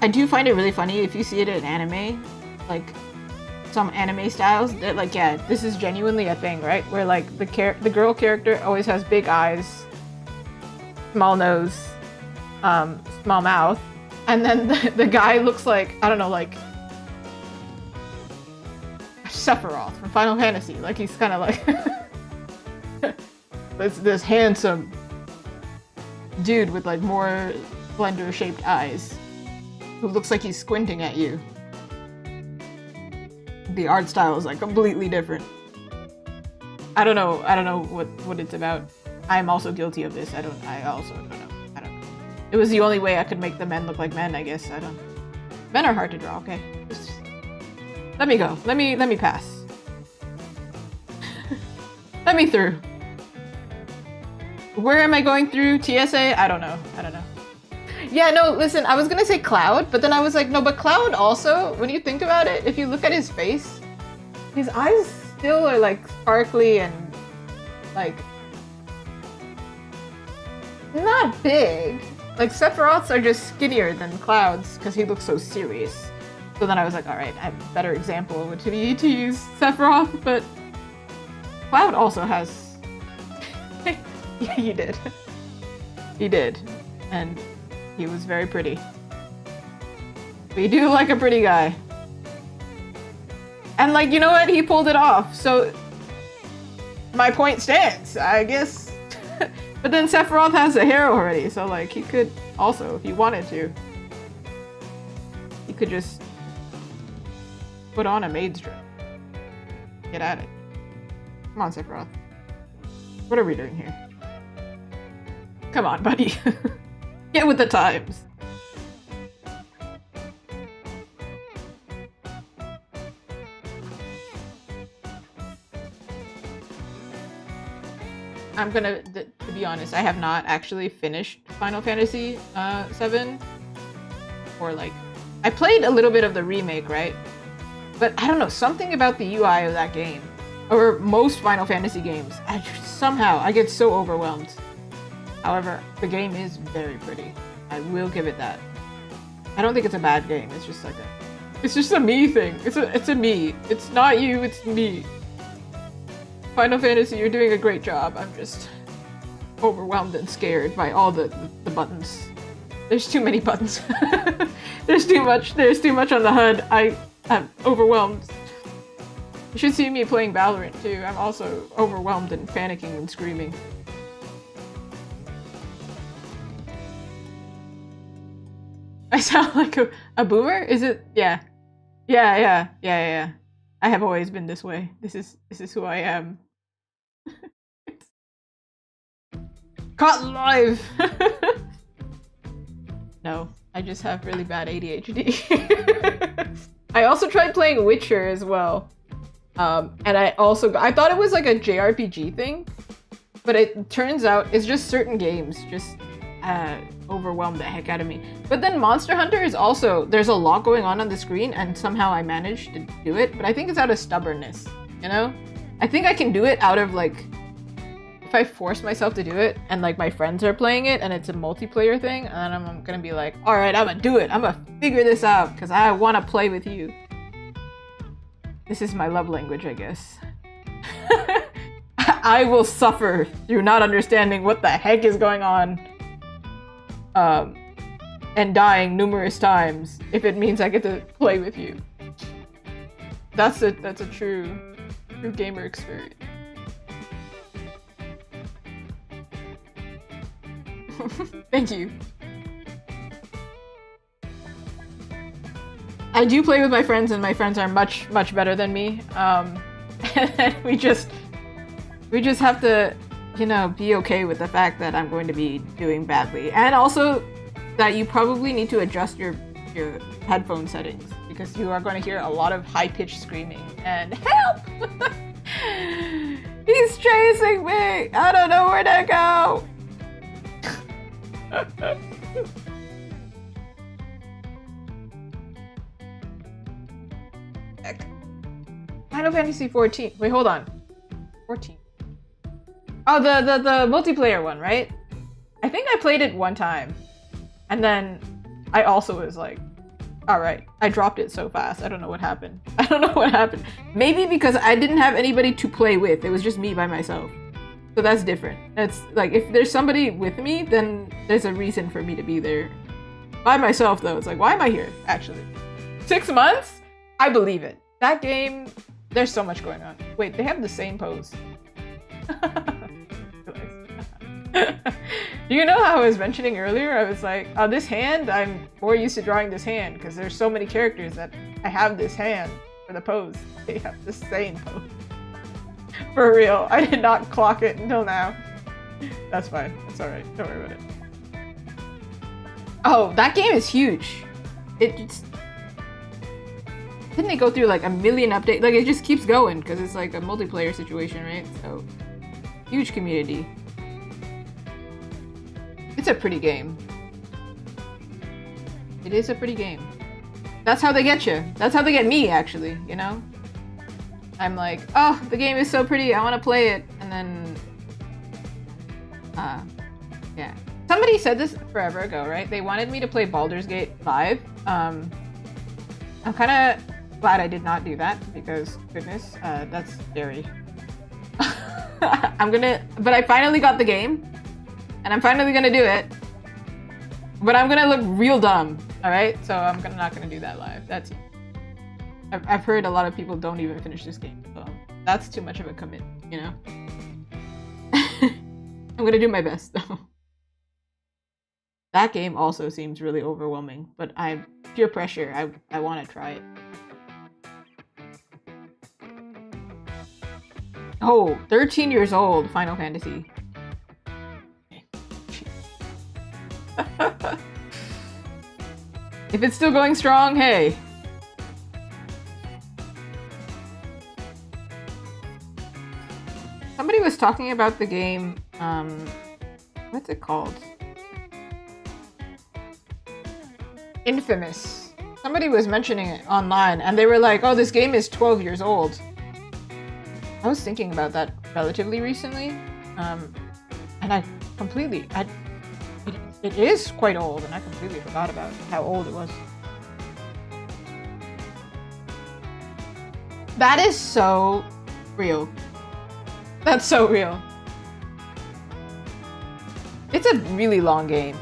I do find it really funny if you see it in anime, like some anime styles, that like, yeah, this is genuinely a thing, right? Where like the girl character always has big eyes, small nose, small mouth, and then the guy looks like, I don't know, like Sephiroth from Final Fantasy. Like he's kind of like this handsome dude with like more slender shaped eyes, who looks like he's squinting at you. The art style is like completely different. I don't know what it's about. I'm also guilty of this. I also don't know. It was the only way I could make the men look like men, I guess. Men are hard to draw, okay? Just let me go. Let me pass. Let me through. Where am I going through? TSA? I don't know. Yeah, no, listen, I was gonna say Cloud, but then I was like, no, but Cloud also, when you think about it, if you look at his face, his eyes still are like sparkly and like not big. Like Sephiroth's are just skinnier than Cloud's because he looks so serious. So then I was like, all right, I have a better example would be to use Sephiroth, but Cloud also has. Yeah, you did. He did, and he was very pretty. We do like a pretty guy. And like, you know what? He pulled it off. So my point stands, I guess. But then Sephiroth has the hair already. So like he could also, if he wanted to, he could just put on a maid's dress. Get at it. Come on, Sephiroth. What are we doing here? Come on, buddy. Get with the times. I'm gonna, to be honest, I have not actually finished Final Fantasy 7. Or like, I played a little bit of the remake, right? But I don't know, something about the UI of that game, or most Final Fantasy games, somehow I get so overwhelmed. However, the game is very pretty. I will give it that. I don't think it's a bad game. It's just like it's just a me thing. It's a me. It's not you, it's me. Final Fantasy, you're doing a great job. I'm just overwhelmed and scared by all the buttons. There's too many buttons. There's too much on the HUD. I'm overwhelmed. You should see me playing Valorant too. I'm also overwhelmed and panicking and screaming. I sound like a boomer? Is it? Yeah. Yeah. I have always been this way. This is who I am. Caught live! No, I just have really bad ADHD. I also tried playing Witcher as well. And I thought it was like a JRPG thing, but it turns out it's just certain games just overwhelmed the heck out of me. But then Monster Hunter is also, there's a lot going on the screen and somehow I managed to do it, but I think it's out of stubbornness, you know? I think I can do it out of like, if I force myself to do it and like my friends are playing it and it's a multiplayer thing, and I'm gonna be like, all right, I'm gonna do it. I'm gonna figure this out because I want to play with you. This is my love language, I guess. I will suffer through not understanding what the heck is going on. And dying numerous times if it means I get to play with you. That's a true gamer experience. Thank you. I do play with my friends, and my friends are much better than me. And we just have to, you know, be okay with the fact that I'm going to be doing badly, and also that you probably need to adjust your headphone settings because you are going to hear a lot of high-pitched screaming and help. He's chasing me. I don't know where to go. Final Fantasy 14. Wait, hold on. 14. Oh, the multiplayer one, right? I think I played it one time. And then I also was like, alright, I dropped it so fast. I don't know what happened. I don't know what happened. Maybe because I didn't have anybody to play with. It was just me by myself. So that's different. It's like, if there's somebody with me, then there's a reason for me to be there. By myself, though, it's like, why am I here, actually? 6 months? I believe it. That game, there's so much going on. Wait, they have the same pose. Do you know how I was mentioning earlier? I was like, oh, this hand, I'm more used to drawing this hand because there's so many characters that I have this hand for the pose. They have the same pose. For real, I did not clock it until now. That's fine. That's alright. Don't worry about it. Oh, that game is huge. Didn't it go through like a million updates? Like, it just keeps going because it's like a multiplayer situation, right? So, huge community. It's a pretty game. It is a pretty game. That's how they get you. That's how they get me, actually, you know? I'm like, oh, the game is so pretty, I want to play it. And then, yeah. Somebody said this forever ago, right? They wanted me to play Baldur's Gate live. I'm kind of glad I did not do that because, goodness, that's scary. But I finally got the game. And I'm finally gonna do it. But I'm gonna look real dumb, alright? So I'm not gonna do that live. That's... I've heard a lot of people don't even finish this game, so that's too much of a commit, you know? I'm gonna do my best, though. That game also seems really overwhelming, but I'm peer pressure. I want to try it. Oh, 13 years old, Final Fantasy. If it's still going strong, hey. Somebody was talking about the game, what's it called? Infamous. Somebody was mentioning it online and they were like, oh, this game is 12 years old. I was thinking about that relatively recently, and I completely, it is quite old, and I completely forgot about how old it was. That is so real. That's so real. It's a really long game.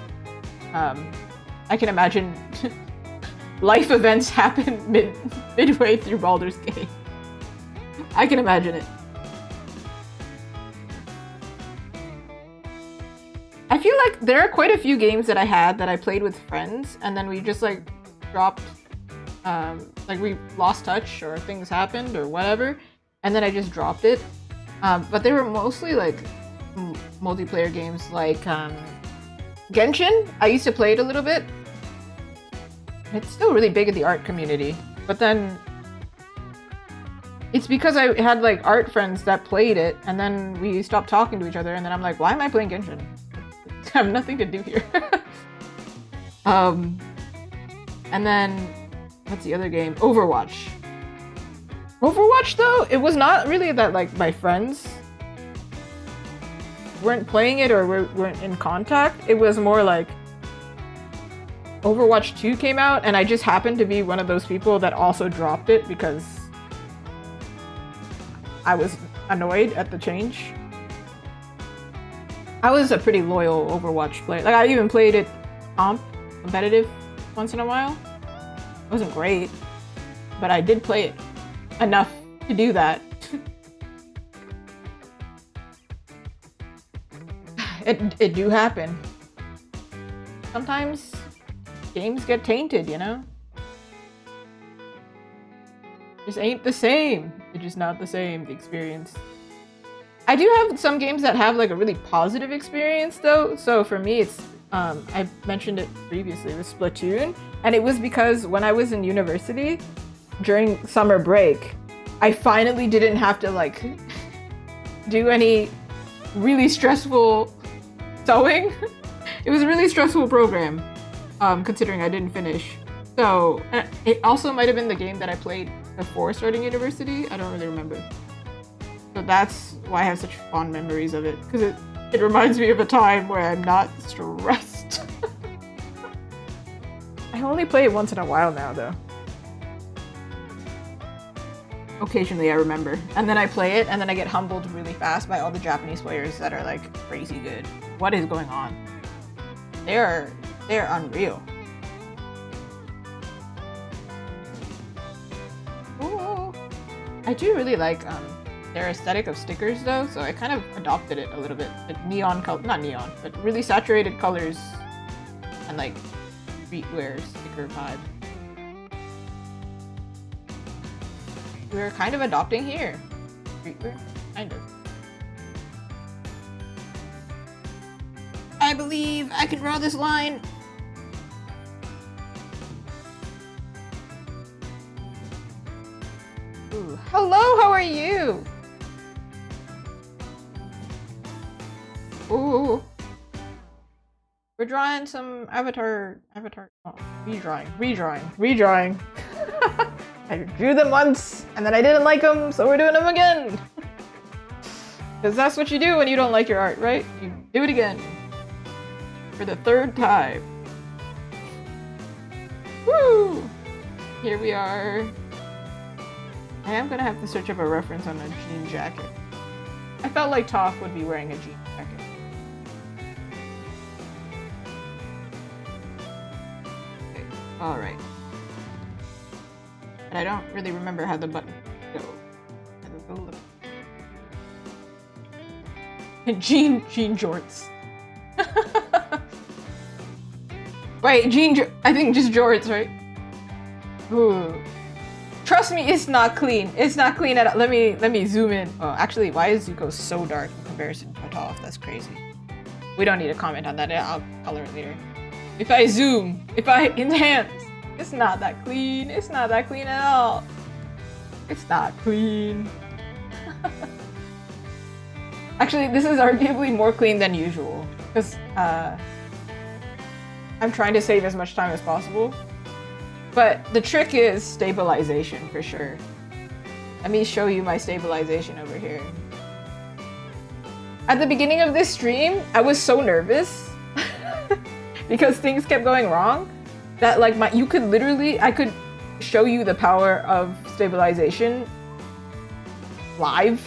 I can imagine life events happen midway through Baldur's Gate. I can imagine it. I feel like there are quite a few games that I had that I played with friends, and then we just like dropped, like we lost touch or things happened or whatever, and then I just dropped it. But they were mostly like multiplayer games like Genshin. I used to play it a little bit. It's still really big in the art community, but then it's because I had like art friends that played it, and then we stopped talking to each other, and then I'm like, why am I playing Genshin? I have nothing to do here. And then what's the other game? Overwatch. Overwatch, though, it was not really that like my friends weren't playing it or weren't in contact. It was more like Overwatch 2 came out, and I just happened to be one of those people that also dropped it because I was annoyed at the change. I was a pretty loyal Overwatch player. Like, I even played it competitive once in a while. It wasn't great, but I did play it. enough to do that. It do happen. Sometimes games get tainted, you know? Just ain't the same. It's just not the same, the experience. I do have some games that have like a really positive experience though. So for me, it's, I mentioned it previously with Splatoon, and it was because when I was in university, during summer break, I finally didn't have to like do any really stressful sewing. It was a really stressful program, considering I didn't finish. So it also might have been the game that I played before starting university. I don't really remember. So that's why I have such fond memories of it, because it reminds me of a time where I'm not stressed. I only play it once in a while now, though. Occasionally I remember. And then I play it, and then I get humbled really fast by all the Japanese players that are like crazy good. What is going on? They're unreal. Ooh. I do really like their aesthetic of stickers though, so I kind of adopted it a little bit. Neon color, not neon, but really saturated colors and like streetwear sticker vibe. We're kind of adopting here. Streetwear? Kind of. I believe I can draw this line. Ooh, hello, how are you? Ooh. We're drawing some avatar, oh, redrawing. I drew them once, and then I didn't like them, so we're doing them again. Because that's what you do when you don't like your art, right? You do it again. For the third time. Woo! Here we are. I am gonna have to search up a reference on a jean jacket. I felt like Toph would be wearing a jean jacket. Okay, alright. But I don't really remember how the button go. Jean jorts. Wait, I think just jorts, right? Ooh. Trust me, it's not clean. It's not clean at all. Let me zoom in. Oh, actually, why is Zuko so dark in comparison to Toph? That's crazy. We don't need to comment on that. I'll color it later. If I zoom, if I enhance, it's not that clean. It's not that clean at all. It's not clean. Actually, this is arguably more clean than usual because I'm trying to save as much time as possible. But the trick is stabilization for sure. Let me show you my stabilization over here. At the beginning of this stream, I was so nervous because things kept going wrong that like I could show you the power of stabilization live.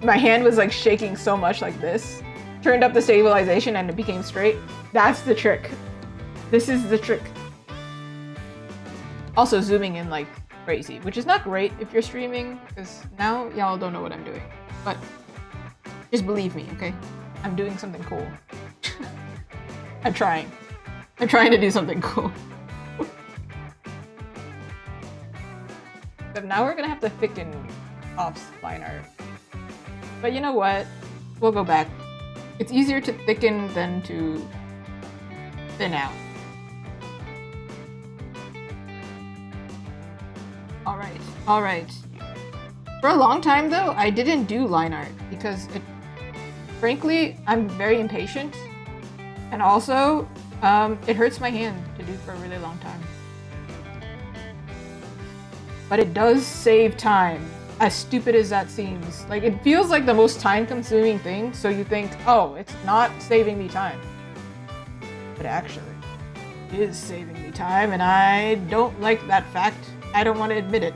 My hand was like shaking so much like this. Turned up the stabilization and it became straight. That's the trick. This is the trick. Also zooming in like crazy, which is not great if you're streaming, because now y'all don't know what I'm doing. But just believe me, okay? I'm doing something cool. I'm trying. I'm trying to do something cool. But now we're gonna have to thicken Toph's line art. But you know what? We'll go back. It's easier to thicken than to thin out. Alright. For a long time though, I didn't do line art because frankly, I'm very impatient. And also, it hurts my hand to do for a really long time. But it does save time, as stupid as that seems. Like, it feels like the most time-consuming thing, so you think, oh, it's not saving me time. But actually, it is saving me time, and I don't like that fact. I don't want to admit it.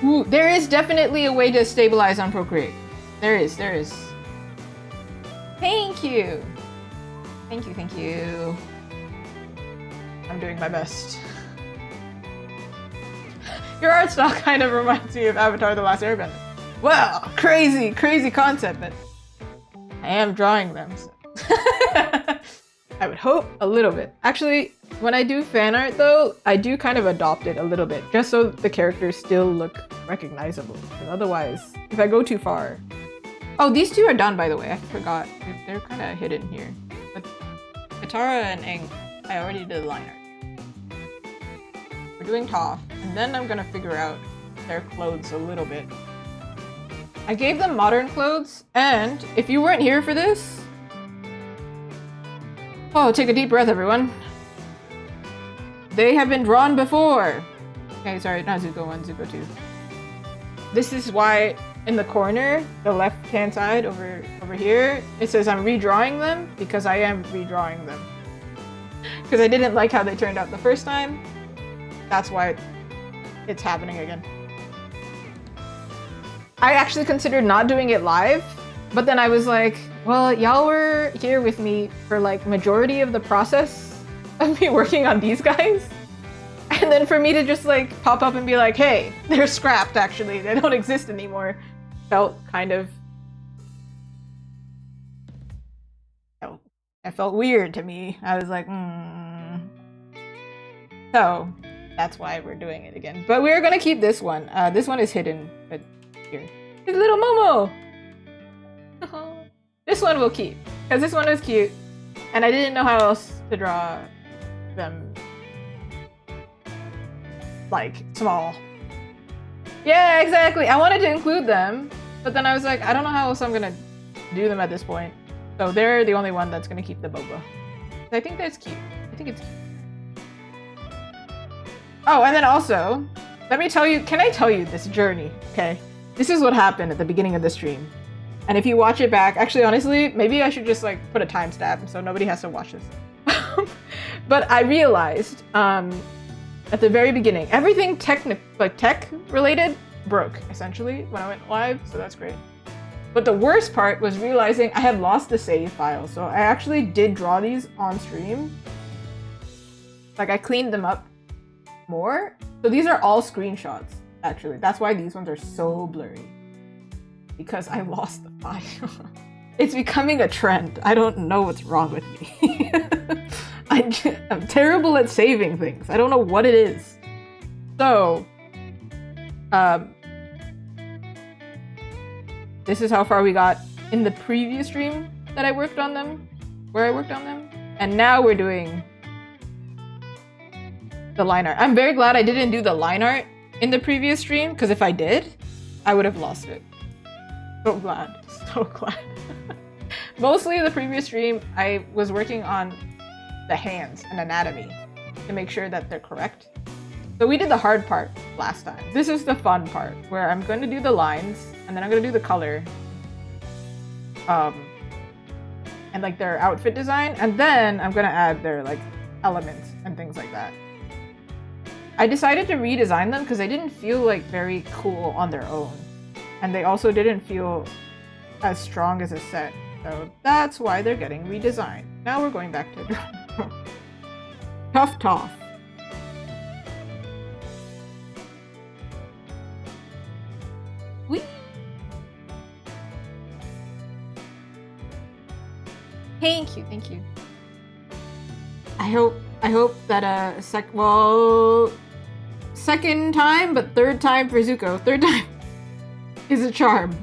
Ooh, there is definitely a way to stabilize on Procreate. There is. Thank you. Thank you. I'm doing my best. Your art style kind of reminds me of Avatar: The Last Airbender. Wow, crazy, crazy concept, but I am drawing them. So. I would hope a little bit. Actually, when I do fan art though, I do kind of adopt it a little bit, just so the characters still look recognizable. Because otherwise, if I go too far... Oh, these two are done, by the way. I forgot. They're kind of hidden here. But Katara and Aang, I already did the line art. We're doing Toph, and then I'm gonna figure out their clothes a little bit. I gave them modern clothes, and if you weren't here for this... Oh, take a deep breath, everyone. They have been drawn before. Okay, sorry, not Zuko 1, Zuko 2. This is why in the corner, the left-hand side over here, it says I'm redrawing them, because I am redrawing them. Because I didn't like how they turned out the first time. That's why it's happening again. I actually considered not doing it live, but then I was like, well, y'all were here with me for like majority of the process of me working on these guys. And then for me to just like pop up and be like, hey, they're scrapped actually, they don't exist anymore, felt kind of... It felt weird to me. I was like, So, that's why we're doing it again. But we're gonna keep this one. This one is hidden, but here. It's little Momo! This one we'll keep, because this one is cute, and I didn't know how else to draw them, like, small. Yeah, exactly! I wanted to include them, but then I was like, I don't know how else I'm gonna do them at this point. So they're the only one that's gonna keep the boba. I think that's cute. I think it's cute. Oh, and then also, let me tell you, can I tell you this journey, okay? This is what happened at the beginning of the stream. And if you watch it back, actually, honestly, maybe I should just like put a timestamp so nobody has to watch this. But I realized at the very beginning, everything tech related broke essentially when I went live, so that's great. But the worst part was realizing I had lost the save file, so I actually did draw these on stream. Like I cleaned them up more. So these are all screenshots, actually. That's why these ones are so blurry. Because I lost the file. It's becoming a trend. I don't know what's wrong with me. I'm terrible at saving things. I don't know what it is. So, this is how far we got in the previous stream that I worked on them, and now we're doing the line art. I'm very glad I didn't do the line art in the previous stream, because if I did, I would have lost it. So glad, so glad. Mostly the previous stream, I was working on the hands and anatomy to make sure that they're correct. So we did the hard part last time. This is the fun part, where I'm going to do the lines, and then I'm going to do the color, and like their outfit design, and then I'm going to add their like elements and things like that. I decided to redesign them because they didn't feel like very cool on their own. And they also didn't feel as strong as a set. So that's why they're getting redesigned. Now we're going back to Tough Toph. Whee! Thank you, thank you. I hope that second time, but third time for Zuko. Third time is a charm.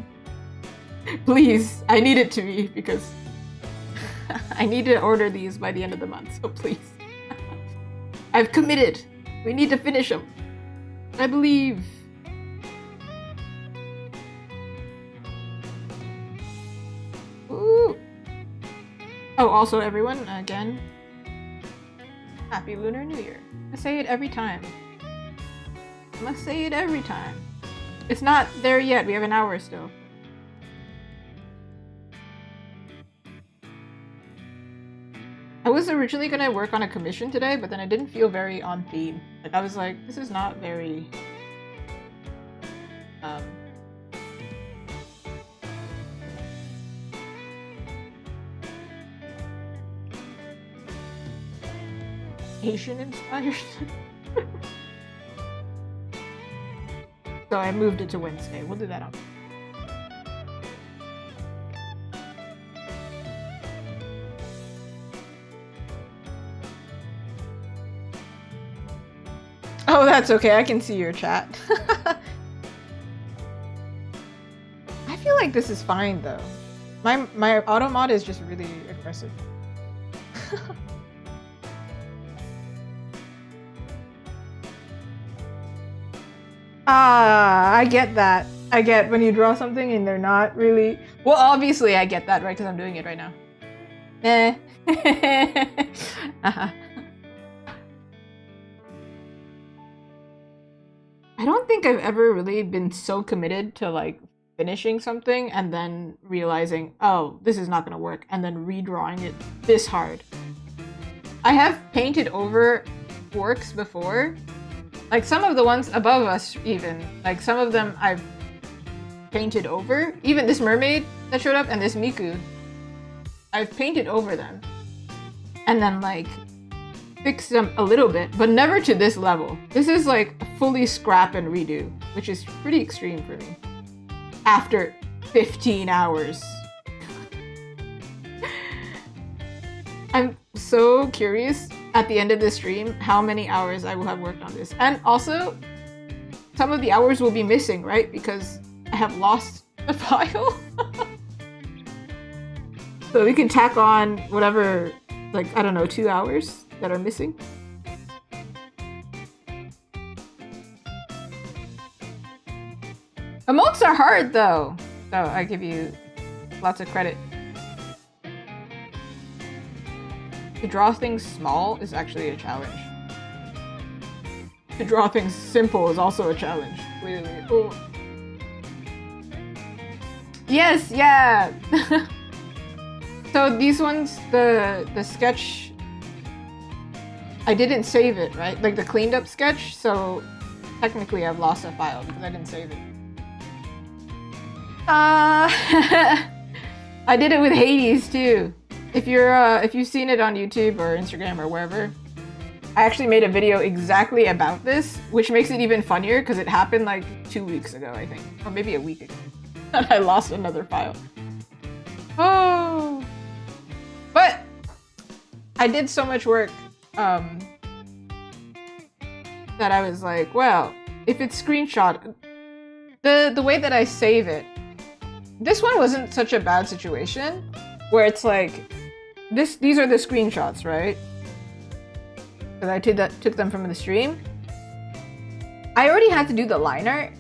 Please, I need it to be, because I need to order these by the end of the month, so please. I've committed. We need to finish them. I believe. Ooh. Oh, also everyone, again, Happy Lunar New Year. I say it every time. I must say it every time. It's not there yet. We have an hour still. I was originally gonna work on a commission today, but then I didn't feel very on theme. Like I was like, this is not very Asian inspired. So I moved it to Wednesday. We'll do that on. Oh, that's okay. I can see your chat. I feel like this is fine though. My auto mod is just really aggressive. Ah, I get that. I get when you draw something and they're not really... Well, obviously I get that, right? Because I'm doing it right now. I don't think I've ever really been so committed to like finishing something and then realizing, oh, this is not going to work, and then redrawing it this hard. I have painted over works before. Like some of the ones above us even, like some of them I've painted over. Even this mermaid that showed up and this Miku, I've painted over them. And then like fixed them a little bit, but never to this level. This is like a fully scrap and redo, which is pretty extreme for me. After 15 hours. I'm so curious at the end of this stream how many hours I will have worked on this. And also, some of the hours will be missing, right? Because I have lost the file. So we can tack on whatever, like, I don't know, 2 hours that are missing. Emotes are hard though. So I give you lots of credit. To draw things small is actually a challenge. To draw things simple is also a challenge. Wait. Oh. Yes, yeah. So these ones, the sketch, I didn't save it, right? Like the cleaned up sketch, so technically I've lost a file because I didn't save it. I did it with Hades too. If you've seen it on YouTube or Instagram or wherever, I actually made a video exactly about this, which makes it even funnier because it happened like 2 weeks ago, I think, or maybe a week ago, and I lost another file. Oh, but I did so much work that I was like, well, if it's screenshot, the way that I save it, this one wasn't such a bad situation where it's like these are the screenshots, right? Because I took them from the stream. I already had to do the line art.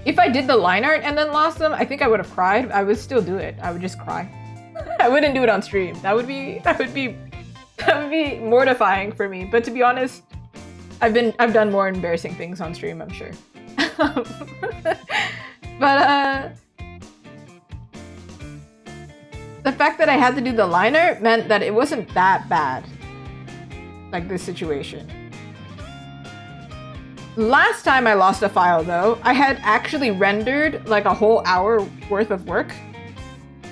If I did the line art and then lost them, I think I would have cried. I would still do it. I would just cry. I wouldn't do it on stream. That would be mortifying for me. But to be honest, I've done more embarrassing things on stream, I'm sure. But the fact that I had to do the liner meant that it wasn't that bad, like this situation. Last time I lost a file though, I had actually rendered like a whole hour worth of work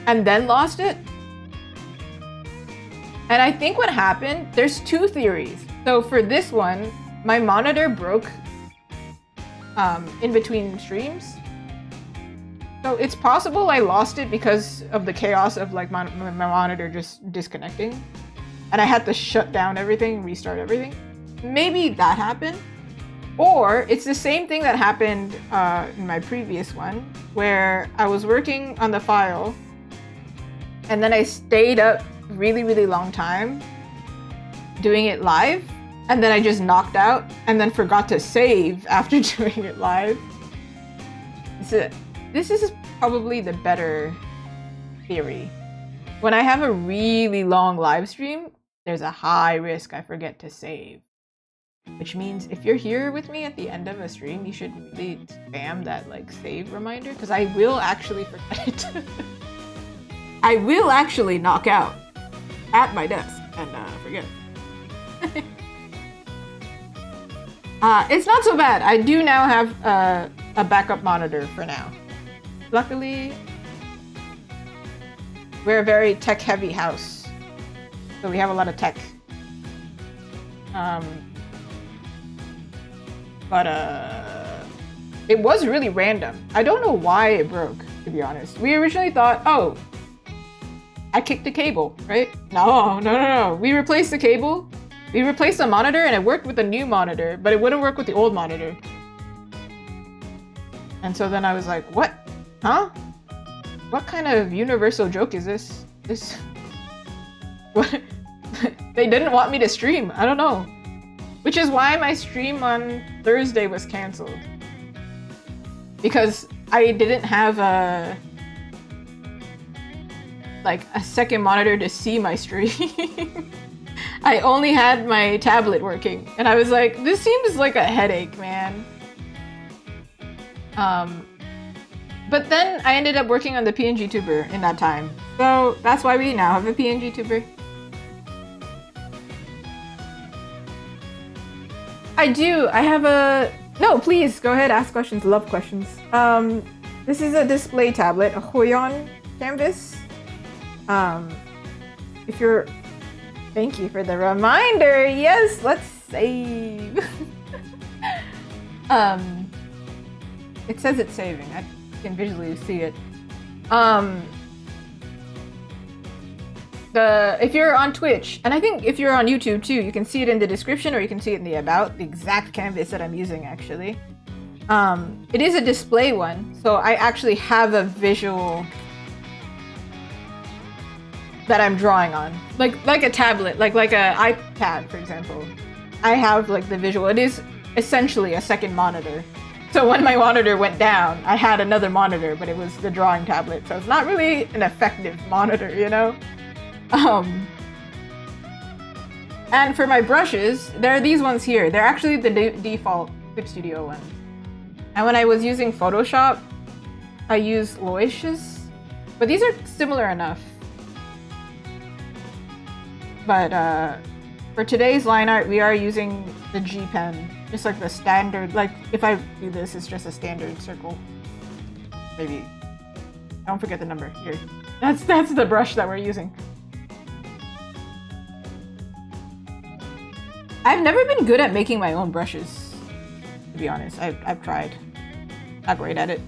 and then lost it. And I think what happened, there's two theories. So for this one, my monitor broke in between streams. So it's possible I lost it because of the chaos of like my monitor just disconnecting. And I had to shut down everything, restart everything. Maybe that happened. Or it's the same thing that happened in my previous one, where I was working on the file and then I stayed up really, really long time doing it live. And then I just knocked out and then forgot to save after doing it live. This is probably the better theory. When I have a really long live stream, there's a high risk I forget to save. Which means if you're here with me at the end of a stream, you should really spam that like save reminder, because I will actually forget it. I will actually knock out at my desk and forget it. It's not so bad. I do now have a backup monitor for now. Luckily, we're a very tech-heavy house, so we have a lot of tech. But it was really random. I don't know why it broke, to be honest. We originally thought, oh, I kicked the cable, right? No. We replaced the cable. We replaced the monitor and it worked with the new monitor, but it wouldn't work with the old monitor. And so then I was like, what? Huh? What kind of universal joke is this? What? They didn't want me to stream. I don't know. Which is why my stream on Thursday was canceled. Because I didn't have a second monitor to see my stream. I only had my tablet working. And I was like, this seems like a headache, man. But then I ended up working on the PNGtuber in that time. So that's why we now have a PNGtuber. I do. I have a... No, please, go ahead, ask questions. Love questions. This is a display tablet, a Hoyon canvas. If you're... Thank you for the reminder. Yes, let's save. It says it's saving. I can visually see it. If you're on Twitch, and I think if you're on YouTube too, you can see it in the description or you can see it in the about, the exact canvas that I'm using actually. It is a display one, so I actually have a visual that I'm drawing on. Like a tablet, like a iPad, for example. I have like the visual. It is essentially a second monitor. So when my monitor went down, I had another monitor, but it was the drawing tablet. So it's not really an effective monitor, you know? And for my brushes, there are these ones here. They're actually the default Clip Studio ones. And when I was using Photoshop, I used Loish's, but these are similar enough. But for today's line art, we are using the G pen, just like the standard. Like if I do this, it's just a standard circle. Maybe. Don't forget the number here. That's the brush that we're using. I've never been good at making my own brushes, to be honest. I've tried. Not great at it.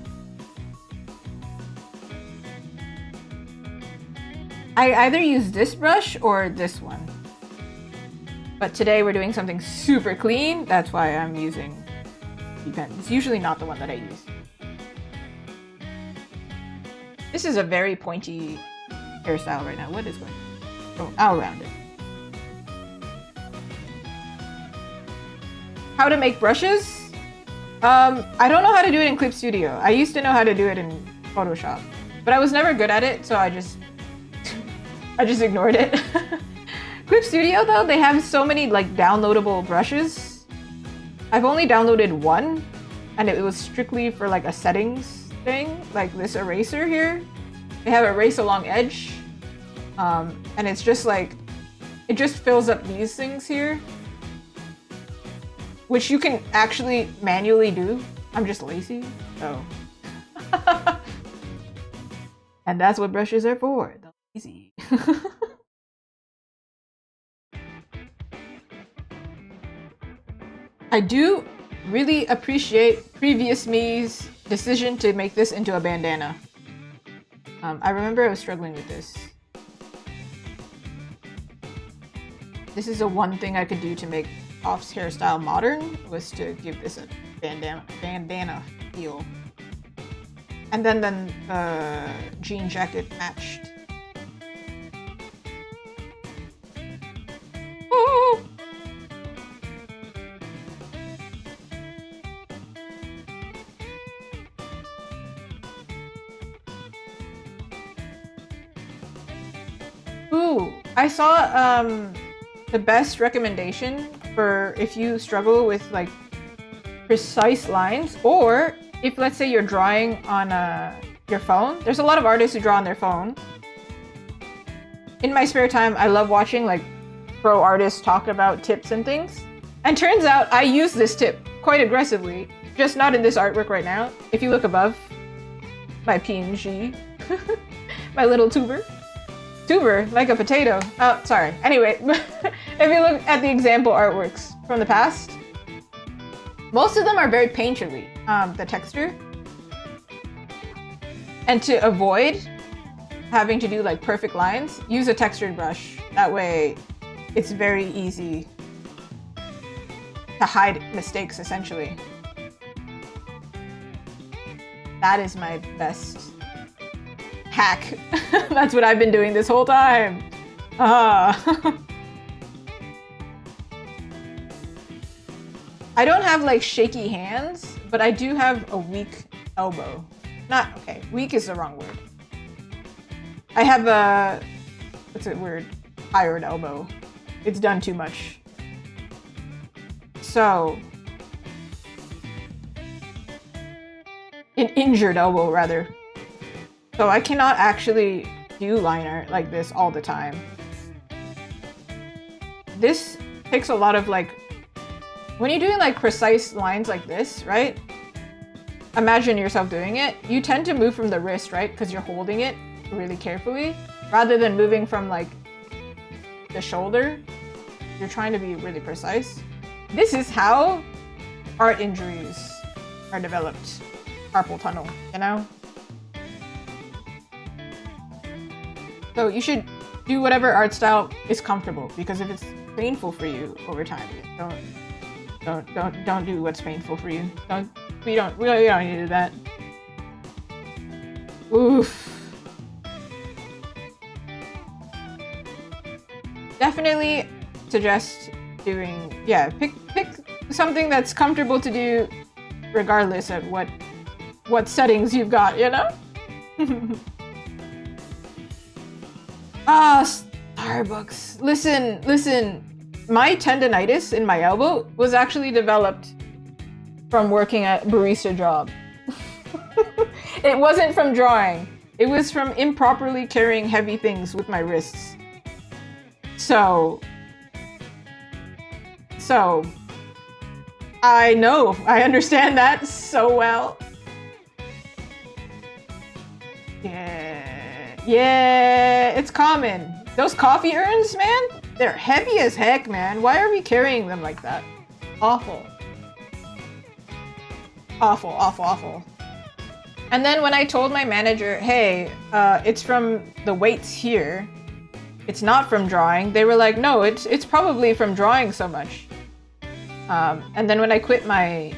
I either use this brush or this one. But today we're doing something super clean. That's why I'm using the pen. It's usually not the one that I use. This is a very pointy hairstyle right now. What is going on? Oh, I'll round it. How to make brushes? I don't know how to do it in Clip Studio. I used to know how to do it in Photoshop, but I was never good at it, so I just ignored it. Clip Studio though, they have so many like downloadable brushes. I've only downloaded one, and it was strictly for like a settings thing, like this eraser here. They have erase along edge, and it's just like, it just fills up these things here, which you can actually manually do. I'm just lazy, so. And that's what brushes are for, the lazy. I do really appreciate previous me's decision to make this into a bandana. I remember I was struggling with this. This is the one thing I could do to make Off's hairstyle modern, was to give this a bandana feel. And then the jean jacket matched. Oh! Ooh, I saw the best recommendation for if you struggle with like precise lines, or if let's say you're drawing on your phone. There's a lot of artists who draw on their phone. In my spare time, I love watching like pro artists talk about tips and things. And turns out I use this tip quite aggressively, just not in this artwork right now. If you look above my PNG, my little tuber, like a potato. Oh, sorry. Anyway, if you look at the example artworks from the past, most of them are very painterly. the texture. And to avoid having to do like perfect lines, use a textured brush. That way it's very easy to hide mistakes, essentially. That is my best hack. That's what I've been doing this whole time. I don't have like shaky hands, but I do have a weak elbow. Not, okay, weak is the wrong word. I have a, what's it word? Tired elbow. It's done too much. So, an injured elbow rather. So I cannot actually do line art like this all the time. This takes a lot of like, when you're doing like precise lines like this, right? Imagine yourself doing it. You tend to move from the wrist, right? Because you're holding it really carefully, rather than moving from like the shoulder. You're trying to be really precise. This is how art injuries are developed. Carpal tunnel, you know? So you should do whatever art style is comfortable, because if it's painful for you over time, don't do what's painful for you. We don't need to do that. Oof. Definitely suggest doing, yeah, pick something that's comfortable to do regardless of what settings you've got, you know? Starbucks. Listen. My tendonitis in my elbow was actually developed from working at barista job. It wasn't from drawing. It was from improperly carrying heavy things with my wrists. So I know, I understand that so well. Yeah, it's common. Those coffee urns, man, they're heavy as heck, man. Why are we carrying them like that? Awful. Awful. And then when I told my manager, hey, it's from the weights here, it's not from drawing, they were like, no, it's probably from drawing so much. And then when I quit my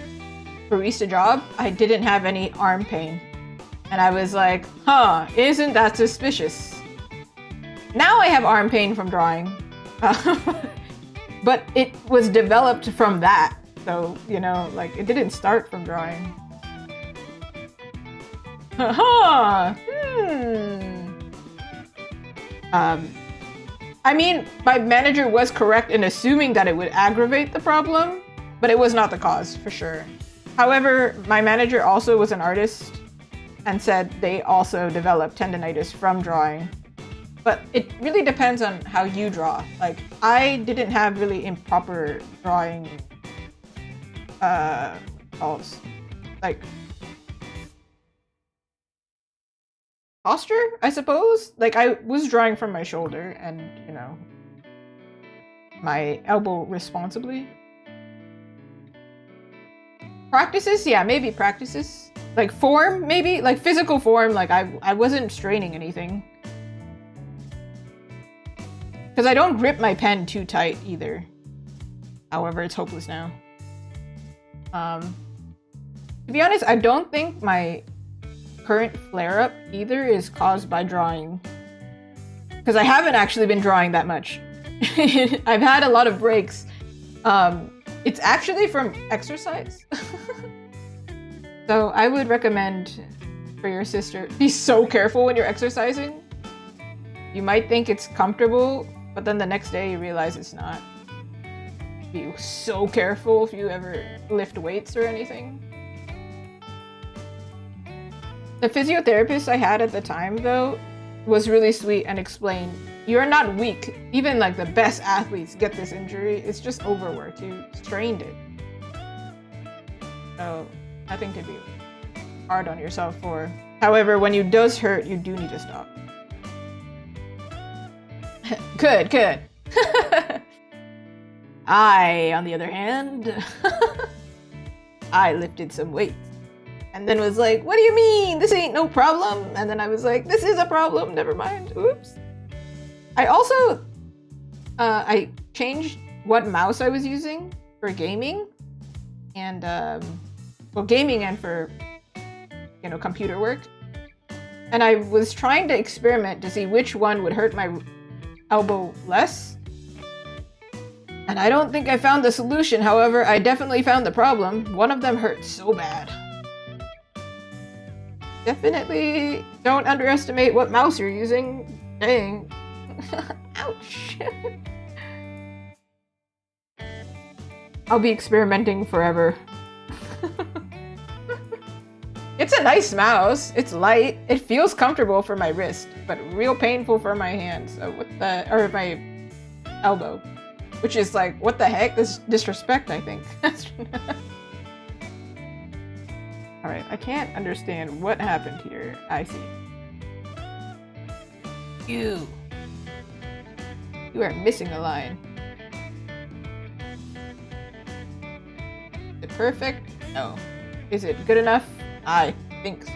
barista job, I didn't have any arm pain. And I was like, huh, isn't that suspicious? Now I have arm pain from drawing. But it was developed from that. So, you know, like, it didn't start from drawing. I mean, my manager was correct in assuming that it would aggravate the problem, but it was not the cause, for sure. However, my manager also was an artist and said they also developed tendonitis from drawing. But it really depends on how you draw. Like, I didn't have really improper drawing, like, posture, I suppose? Like, I was drawing from my shoulder and, you know, my elbow responsibly. Practices? Yeah, maybe practices. Like, form, maybe? Like, physical form, like, I wasn't straining anything. Because I don't grip my pen too tight, either. However, it's hopeless now. To be honest, I don't think my current flare-up either is caused by drawing. Because I haven't actually been drawing that much. I've had a lot of breaks. It's actually from exercise. So I would recommend for your sister, be so careful when you're exercising. You might think it's comfortable, but then the next day you realize it's not. Be so careful if you ever lift weights or anything. The physiotherapist I had at the time, though, was really sweet and explained, you're not weak. Even like the best athletes get this injury. It's just overworked. You strained it. So nothing to be hard on yourself for. However, when it does hurt, you do need to stop. Good. I, on the other hand, I lifted some weights. And then was like, what do you mean? This ain't no problem. And then I was like, this is a problem. Never mind. Oops. I also, I changed what mouse I was using for gaming. And, well, gaming and for, you know, computer work. And I was trying to experiment to see which one would hurt my elbow less. And I don't think I found the solution. However, I definitely found the problem. One of them hurt so bad. Definitely don't underestimate what mouse you're using. Dang. Ouch. I'll be experimenting forever. It's a nice mouse. It's light. It feels comfortable for my wrist, but real painful for my hands. So what the, or my elbow, which is like, what the heck? This is disrespect, I think. All right, I can't understand what happened here. I see. You are missing a line. Is it perfect? No. Is it good enough? I think so.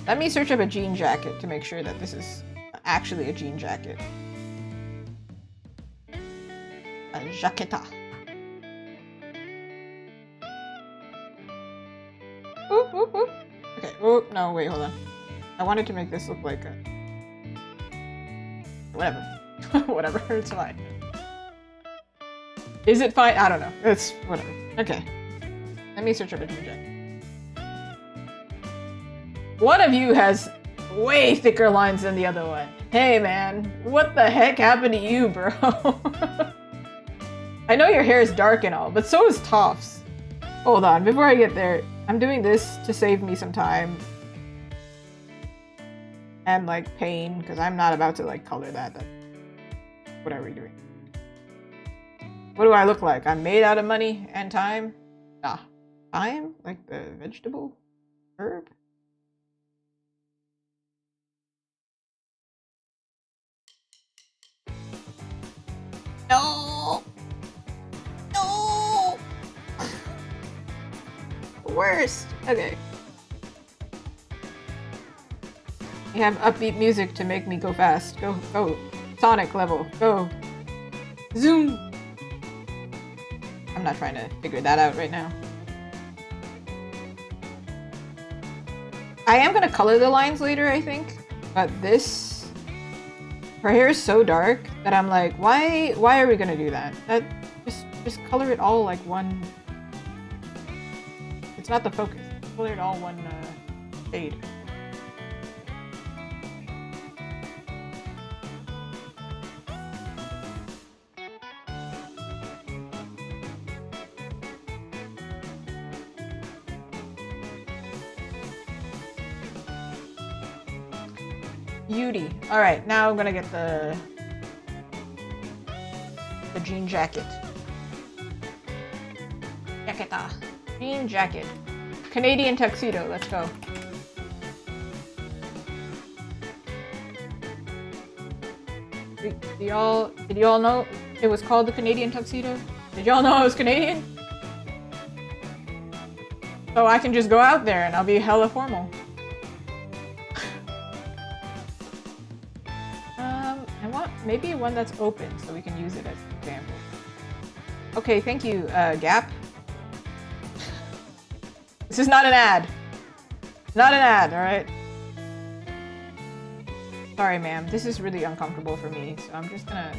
Let me search up a jean jacket to make sure that this is actually a jean jacket. A jaqueta. Oop, oop, oop. Okay, oh, no, wait, hold on. I wanted to make this look like a... Whatever. Whatever, it's fine. Is it fine? I don't know. It's whatever. Okay. Let me search up a jean jacket. One of you has way thicker lines than the other one. Hey man, what the heck happened to you, bro? I know your hair is dark and all, but so is Toph's. Hold on, before I get there, I'm doing this to save me some time. And like pain, because I'm not about to like color that. What are we doing? What do I look like? I'm made out of money and time? Ah, time? Like the vegetable? Herb? No! No! Worst! Okay. You have upbeat music to make me go fast. Go, go. Sonic level. Go. Zoom! I'm not trying to figure that out right now. I am gonna color the lines later, I think. But this... Her hair is so dark that I'm like, why are we gonna do that? That just color it all like one. It's not the focus. Color it all one shade. Beauty. All right, now I'm gonna get the jean jacket. Jaqueta. Jean jacket. Canadian tuxedo. Let's go. Did y'all know it was called the Canadian tuxedo? Did y'all know I was Canadian? So I can just go out there and I'll be hella formal. Maybe one that's open so we can use it as an example. Okay, thank you, Gap. This is not an ad. Not an ad, alright? Sorry, ma'am. This is really uncomfortable for me, so I'm just gonna...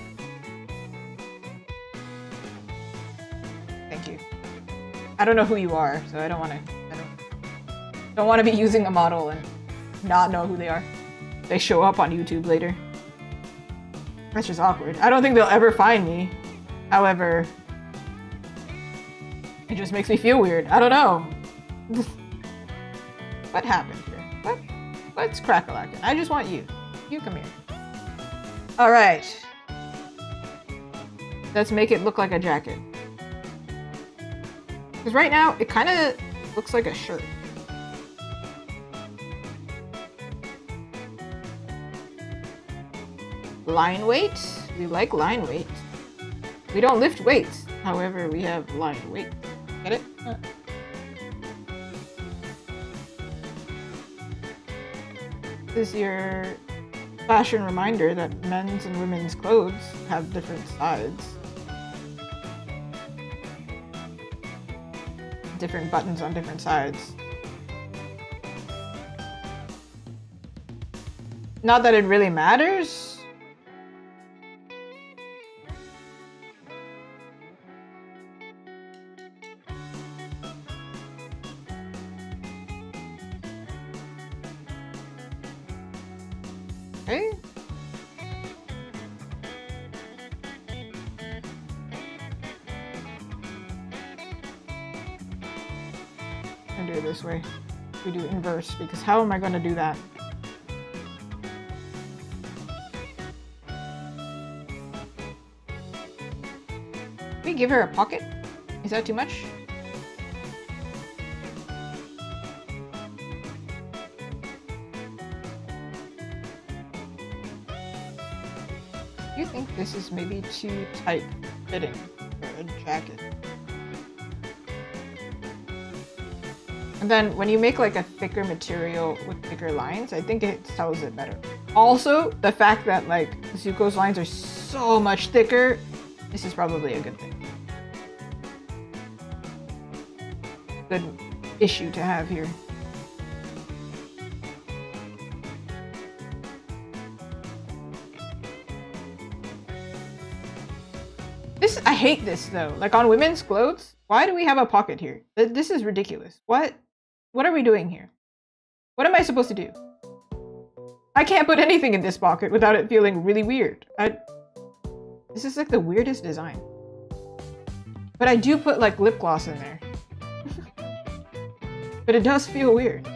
Thank you. I don't know who you are, so I don't want to be using a model and not know who they are. They show up on YouTube later. That's just awkward. I don't think they'll ever find me. However, it just makes me feel weird. I don't know. What happened here? What's crack-a-lackin'? I just want you. You come here. All right. Let's make it look like a jacket. Because right now, it kind of looks like a shirt. Line weight? We like line weight. We don't lift weights. However, we have line weight. Get it? This is your fashion reminder that men's and women's clothes have different sides. Different buttons on different sides. Not that it really matters. Okay. I'm gonna do it this way. We do inverse because how am I gonna do that? Can we give her a pocket? Is that too much? Do you think this is maybe too tight fitting for a jacket? And then when you make like a thicker material with thicker lines, I think it sells it better. Also, the fact that like Zuko's lines are so much thicker, this is probably a good thing. Good issue to have here. I hate this though. Like on women's clothes, why do we have a pocket here? This is ridiculous. What are we doing here? What am I supposed to do? I can't put anything in this pocket without it feeling really weird. This is like the weirdest design. But I do put like lip gloss in there. But it does feel weird.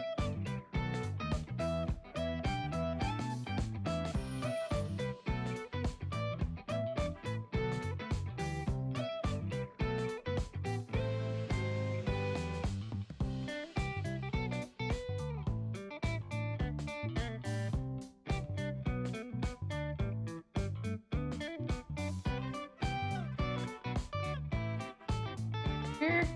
Here.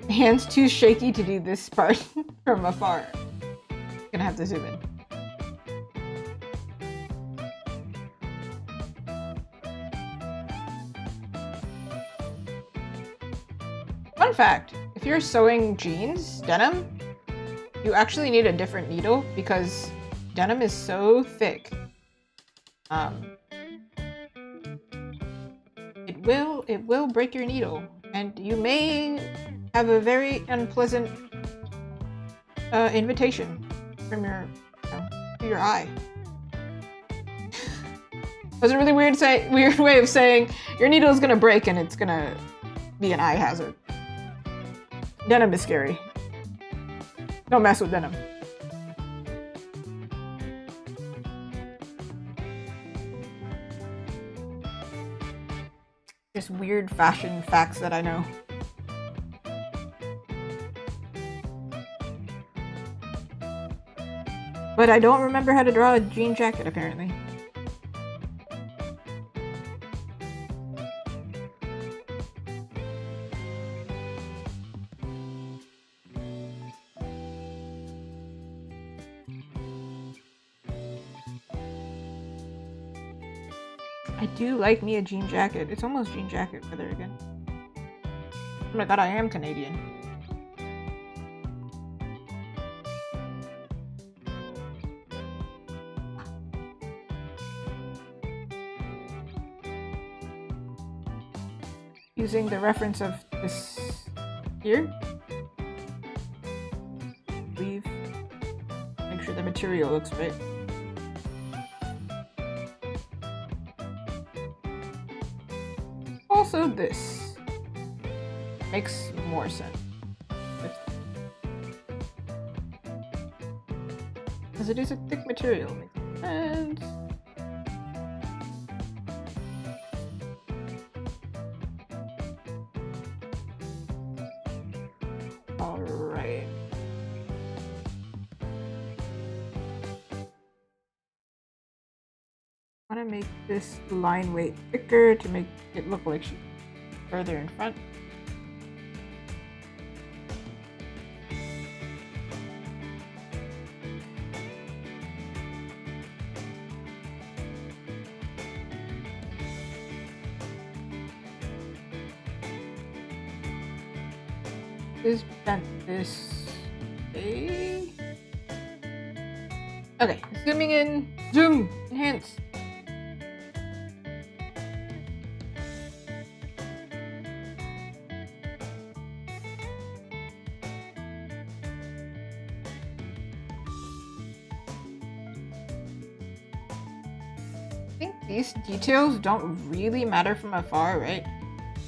Hands too shaky to do this part from afar. Gonna have to zoom in. Fun fact, if you're sewing jeans, denim, you actually need a different needle because denim is so thick. It will break your needle, and you may have a very unpleasant invitation from your eye. That's a really weird way of saying your needle is gonna break and it's gonna be an eye hazard. Denim is scary. Don't mess with denim. Just weird fashion facts that I know. But I don't remember how to draw a jean jacket, apparently. I do like me a jean jacket. It's almost jean jacket weather again. Oh my god, I am Canadian. Using the reference of this here. Make sure the material looks right. Also this makes more sense. Because it is a thick material, makes sense. Alright. want to make this line weight thicker to make it look like she's further in front. Is bent this way. Okay, zooming in. Zoom! Enhance. I think these details don't really matter from afar, right?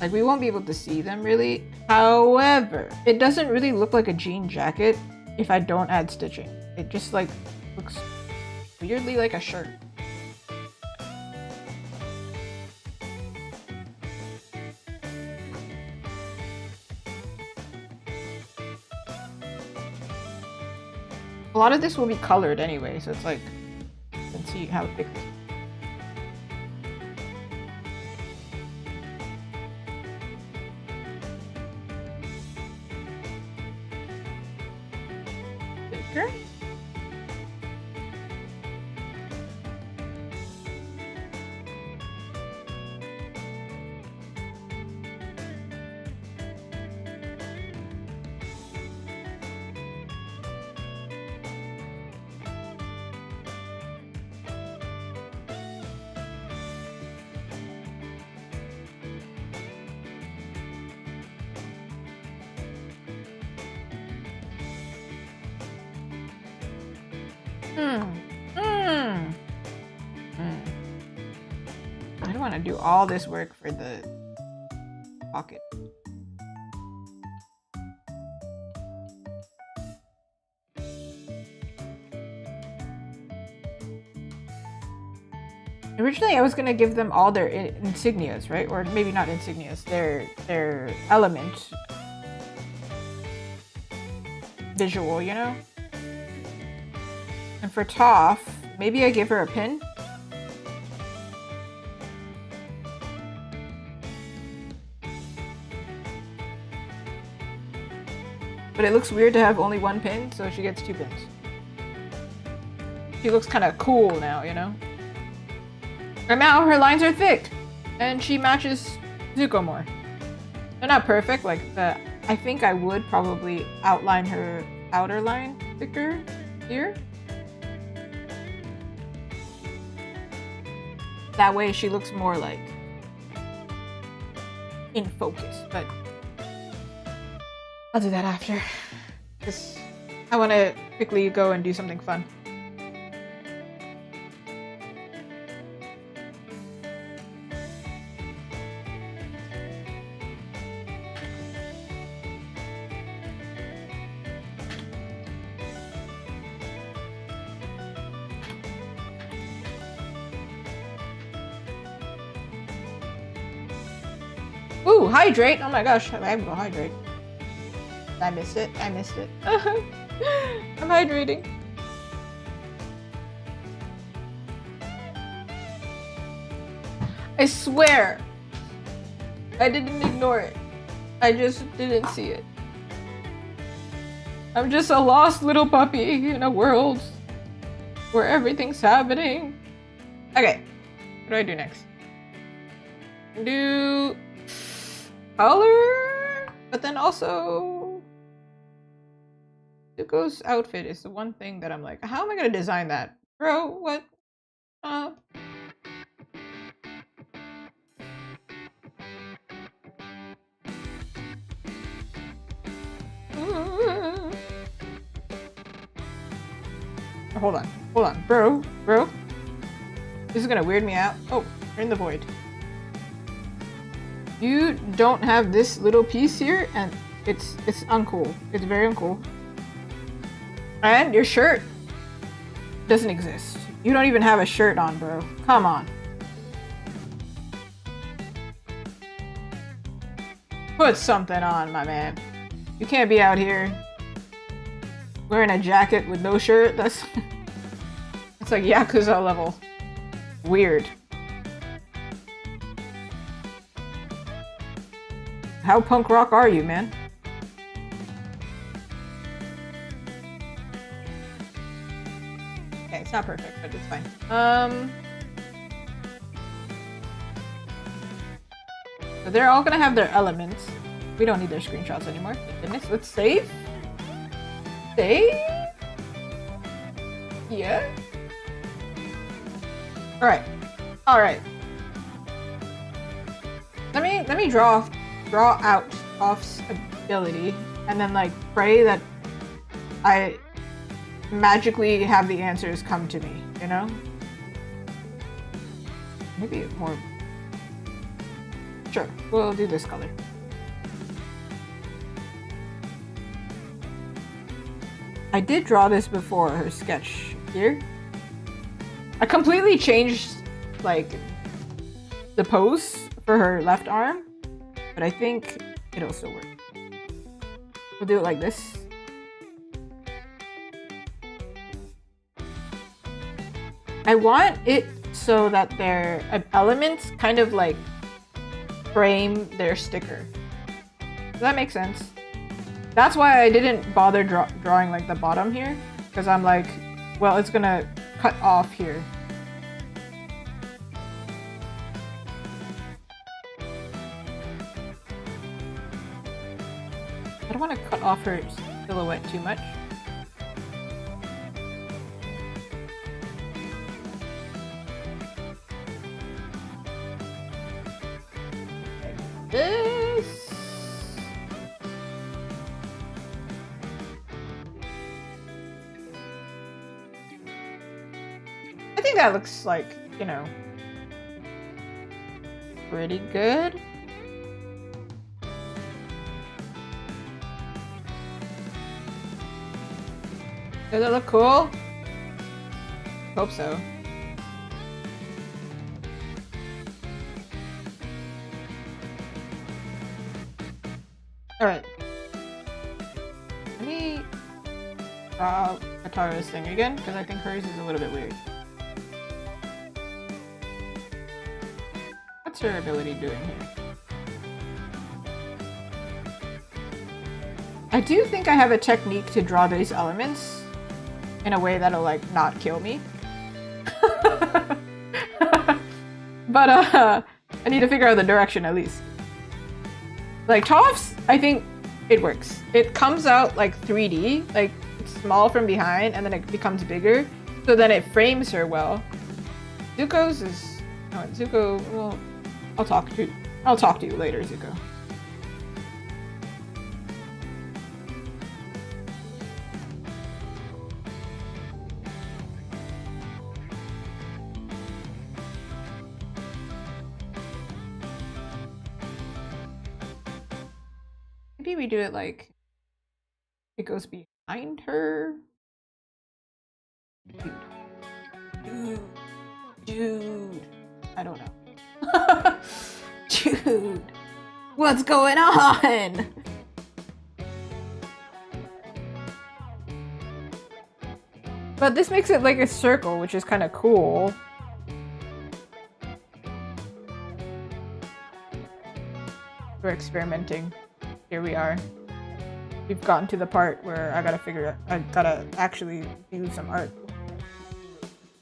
Like, we won't be able to see them really. However, it doesn't really look like a jean jacket if I don't add stitching. It just like looks weirdly like a shirt. A lot of this will be colored anyway, so it's like, you can see how thick this is. Thicker. I don't want to do all this work for the pocket. Originally, I was gonna give them all their insignias, right? Or maybe not insignias, their element visual, you know? And for Toph, maybe I give her a pin. But it looks weird to have only one pin, so she gets 2 pins. She looks kind of cool now, you know? And now her lines are thick! And she matches Zuko more. They're not perfect, like I think I would probably outline her outer line thicker here. That way she looks more like in focus, but I'll do that after. Because I want to quickly go and do something fun. Ooh, hydrate! Oh my gosh, I have to go hydrate. I missed it. I missed it. I'm hydrating. I swear, I didn't ignore it. I just didn't see it. I'm just a lost little puppy in a world where everything's happening. Okay, what do I do next? Do color, but then also Zuko's outfit is the one thing that I'm like, how am I gonna design that? Bro, what? Hold on, bro. This is gonna weird me out. Oh, you're in the void. You don't have this little piece here, and it's uncool. It's very uncool. And your shirt doesn't exist. You don't even have a shirt on, bro. Come on. Put something on, my man. You can't be out here wearing a jacket with no shirt. That's it's like Yakuza level. Weird. How punk rock are you, man? Okay, it's not perfect, but it's fine. So they're all gonna have their elements. We don't need their screenshots anymore. Thank goodness. Let's save. Save? Yeah. Alright. Alright. Let me draw out Toph's ability and then like pray that I magically have the answers come to me, you know? Maybe more. Sure, we'll do this color. I did draw this before, her sketch here. I completely changed like the pose for her left arm, but I think it'll still work. We'll do it like this. I want it so that their elements kind of like frame their sticker. Does that make sense? That's why I didn't bother drawing like the bottom here, because I'm like, well, it's gonna cut off here. I don't want to cut off her silhouette too much. Like this. I think that looks like, you know, pretty good. Does it look cool? Hope so. Alright. Let me draw Katara's thing again, because I think hers is a little bit weird. What's her ability doing here? I do think I have a technique to draw these elements in a way that'll like not kill me. But I need to figure out the direction at least. Like Toph's, I think it works. It comes out like 3D, like it's small from behind and then it becomes bigger. So then it frames her well. Zuko's is, oh, Zuko, well, I'll talk to you later, Zuko. Maybe we do it like it goes behind her. Dude. I don't know. Dude, what's going on? But this makes it like a circle, which is kind of cool. We're experimenting. Here we are. We've gotten to the part where I gotta actually do some art.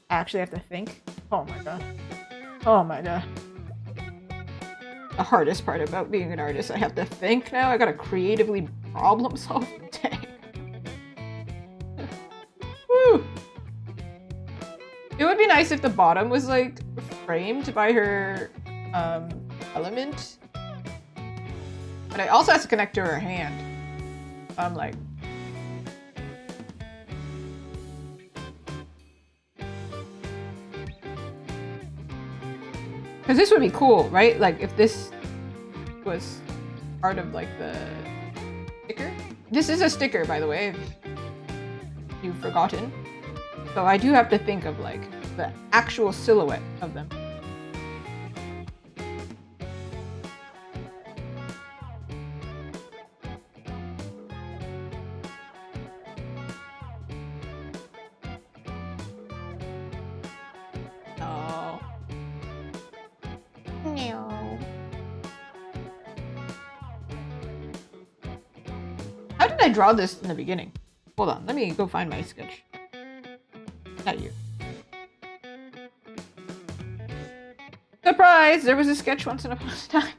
I actually have to think. Oh my god. Oh my god. The hardest part about being an artist, I have to think now. I gotta creatively problem solve. Dang. Woo! It would be nice if the bottom was like framed by her element. But it also has to connect to her hand. I'm like... Because this would be cool, right? Like if this was part of like the sticker. This is a sticker, by the way, if you've forgotten. So I do have to think of like the actual silhouette of them. I draw this in the beginning? Hold on, let me go find my sketch. Not you. Surprise! There was a sketch once upon a time.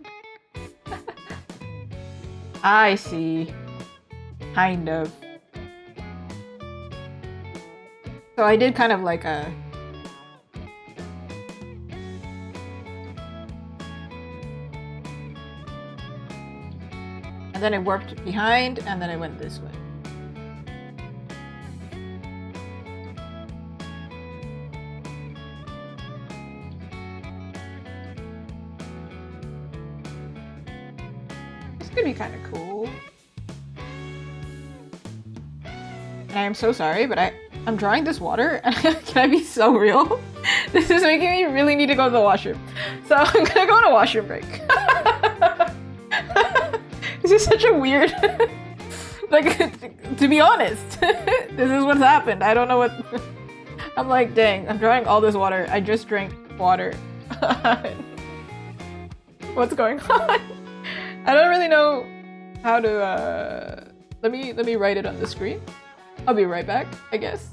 I see. Kind of. So I did kind of like a... And then it warped behind, and then it went this way. This could be kind of cool. And I am so sorry, but I'm drawing this water. Can I be so real? This is making me really need to go to the washroom. So I'm gonna go on a washroom break. This is such a weird... like, to be honest, this is what's happened. I don't know what... I'm like, dang, I'm drawing all this water. I just drank water. What's going on? I don't really know how to, let me write it on the screen. I'll be right back, I guess.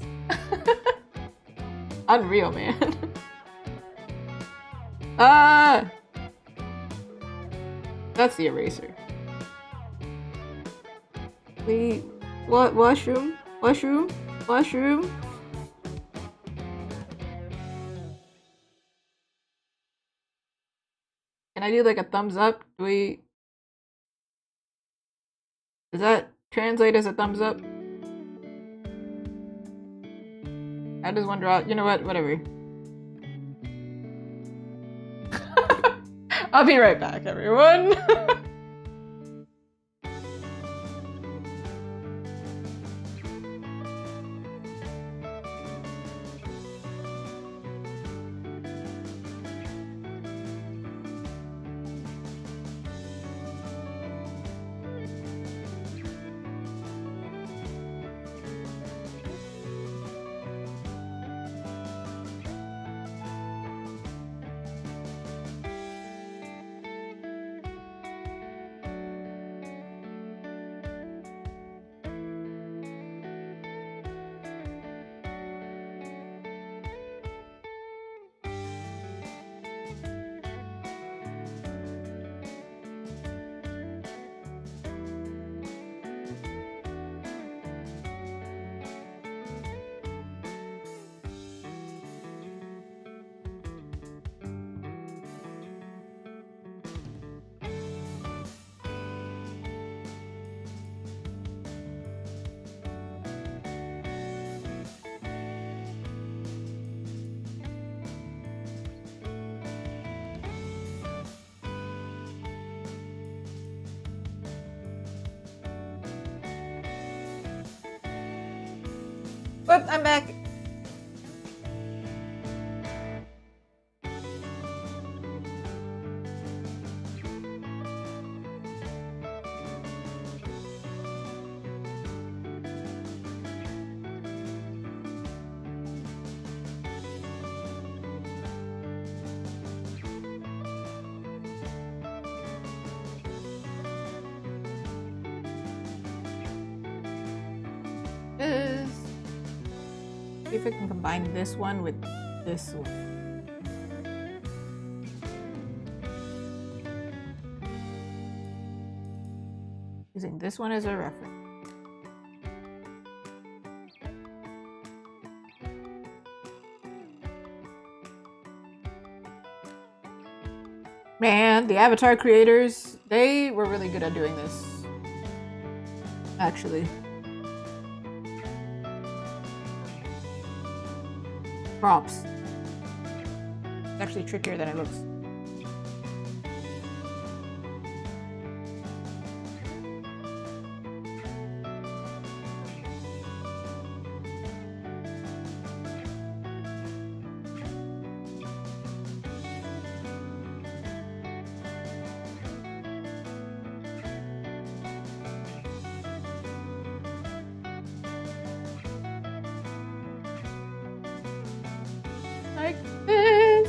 Unreal, man. Ah! That's the eraser. What? Washroom? Washroom? Washroom? Can I do like a thumbs up? Does that translate as a thumbs up? How does one draw? You know what? Whatever. I'll be right back, everyone. But I'm back. See if I can combine this one with this one. Using this one as a reference. Man, the avatar creators, they were really good at doing this. Actually. Props. It's actually trickier than it looks. Like this.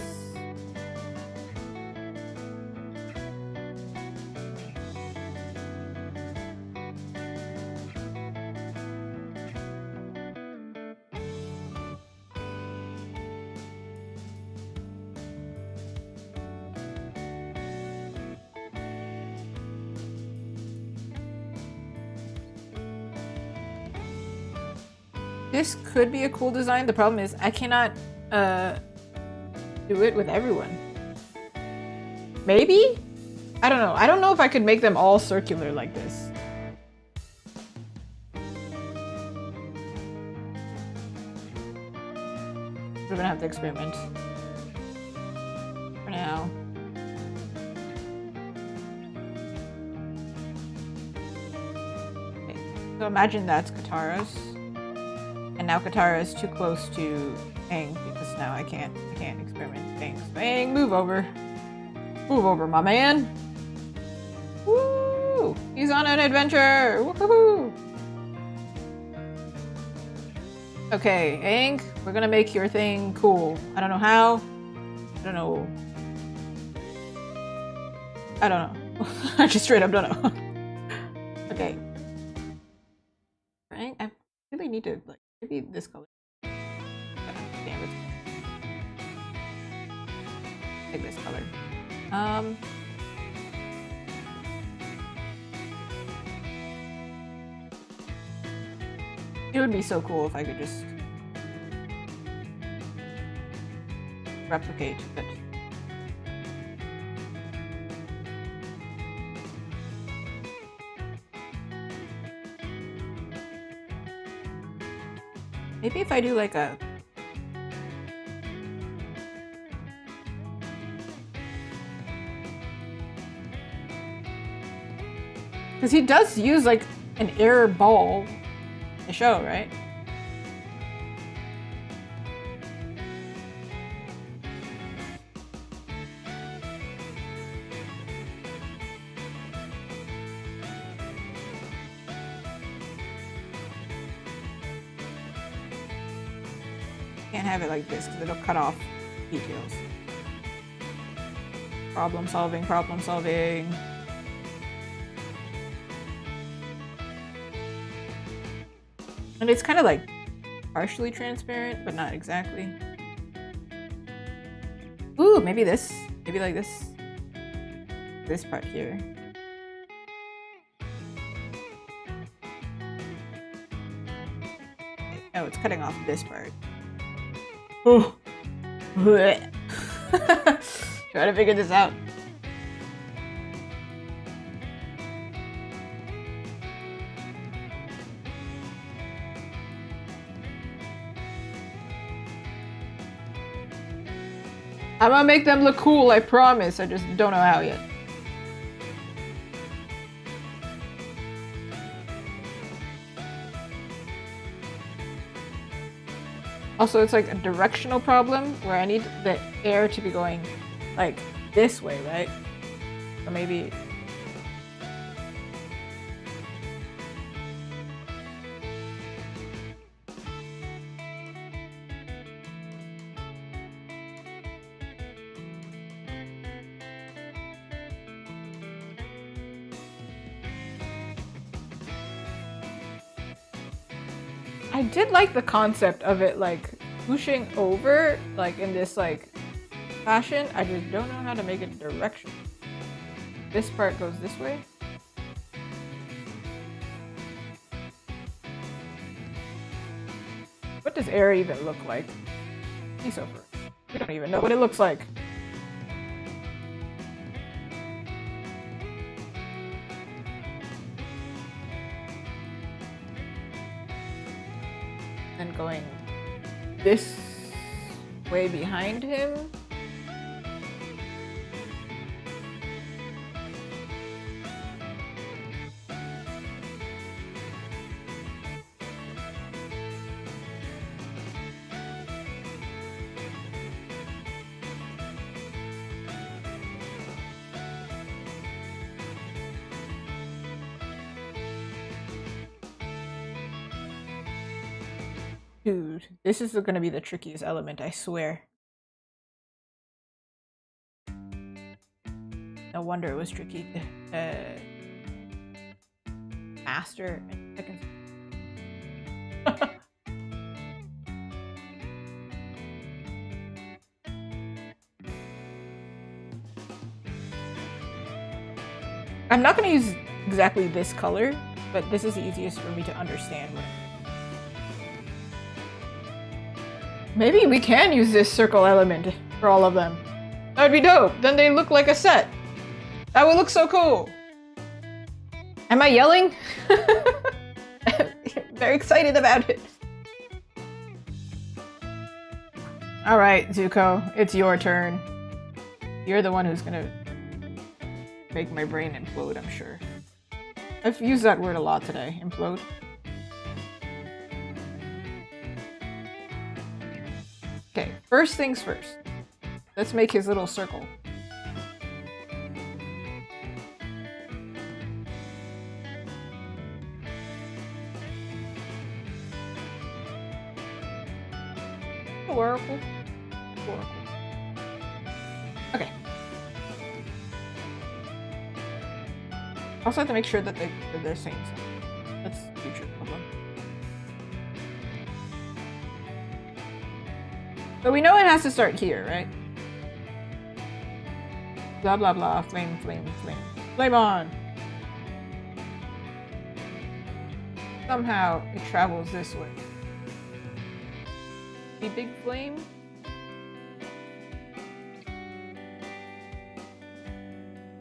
This could be a cool design. The problem is I cannot do it with everyone. Maybe? I don't know. I don't know if I could make them all circular like this. We're gonna have to experiment. For now. Okay. So imagine that's Katara's. And now Katara is too close to Aang because now I can't experiment with Aang. So Aang, move over. Move over, my man. Woo! He's on an adventure! Woohoo! Okay, Aang, we're gonna make your thing cool. I don't know how. I don't know. I don't know. I just straight up don't know. Okay. Aang, I really need to, like, maybe this color. Damn it. Take this color. It would be so cool if I could just replicate it. Maybe if I do like a because he does use like an air ball in the show, right? Can't have it like this because it'll cut off details. Problem solving, problem solving. And it's kind of like partially transparent, but not exactly. Ooh, maybe this. Maybe like this. This part here. Oh, it's cutting off this part. Oh. Try to figure this out. I'm gonna make them look cool, I promise. I just don't know how yet. Also, it's like a directional problem where I need the air to be going like this way, right? Or maybe... I did like the concept of it like pushing over like in this like fashion. I just don't know how to make it direction. This part goes this way. What does air even look like? He's over. We don't even know what it looks like. And going this way behind him. Dude, this is gonna be the trickiest element, I swear. No wonder it was tricky to master in seconds. I'm not gonna use exactly this color, but this is the easiest for me to understand what Maybe we can use this circle element for all of them. That'd be dope. Then they look like a set. That would look so cool. Am I yelling? Very excited about it. Alright, Zuko, it's your turn. You're the one who's gonna make my brain implode, I'm sure. I've used that word a lot today, implode. Okay, first things first. Let's make his little circle. Oracle. Oracle. Okay. Also have to make sure that they're saying something. That's a future problem. So we know it has to start here, right? Blah blah blah, flame, flame, flame. Flame on! Somehow it travels this way. A big flame?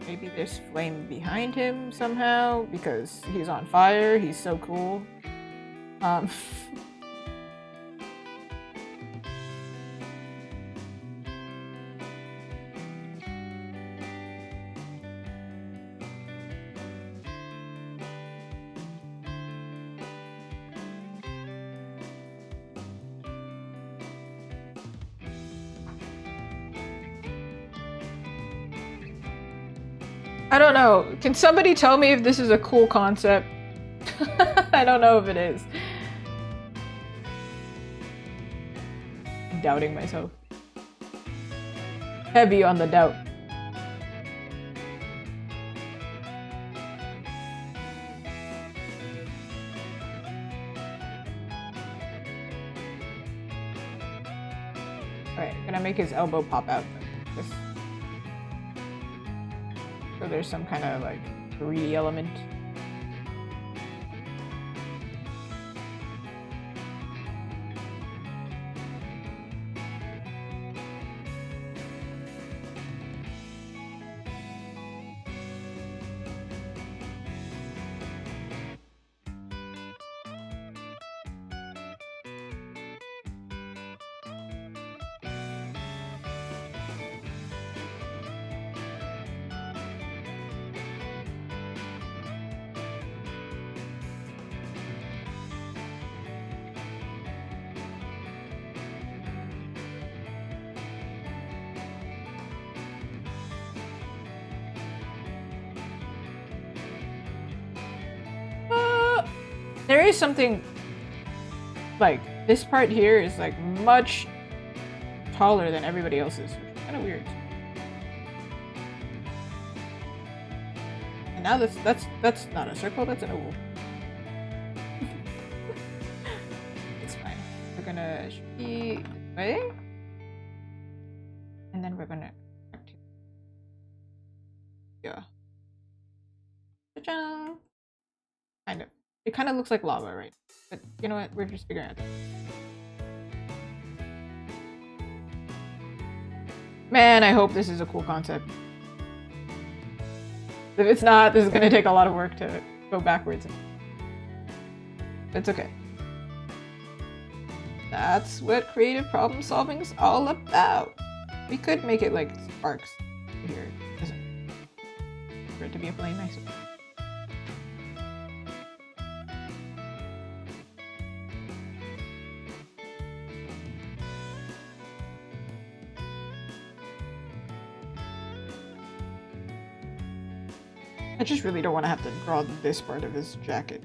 Maybe there's flame behind him somehow because he's on fire, he's so cool. I don't know. Can somebody tell me if this is a cool concept? I don't know if it is. I'm doubting myself. Heavy on the doubt. Alright, gonna make his elbow pop out. Just so there's some kind of like 3D element. There is something like this part here is like much taller than everybody else's, which is kind of weird. And now that's not a circle, that's an oval. It's fine. We're gonna be way, and then we're gonna yeah. Ta-da! Kind of. It kind of looks like lava, right? But you know what? We're just figuring out that. Man, I hope this is a cool concept. If it's not, this is going to take a lot of work to go backwards. It's okay. That's what creative problem solving is all about. We could make it like sparks here. For it to be a flame, I suppose. I just really don't want to have to draw this part of his jacket.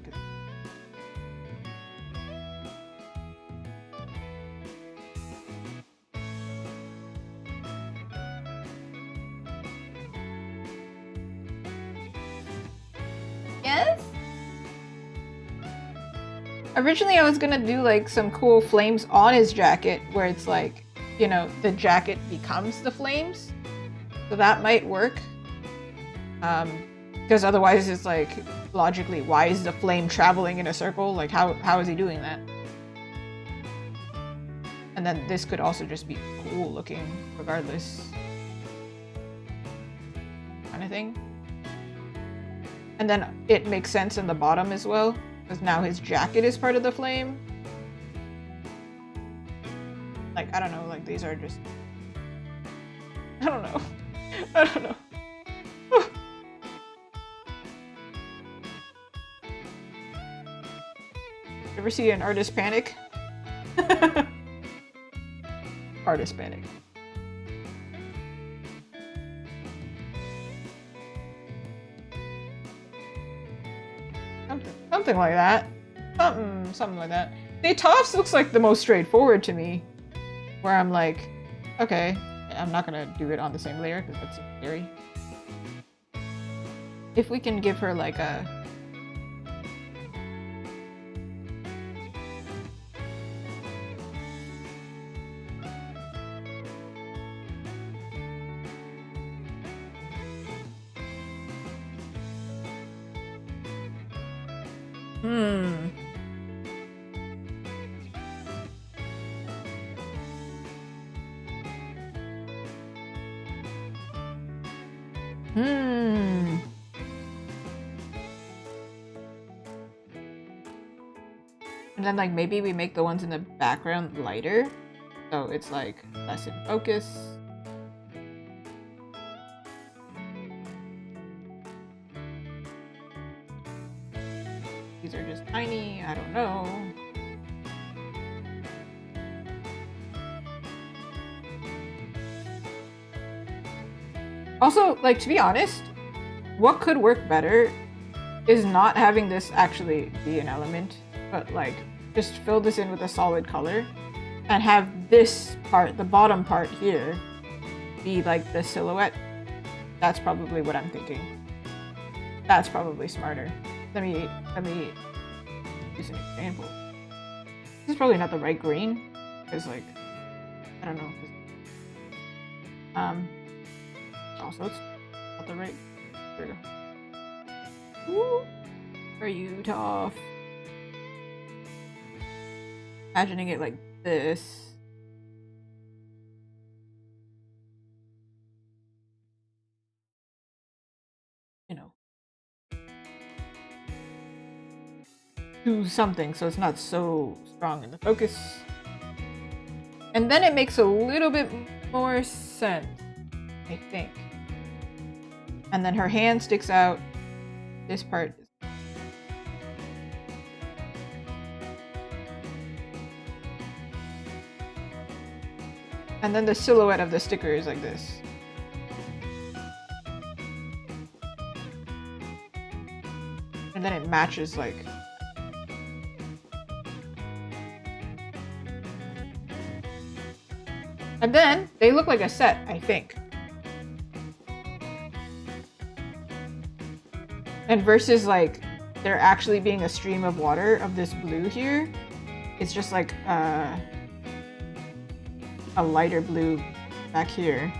Yes? Originally I was gonna do like some cool flames on his jacket where it's like, you know, the jacket becomes the flames. So that might work. Because otherwise it's like, logically, why is the flame traveling in a circle? Like, how is he doing that? And then this could also just be cool looking regardless. Kind of thing. And then it makes sense in the bottom as well, because now his jacket is part of the flame. Like, I don't know, like these are just... I don't know. I don't know. Ever see an artist panic? Artist panic. Something like that. Something like that. Toffs looks like the most straightforward to me. Where I'm like, okay, I'm not gonna do it on the same layer because that's scary. If we can give her like a... And then like maybe we make the ones in the background lighter, so it's like less in focus. These are just tiny, I don't know. Also, like, to be honest, what could work better is not having this actually be an element, but like just fill this in with a solid color and have this part, the bottom part here, be like the silhouette. That's probably what I'm thinking. That's probably smarter. Let me use an example. This is probably not the right green, because like, I don't know. Also it's not the right, there we go. Woo! Are you tough? Imagining it like this. You know. Do something so it's not so strong in the focus. And then it makes a little bit more sense, I think. And then her hand sticks out. This part. And then the silhouette of the sticker is like this. And then it matches like... And then they look like a set, I think. And versus like there actually being a stream of water of this blue here, it's just like a lighter blue back here.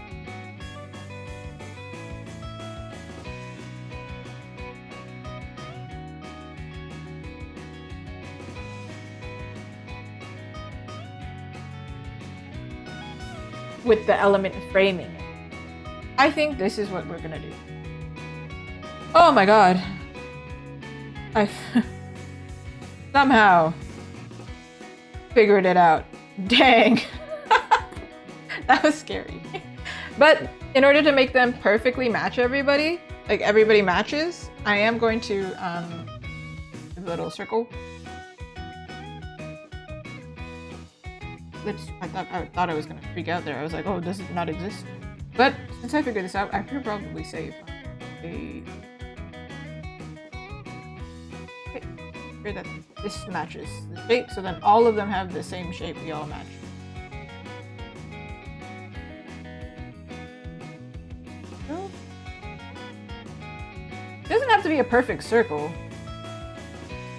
With the element framing it. I think this is what we're gonna do. Oh my god. I somehow figured it out. Dang. That was scary. But in order to make them perfectly match everybody, like everybody matches, I am going to do a little circle. I thought I was gonna freak out there. I was like, oh, does it not exist? But since I figured this out, I could probably save a... Okay, sure that this matches the shape, so then all of them have the same shape. We all match. So, it doesn't have to be a perfect circle,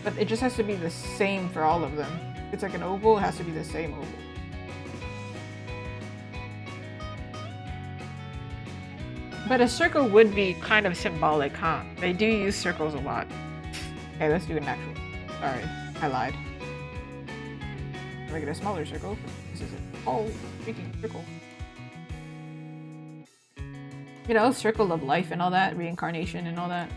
but it just has to be the same for all of them. If it's like an oval, it has to be the same oval. But a circle would be kind of symbolic, huh? They do use circles a lot. Okay, let's do an actual. Sorry, I lied. Make it a smaller circle. This this is it. Oh, freaking circle. You know, circle of life and all that, reincarnation and all that.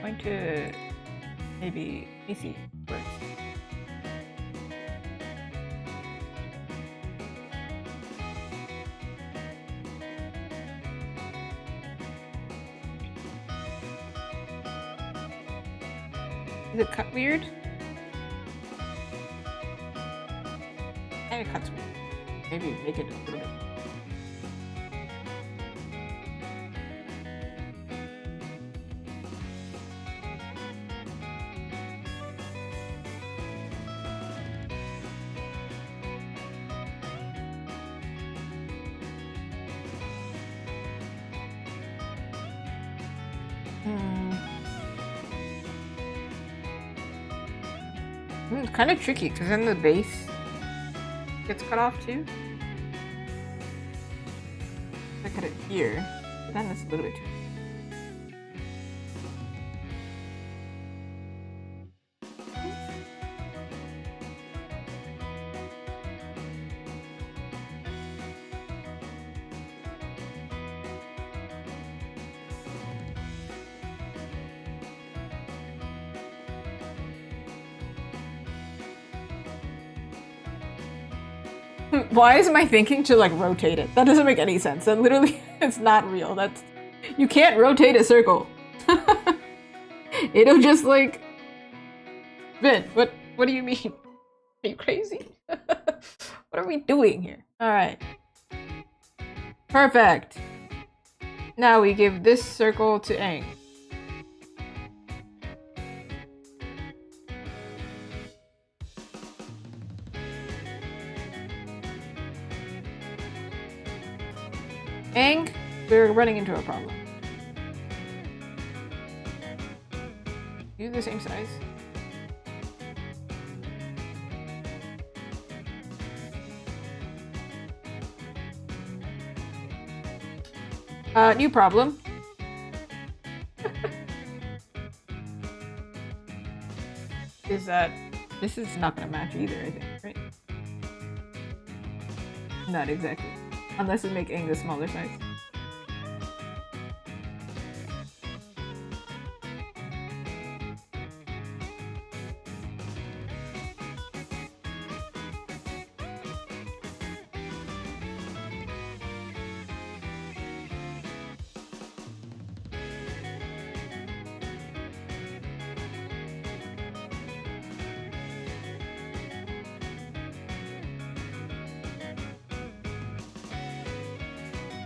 Going to maybe PC first. Is it cut weird? And it cuts weird. Maybe make it a little bit. It's kind of tricky because then the base gets cut off too. I cut it here, but then it's a little bit tricky. Why is my thinking to like rotate it? That doesn't make any sense. That literally, it's not real. That's, you can't rotate a circle. It'll just like, Vin, what do you mean? Are you crazy? What are we doing here? All right. Perfect. Now we give this circle to Aang. Aang, we're running into a problem. Use the same size. New problem. Is that this is not gonna match either, I think, right? Not exactly. Unless we make Aang the smaller size.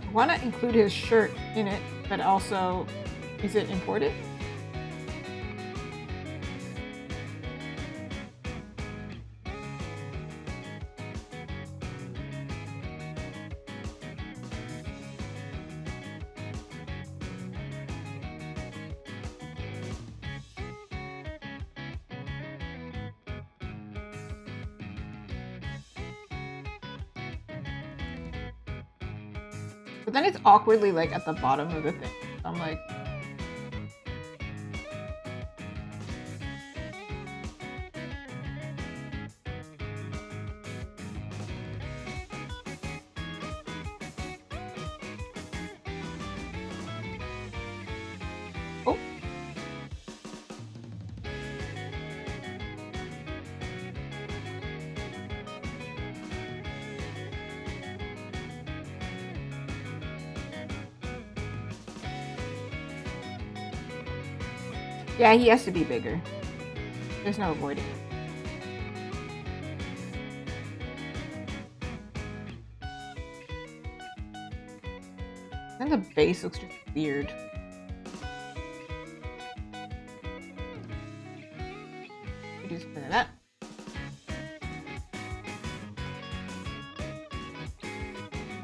I want to include his shirt in it, but also, is it imported? But then it's awkwardly like at the bottom of the thing. I'm like, oh. Yeah, he has to be bigger. There's no avoiding it. And the base looks just weird. Do something like that.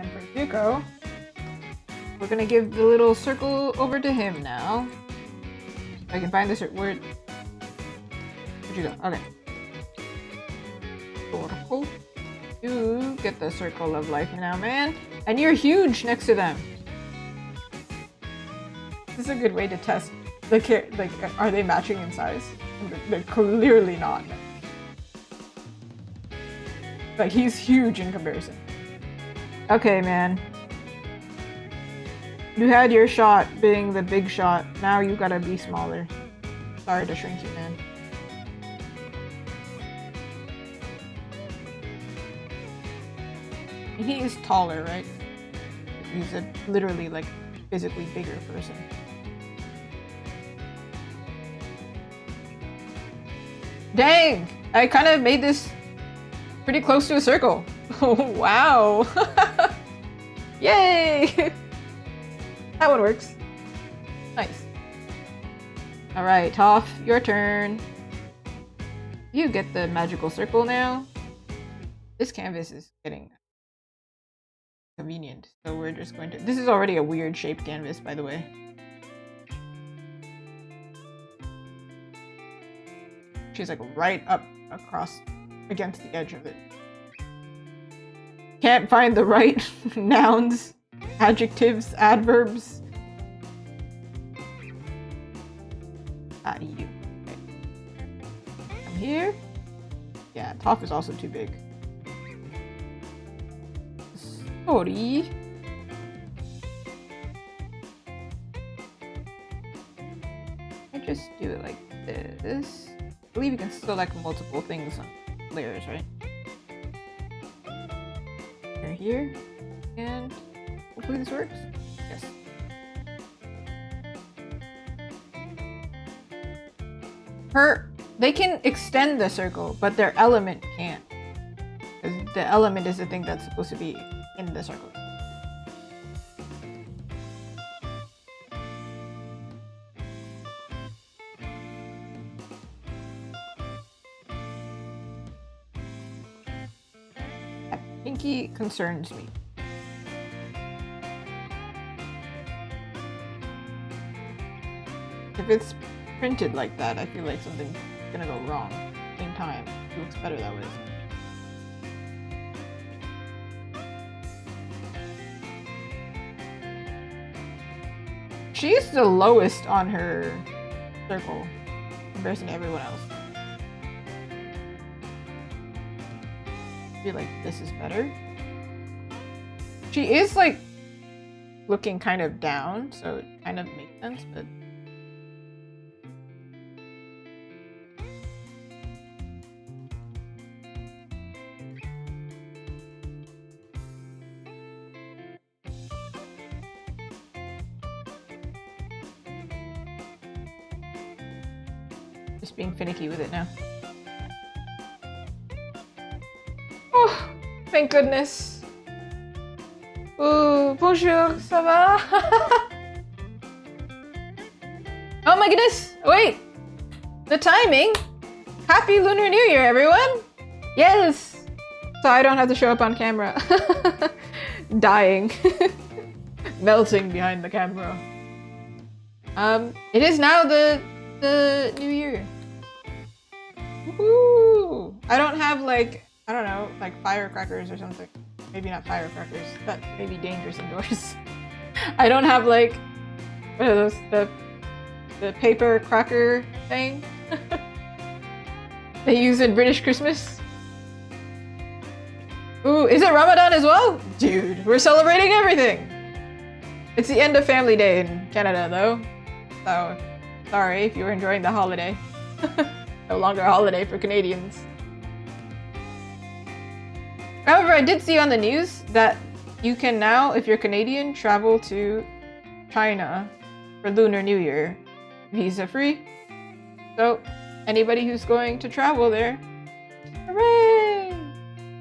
And for Zuko, we're gonna give the little circle over to him now. I can find this word. Where'd you go? Okay. Cool. You get the circle of life now, man. And you're huge next to them. This is a good way to test the like, are they matching in size? They're clearly not. Like, he's huge in comparison. Okay, man. You had your shot being the big shot. Now you gotta be smaller. Sorry to shrink you, man. He is taller, right? He's a literally, like, physically bigger person. Dang! I kind of made this pretty close to a circle. Oh, wow! Yay! That one works. Nice. Alright, Toph, your turn. You get the magical circle now. This canvas is getting convenient, so we're just going to... This is already a weird shaped canvas, by the way. She's like right up across against the edge of it. Can't find the right nouns, adjectives, adverbs. You. Okay. Come here. Yeah, Toph is also too big. Sorry. I just do it like this. I believe you can select multiple things on layers, right? They're here, and hopefully this works. Yes. They can extend the circle, but their element can't. Because the element is the thing that's supposed to be in the circle. That pinky concerns me. If it's printed like that, I feel like something's gonna go wrong. At the same time, it looks better that way. She's the lowest on her circle in comparison to everyone else. I feel like this is better. She is like looking kind of down, so it kind of makes sense, but being finicky with it now. Oh, thank goodness. Oh, bonjour, ça va? Oh my goodness, wait. The timing. Happy Lunar New Year, everyone. Yes. So I don't have to show up on camera. Dying. Melting behind the camera. It is now the new year. Woohoo! I don't have like, I don't know, like firecrackers or something. Maybe not firecrackers. That may be dangerous indoors. I don't have like, what are those? The paper cracker thing they use in British Christmas. Ooh, is it Ramadan as well? Dude, we're celebrating everything. It's the end of Family Day in Canada though. So, sorry if you were enjoying the holiday. No longer a holiday for Canadians. However, I did see on the news that you can now, if you're Canadian, travel to China for Lunar New Year visa free. So, anybody who's going to travel there, hooray!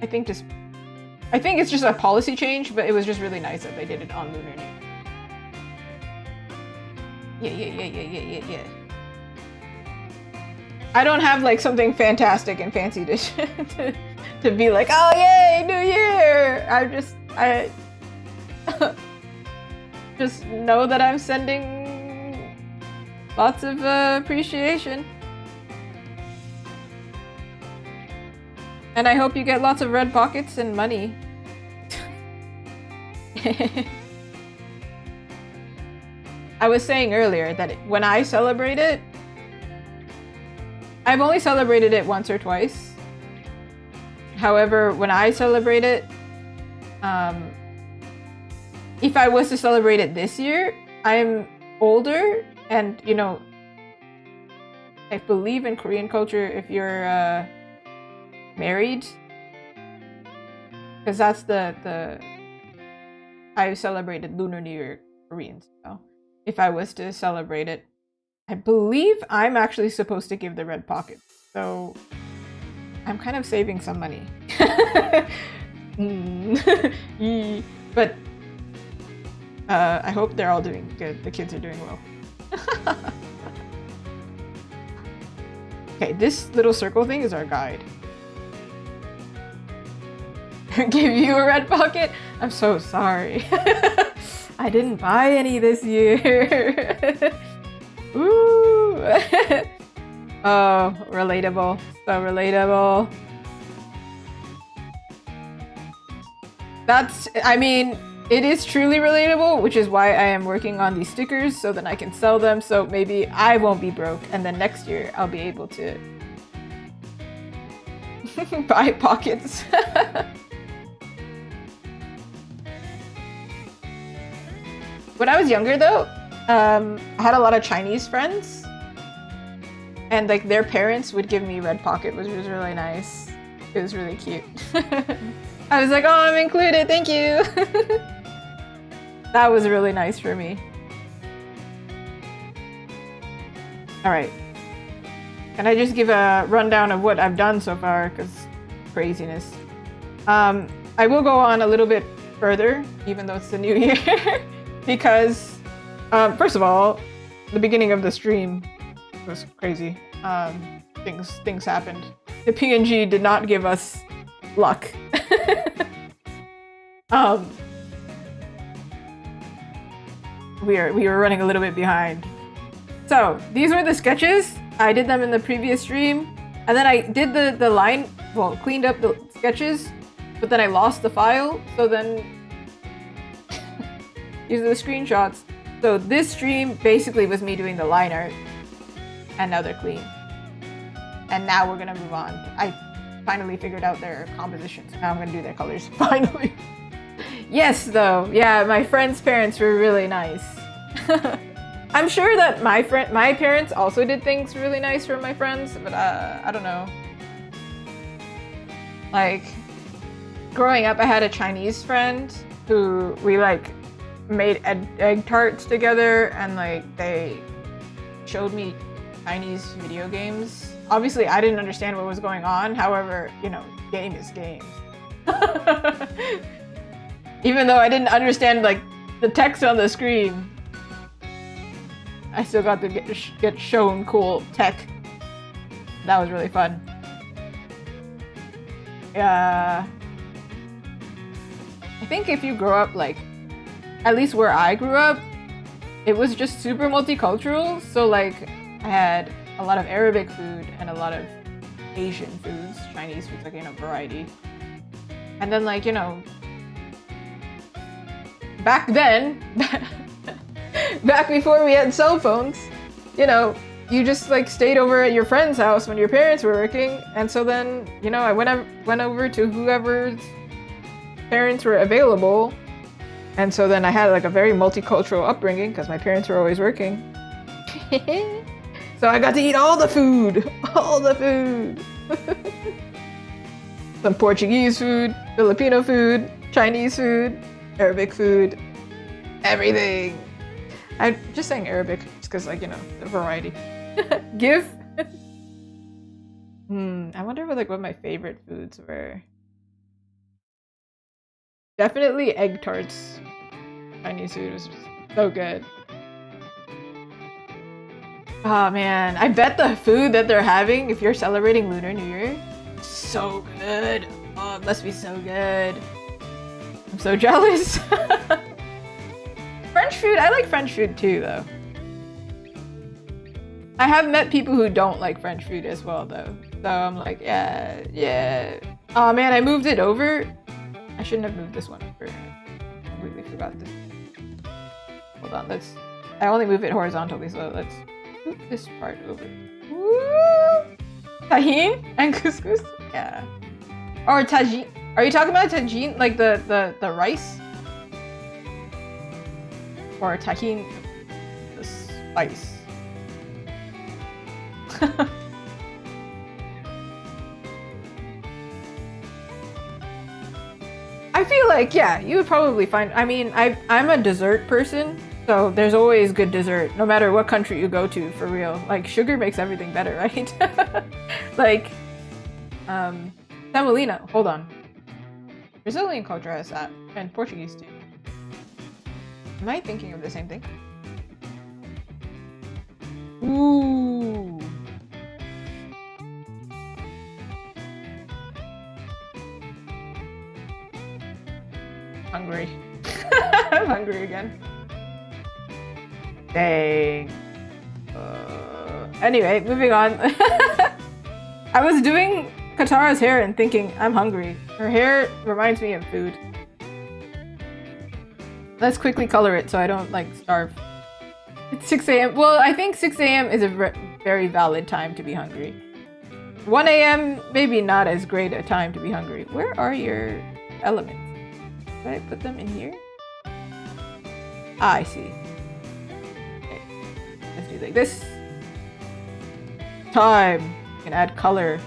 I think it's just a policy change, but it was just really nice that they did it on Lunar New Year. Yeah. I don't have like something fantastic and fancy to be like, oh yay, New Year! I just know that I'm sending lots of appreciation. And I hope you get lots of red pockets and money. I was saying earlier that when I celebrate it, I've only celebrated it once or twice. However, when I celebrate it, if I was to celebrate it this year, I'm older, and you know, I believe in Korean culture if you're married, because that's the I celebrated Lunar New Year Korean, so if I was to celebrate it, I believe I'm actually supposed to give the red pocket, so I'm kind of saving some money. But I hope they're all doing good. The kids are doing well. Okay, this little circle thing is our guide. Give you a red pocket? I'm so sorry. I didn't buy any this year. Ooh. Oh, relatable. So relatable. I mean, it is truly relatable, which is why I am working on these stickers so that I can sell them, so maybe I won't be broke, and then next year I'll be able to buy pockets. When I was younger though, I had a lot of Chinese friends, and like their parents would give me red pocket, which was really nice. It was really cute. I was like, oh, I'm included, thank you. That was really nice for me. Alright. Can I just give a rundown of what I've done so far? Because craziness. I will go on a little bit further, even though it's the new year. Because, first of all, the beginning of the stream was crazy. Things happened. The PNG did not give us luck. We were running a little bit behind. So these were the sketches. I did them in the previous stream, and then I did the line, well, cleaned up the sketches, but then I lost the file. So then these are the screenshots. So this stream basically was me doing the line art, and now they're clean. And now we're gonna move on. I finally figured out their compositions. Now I'm gonna do their colors, finally. Yes, though. Yeah, my friends' parents were really nice. I'm sure that my parents also did things really nice for my friends, but I don't know. Like, growing up, I had a Chinese friend who we like made egg tarts together, and like they showed me Chinese video games. Obviously, I didn't understand what was going on. However, you know, game is games. Even though I didn't understand like the text on the screen, I still got to get shown cool tech. That was really fun. I think if you grow up like, at least where I grew up, it was just super multicultural. So like I had a lot of Arabic food and a lot of Asian foods, Chinese foods, like, you know, variety. And then like, you know, back then, back before we had cell phones, you know, you just like stayed over at your friend's house when your parents were working. And so then, you know, I went over to whoever's parents were available. And so then I had like a very multicultural upbringing because my parents were always working. So I got to eat all the food, all the food. Some Portuguese food, Filipino food, Chinese food, Arabic food, everything. I'm just saying Arabic just because, like, you know, the variety. GIF. I wonder what my favorite foods were. Definitely egg tarts. Chinese food was just so good. Oh man, I bet the food that they're having if you're celebrating Lunar New Year, so good. Oh, it must be so good. I'm so jealous. French food, I like French food too though. I have met people who don't like French food as well though. So I'm like, yeah. Oh man, I moved it over. I shouldn't have moved this one over. I completely forgot this. Hold on, let's I only move it horizontally, so let's move this part over. Woo! Tajin and couscous? Yeah. Or tajin. Are you talking about tajin, like the rice? Or tajin, the spice? I feel like, yeah, you would probably find, I mean, I'm a dessert person, so there's always good dessert, no matter what country you go to, for real. Like, sugar makes everything better, right? Like, semolina, hold on. Brazilian culture has that, and Portuguese too. Am I thinking of the same thing? Ooh. Hungry. I'm hungry again. Dang. Anyway, moving on. I was doing Katara's hair and thinking, I'm hungry. Her hair reminds me of food. Let's quickly color it so I don't, like, starve. It's 6 a.m. Well, I think 6 a.m. is a very valid time to be hungry. 1 a.m. maybe not as great a time to be hungry. Where are your elements? Did I put them in here? Ah, I see. Okay. Let's do like this. Time. You can add color.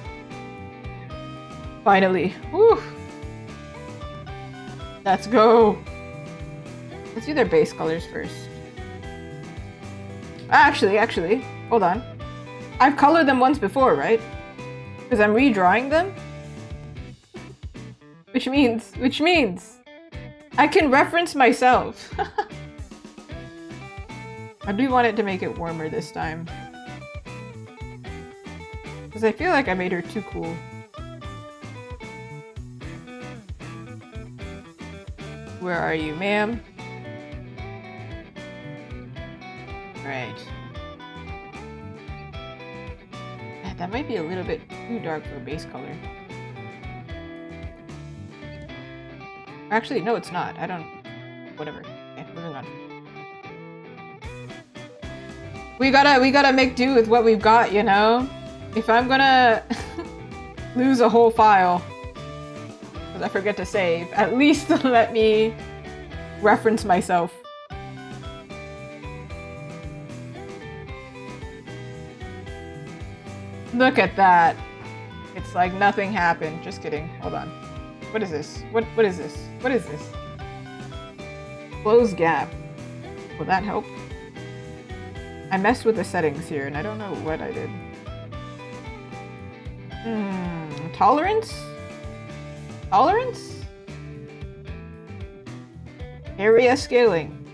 Finally. Woo! Let's go. Let's do their base colors first. Actually, hold on. I've colored them once before, right? Because I'm redrawing them. Which means I can reference myself. I do want it to make it warmer this time. Because I feel like I made her too cool. Where are you, ma'am? Right. That might be a little bit too dark for a base color. Actually, no, it's not. I don't... Whatever. Okay, moving on. We gotta make do with what we've got, you know? If I'm gonna lose a whole file, because I forget to save, at least let me reference myself. Look at that. It's like nothing happened. Just kidding. Hold on. What is this? What is this? What is this? Close gap. Will that help? I messed with the settings here and I don't know what I did. Tolerance? Tolerance? Area scaling.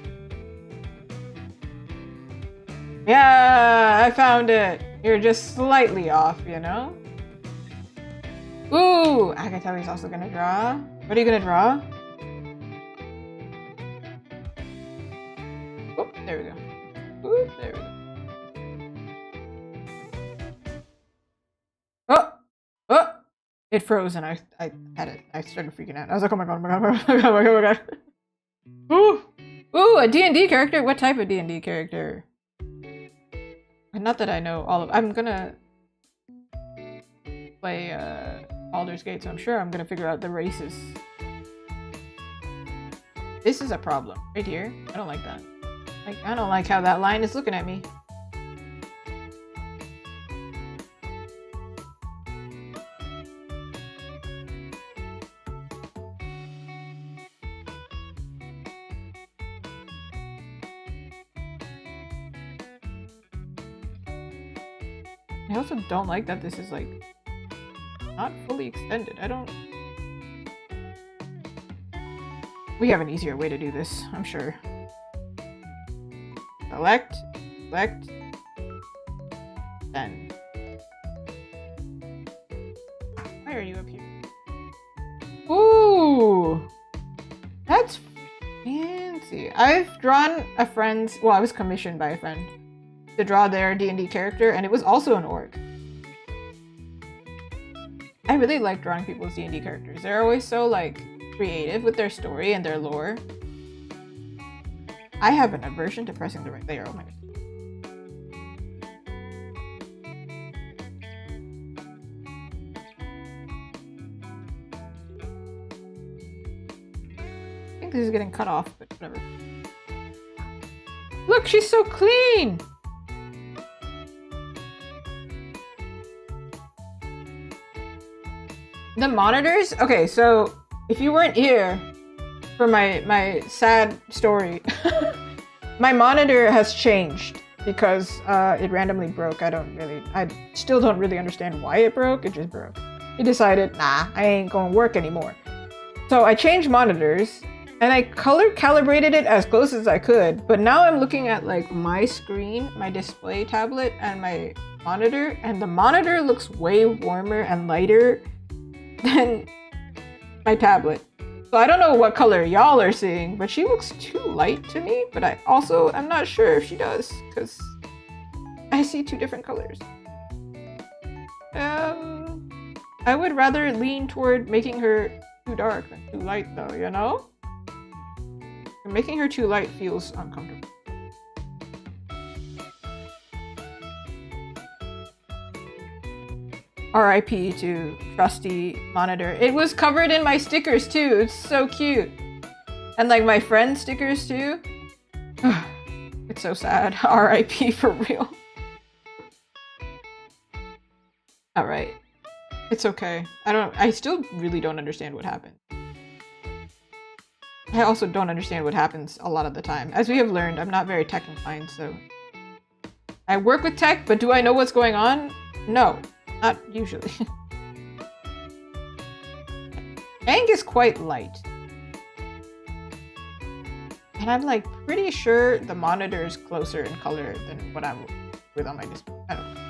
Yeah, I found it. You're just slightly off, you know? Ooh, I can tell he's also gonna draw. What are you gonna draw? Oh, there we go. Ooh, there we go. Oh! Oh! It froze and I had it. I started freaking out. I was like, oh my god, oh my god, oh my god, oh my god, oh my god. Ooh! Ooh, a D&D character? What type of D&D character? Not that I know all of... I'm gonna play Baldur's Gate, so I'm sure I'm gonna figure out the races. This is a problem. Right here. I don't like that. Like, I don't like how that line is looking at me. I also don't like that this is like not fully extended. I don't... We have an easier way to do this, I'm sure. Select, select, send. Why are you up here? Ooh! That's fancy. I've drawn a friend's... Well, I was commissioned by a friend to draw their D&D character, and it was also an orc. I really like drawing people's D&D characters. They're always so, like, creative with their story and their lore. I have an aversion to pressing the right layer. Oh my god. I think this is getting cut off, but whatever. Look, she's so clean! The monitors? Okay, so if you weren't here for my sad story, my monitor has changed because it randomly broke. I still don't really understand why it broke. It just broke. It decided, nah, I ain't gonna work anymore. So I changed monitors and I color calibrated it as close as I could. But now I'm looking at like my screen, my display tablet, and my monitor, and the monitor looks way warmer and lighter than my tablet. So I don't know what color y'all are seeing, but she looks too light to me. But I'm not sure if she does, because I see two different colors. I would rather lean toward making her too dark than too light though, you know? Making her too light feels uncomfortable. RIP to trusty monitor. It was covered in my stickers too. It's so cute. And like my friend's stickers too. It's so sad. RIP for real. Alright. It's okay. I still really don't understand what happened. I also don't understand what happens a lot of the time. As we have learned, I'm not very tech inclined, so... I work with tech, but do I know what's going on? No. Not usually. Aang is quite light. And I'm like pretty sure the monitor is closer in color than what I'm with on my display. I don't know.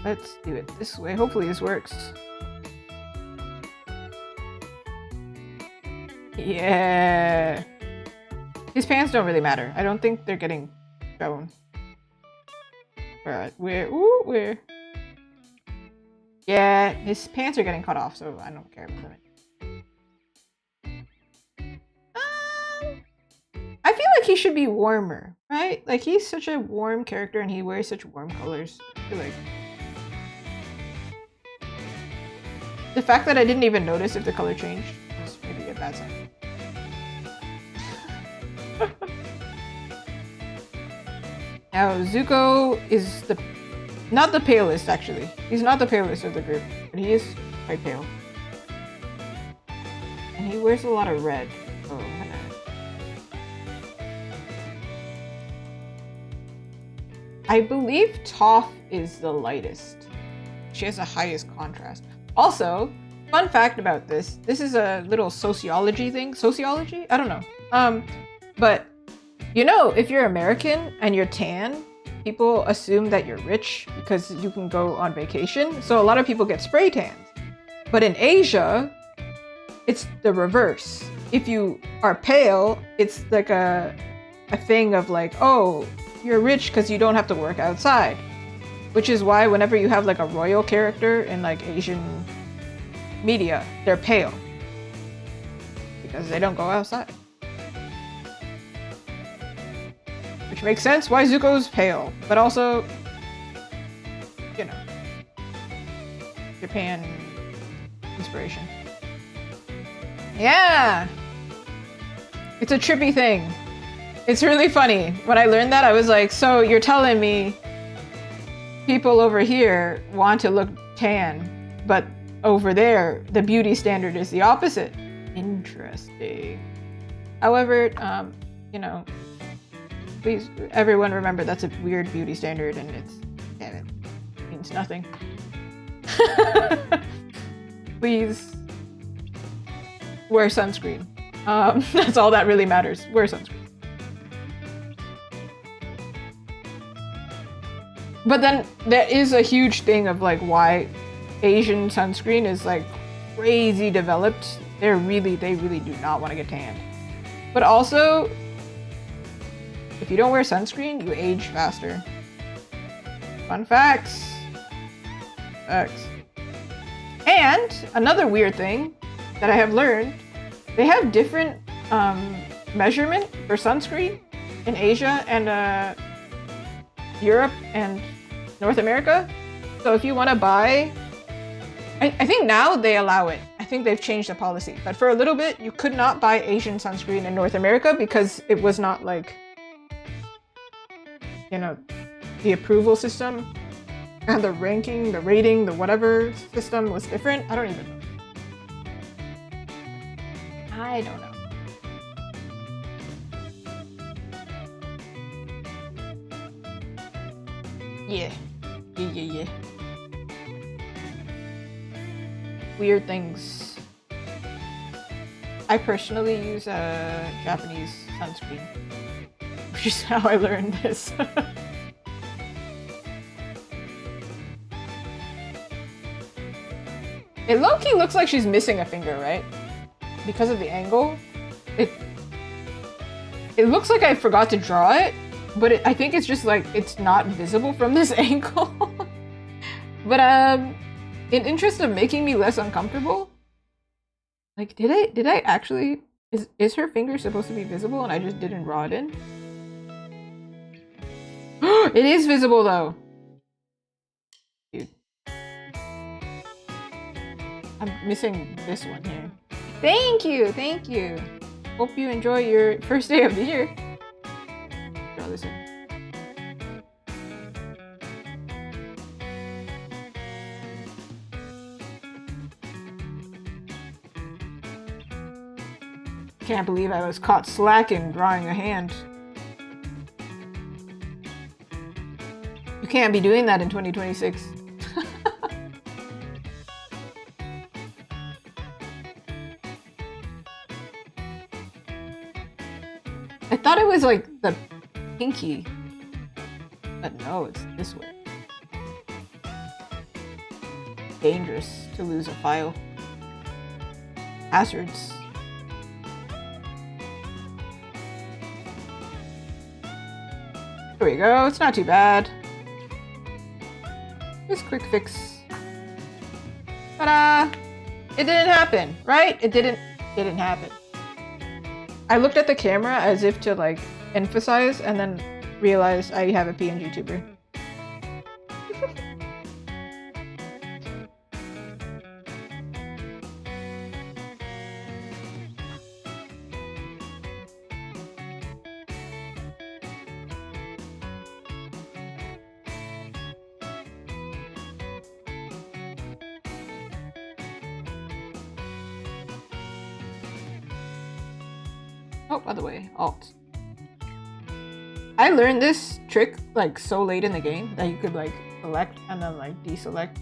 Let's do it this way. Hopefully this works. Yeah. His pants don't really matter. I don't think they're getting shown. Alright, where? Yeah, his pants are getting cut off, so I don't care about them. I feel like he should be warmer, right? Like, he's such a warm character and he wears such warm colors. I feel like... The fact that I didn't even notice if the color changed is maybe a bad sign. Now, Zuko is not the palest, actually. He's not the palest of the group, but he is quite pale. And he wears a lot of red. Oh, I believe Toph is the lightest. She has the highest contrast. Also, fun fact about this is a little sociology thing. Sociology? I don't know. But you know, if you're American and you're tan, people assume that you're rich because you can go on vacation. So a lot of people get spray tans. But in Asia, it's the reverse. If you are pale, it's like a thing of like, oh, you're rich because you don't have to work outside. Which is why whenever you have like a royal character in like Asian media, they're pale. Because they don't go outside. Which makes sense why Zuko's pale. But also, you know, Japan inspiration. Yeah! It's a trippy thing. It's really funny. When I learned that, I was like, so you're telling me people over here want to look tan, but over there, the beauty standard is the opposite. Interesting. However, you know, please, everyone remember that's a weird beauty standard and it means nothing. Please wear sunscreen. That's all that really matters. Wear sunscreen. But then there is a huge thing of like why Asian sunscreen is like crazy developed. They really do not want to get tanned. But also, if you don't wear sunscreen, you age faster. Fun facts. Facts. And another weird thing that I have learned, they have different measurement for sunscreen in Asia and Europe and North America. So if you want to buy, I think now they allow it. I think they've changed the policy. But for a little bit, you could not buy Asian sunscreen in North America because it was not like, you know, the approval system and the ranking, the rating, the whatever system was different. I don't even know. I don't know. Yeah. Weird things. I personally use a Japanese sunscreen, which is how I learned this. It low-key looks like she's missing a finger, right? Because of the angle. It looks like I forgot to draw it, but I think it's just like it's not visible from this angle. But in interest of making me less uncomfortable, like did I actually is her finger supposed to be visible and I just didn't draw it in? It is visible though. Dude. I'm missing this one here. Thank you, thank you. Hope you enjoy your first day of the year. Draw this in. Can't believe I was caught slacking drawing a hand. You can't be doing that in 2026. I thought it was like the pinky, but no, it's this way. Dangerous to lose a file. Hazards. There we go, it's not too bad. Just quick fix. Ta-da! It didn't happen, right? It didn't happen. I looked at the camera as if to like emphasize and then realized I have a PNGtuber. Oh, by the way, Alt. I learned this trick like so late in the game that you could like select and then like deselect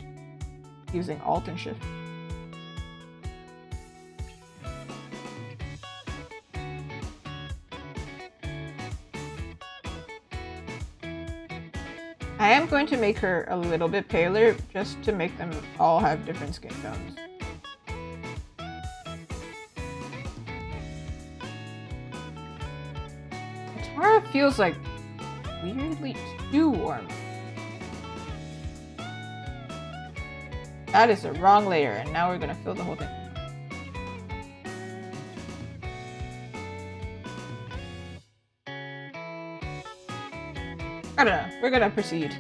using Alt and Shift. I am going to make her a little bit paler just to make them all have different skin tones. Tara feels like weirdly too warm. That is the wrong layer, and now we're gonna fill the whole thing. I don't know, we're gonna proceed.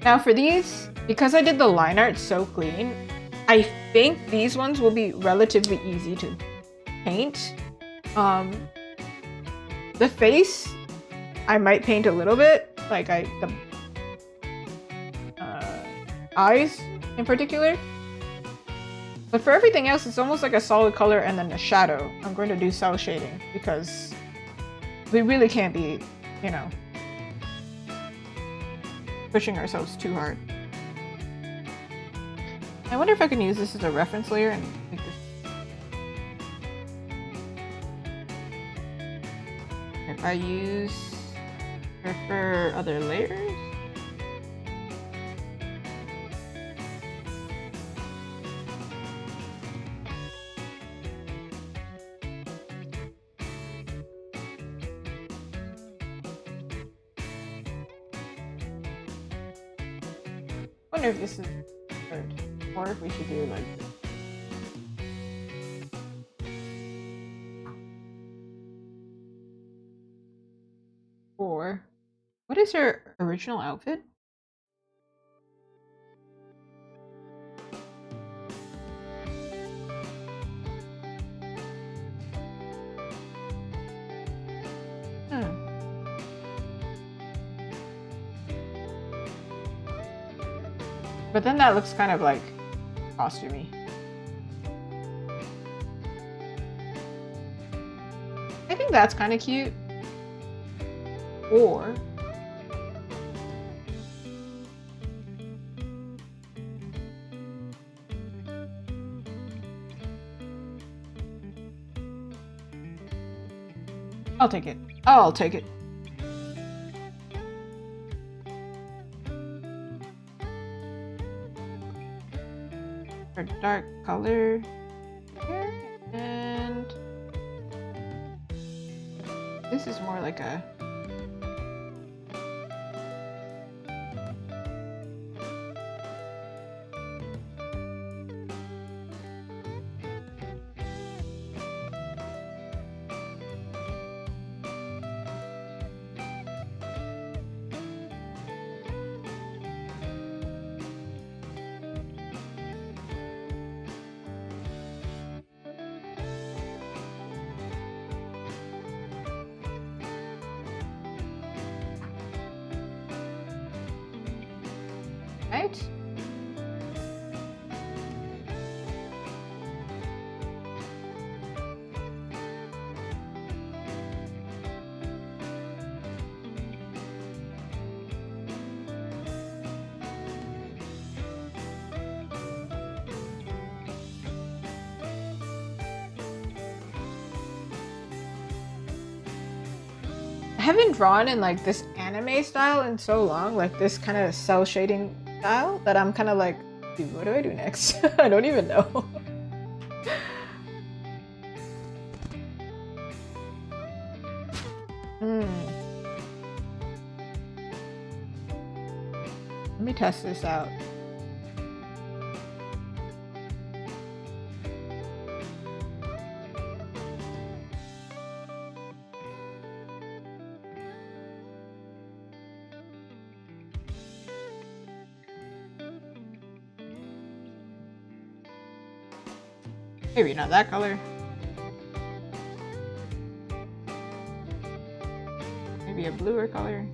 Now for these, because I did the line art so clean, I think these ones will be relatively easy to paint. The face, I might paint a little bit, like the eyes in particular. But for everything else, it's almost like a solid color and then a shadow. I'm going to do cell shading because we really can't be, you know, pushing ourselves too hard. I wonder if I can use this as a reference layer and make this. If I prefer other layers. wonder if this is good, or if we should do like this. Or what is her original outfit? But then that looks kind of like costumey. I think that's kind of cute. Or I'll take it. I'll take it. A dark color here, and this is more like a right. I haven't drawn in like this anime style in so long, like this kind of cell shading style, that I'm kind of like, dude, what do I do next? I don't even know. Let me test this out. Maybe not that color. Maybe a bluer color.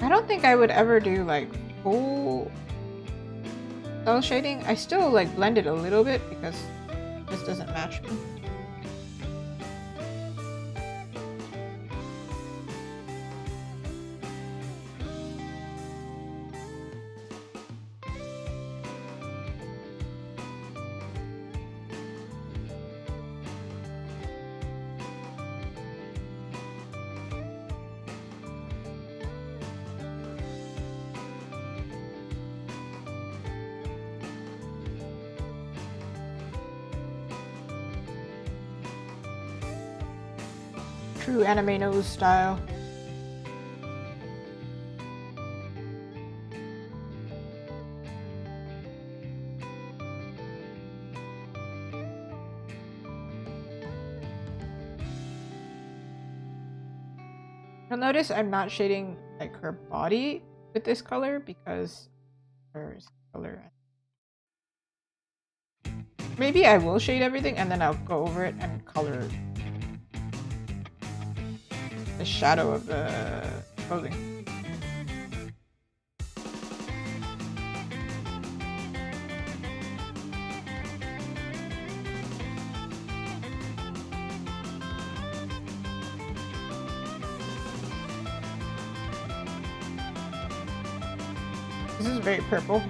I don't think I would ever do like full cell shading. I still like blend it a little bit because this doesn't match me. True anime nose style. You'll notice I'm not shading like her body with this color because there's color. Maybe I will shade everything and then I'll go over it and color the shadow of the clothing. This is very purple.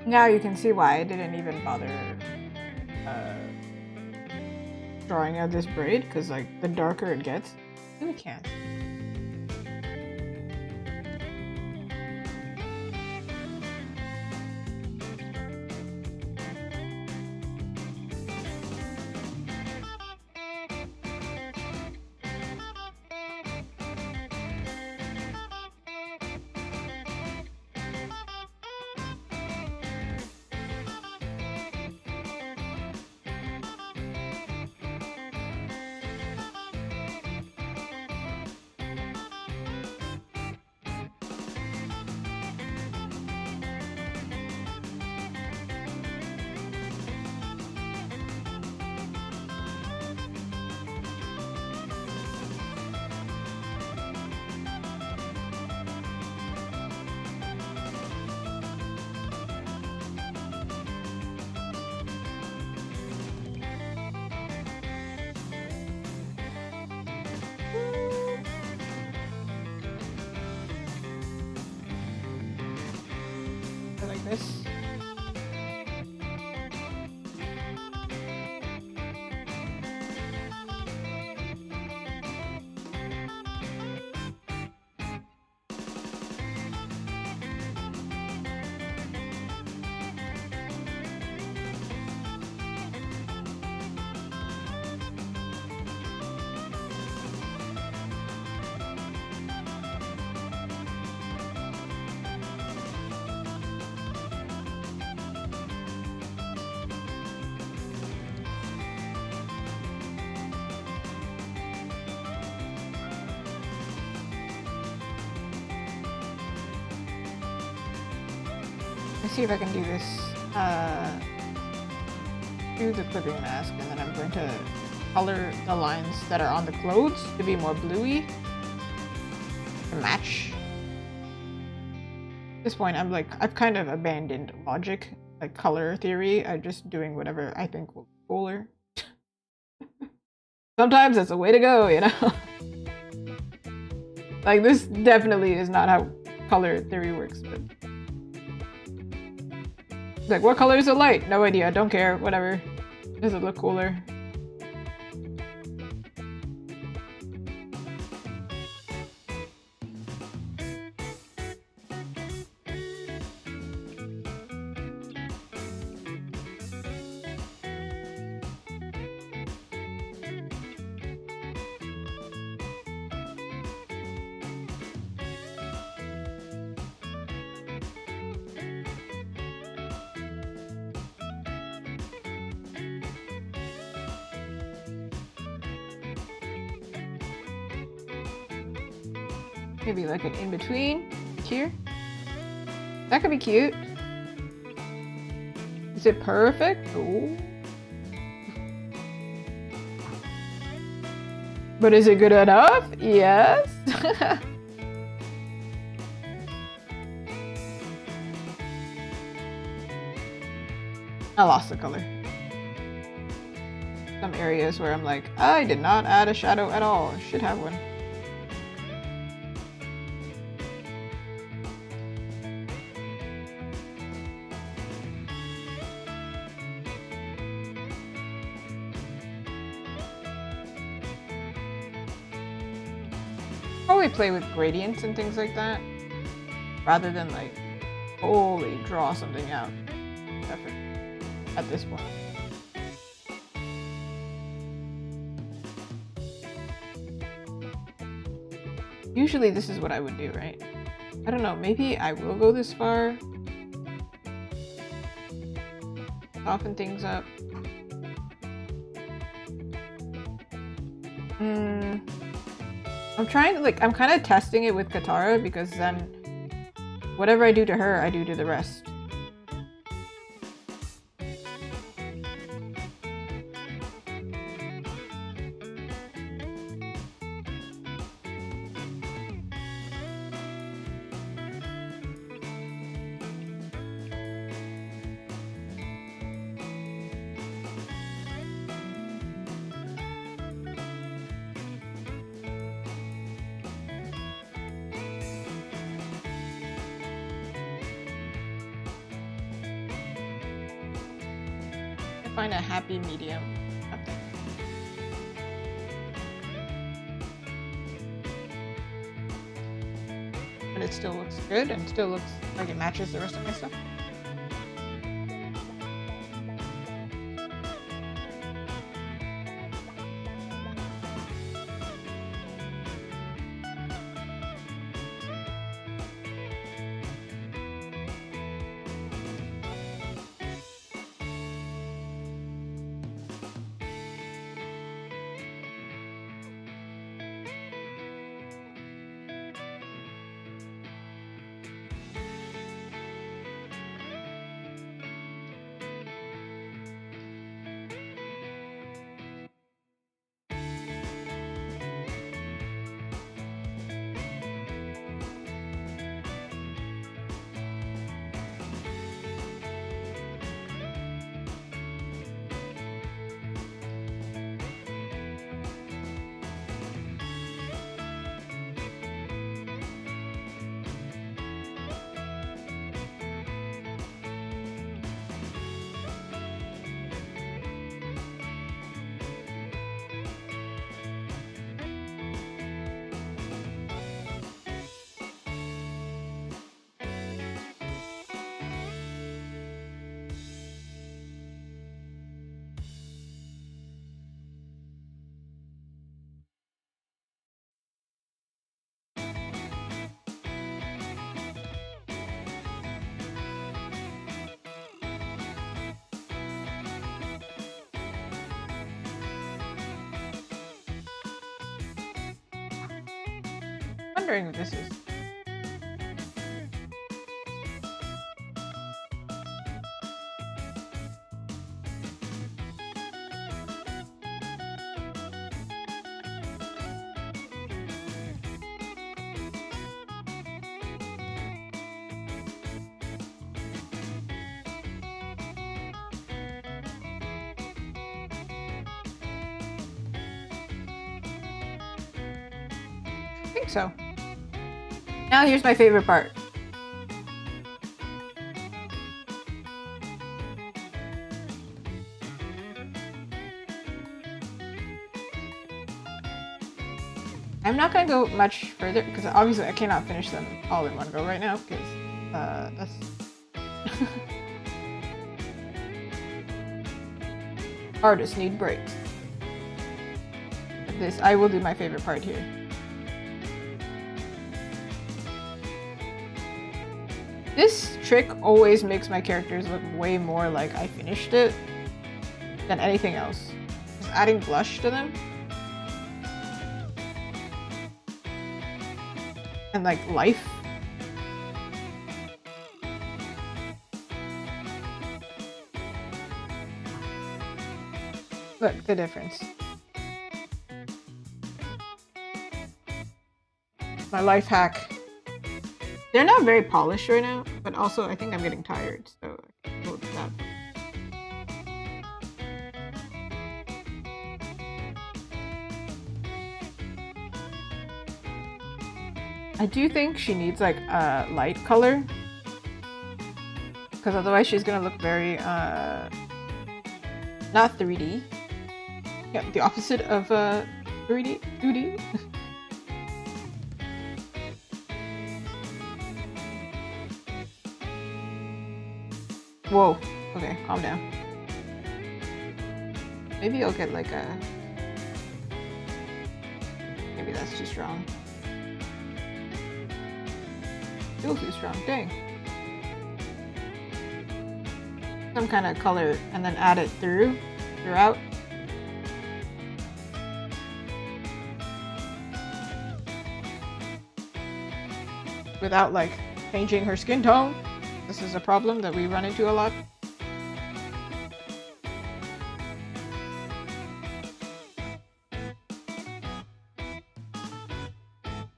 Now you can see why I didn't even bother drawing out this braid, because like the darker it gets, I really can't. Like this. Let's see if I can do this through the clipping mask, and then I'm going to color the lines that are on the clothes to be more bluey to match. At this point, I'm like, I've kind of abandoned logic, like color theory. I'm just doing whatever I think will be cooler. Sometimes that's a way to go, you know? Like, this definitely is not how color theory works, but like, what color is the light? No idea, don't care, whatever. Does it look cooler? Maybe like an in-between here. That could be cute. Is it perfect? Oh. But is it good enough? Yes. I lost the color. Some areas where I'm like, I did not add a shadow at all. I should have one. Probably play with gradients and things like that, rather than like wholly draw something out at this point. Usually this is what I would do, right? I don't know, maybe I will go this far. Soften things up. I'm trying to, like, I'm kind of testing it with Katara, because then whatever I do to her, I do to the rest. Find a happy medium. But it still looks good and still looks like it matches the rest of my stuff. Wondering what this is. I think so. Now here's my favorite part. I'm not gonna go much further because obviously I cannot finish them all in one go right now because that's artists need breaks. This, I will do my favorite part here. This trick always makes my characters look way more like I finished it than anything else. Just adding blush to them. And like life. Look, the difference. My life hack. They're not very polished right now, but also I think I'm getting tired, so I can go with that. I do think she needs like a light color, because otherwise she's gonna look very not 3D. Yeah, the opposite of 3D, 2D. Whoa, okay, calm down. Maybe I'll get like a... Maybe that's too strong. Still too strong, dang. Some kind of color and then add it throughout. Without like changing her skin tone. This is a problem that we run into a lot.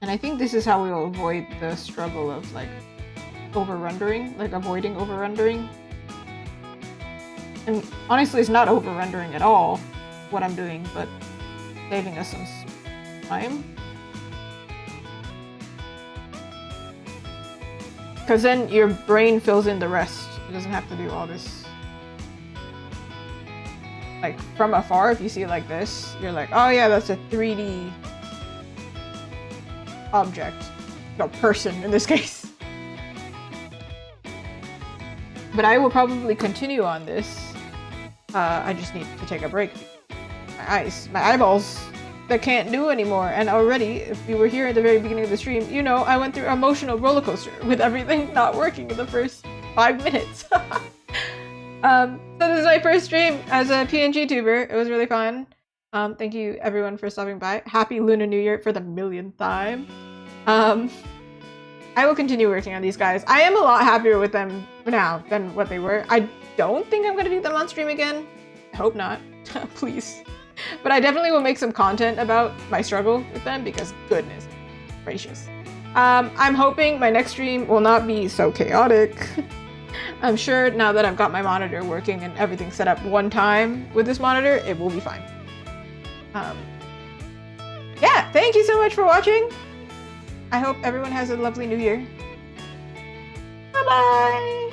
And I think this is how we'll avoid the struggle of like over-rendering, like avoiding over-rendering. And honestly, it's not over-rendering at all, what I'm doing, but saving us some time. Because then your brain fills in the rest. It doesn't have to do all this. Like, from afar, if you see it like this, you're like, oh yeah, that's a 3D object. No, person, in this case. But I will probably continue on this. I just need to take a break. My eyeballs, that can't do anymore. And already, if you were here at the very beginning of the stream, you know I went through an emotional roller coaster with everything not working in the first 5 minutes. So this is my first stream as a PNGtuber. It was really fun. Thank you everyone for stopping by. Happy Lunar New Year for the millionth time. I will continue working on these guys. I am a lot happier with them now than what they were. I don't think I'm gonna do them on stream again. I hope not. Please. But I definitely will make some content about my struggle with them because goodness gracious. I'm hoping my next stream will not be so chaotic. I'm sure now that I've got my monitor working and everything set up one time with this monitor, it will be fine. Yeah, thank you so much for watching. I hope everyone has a lovely new year. Bye-bye!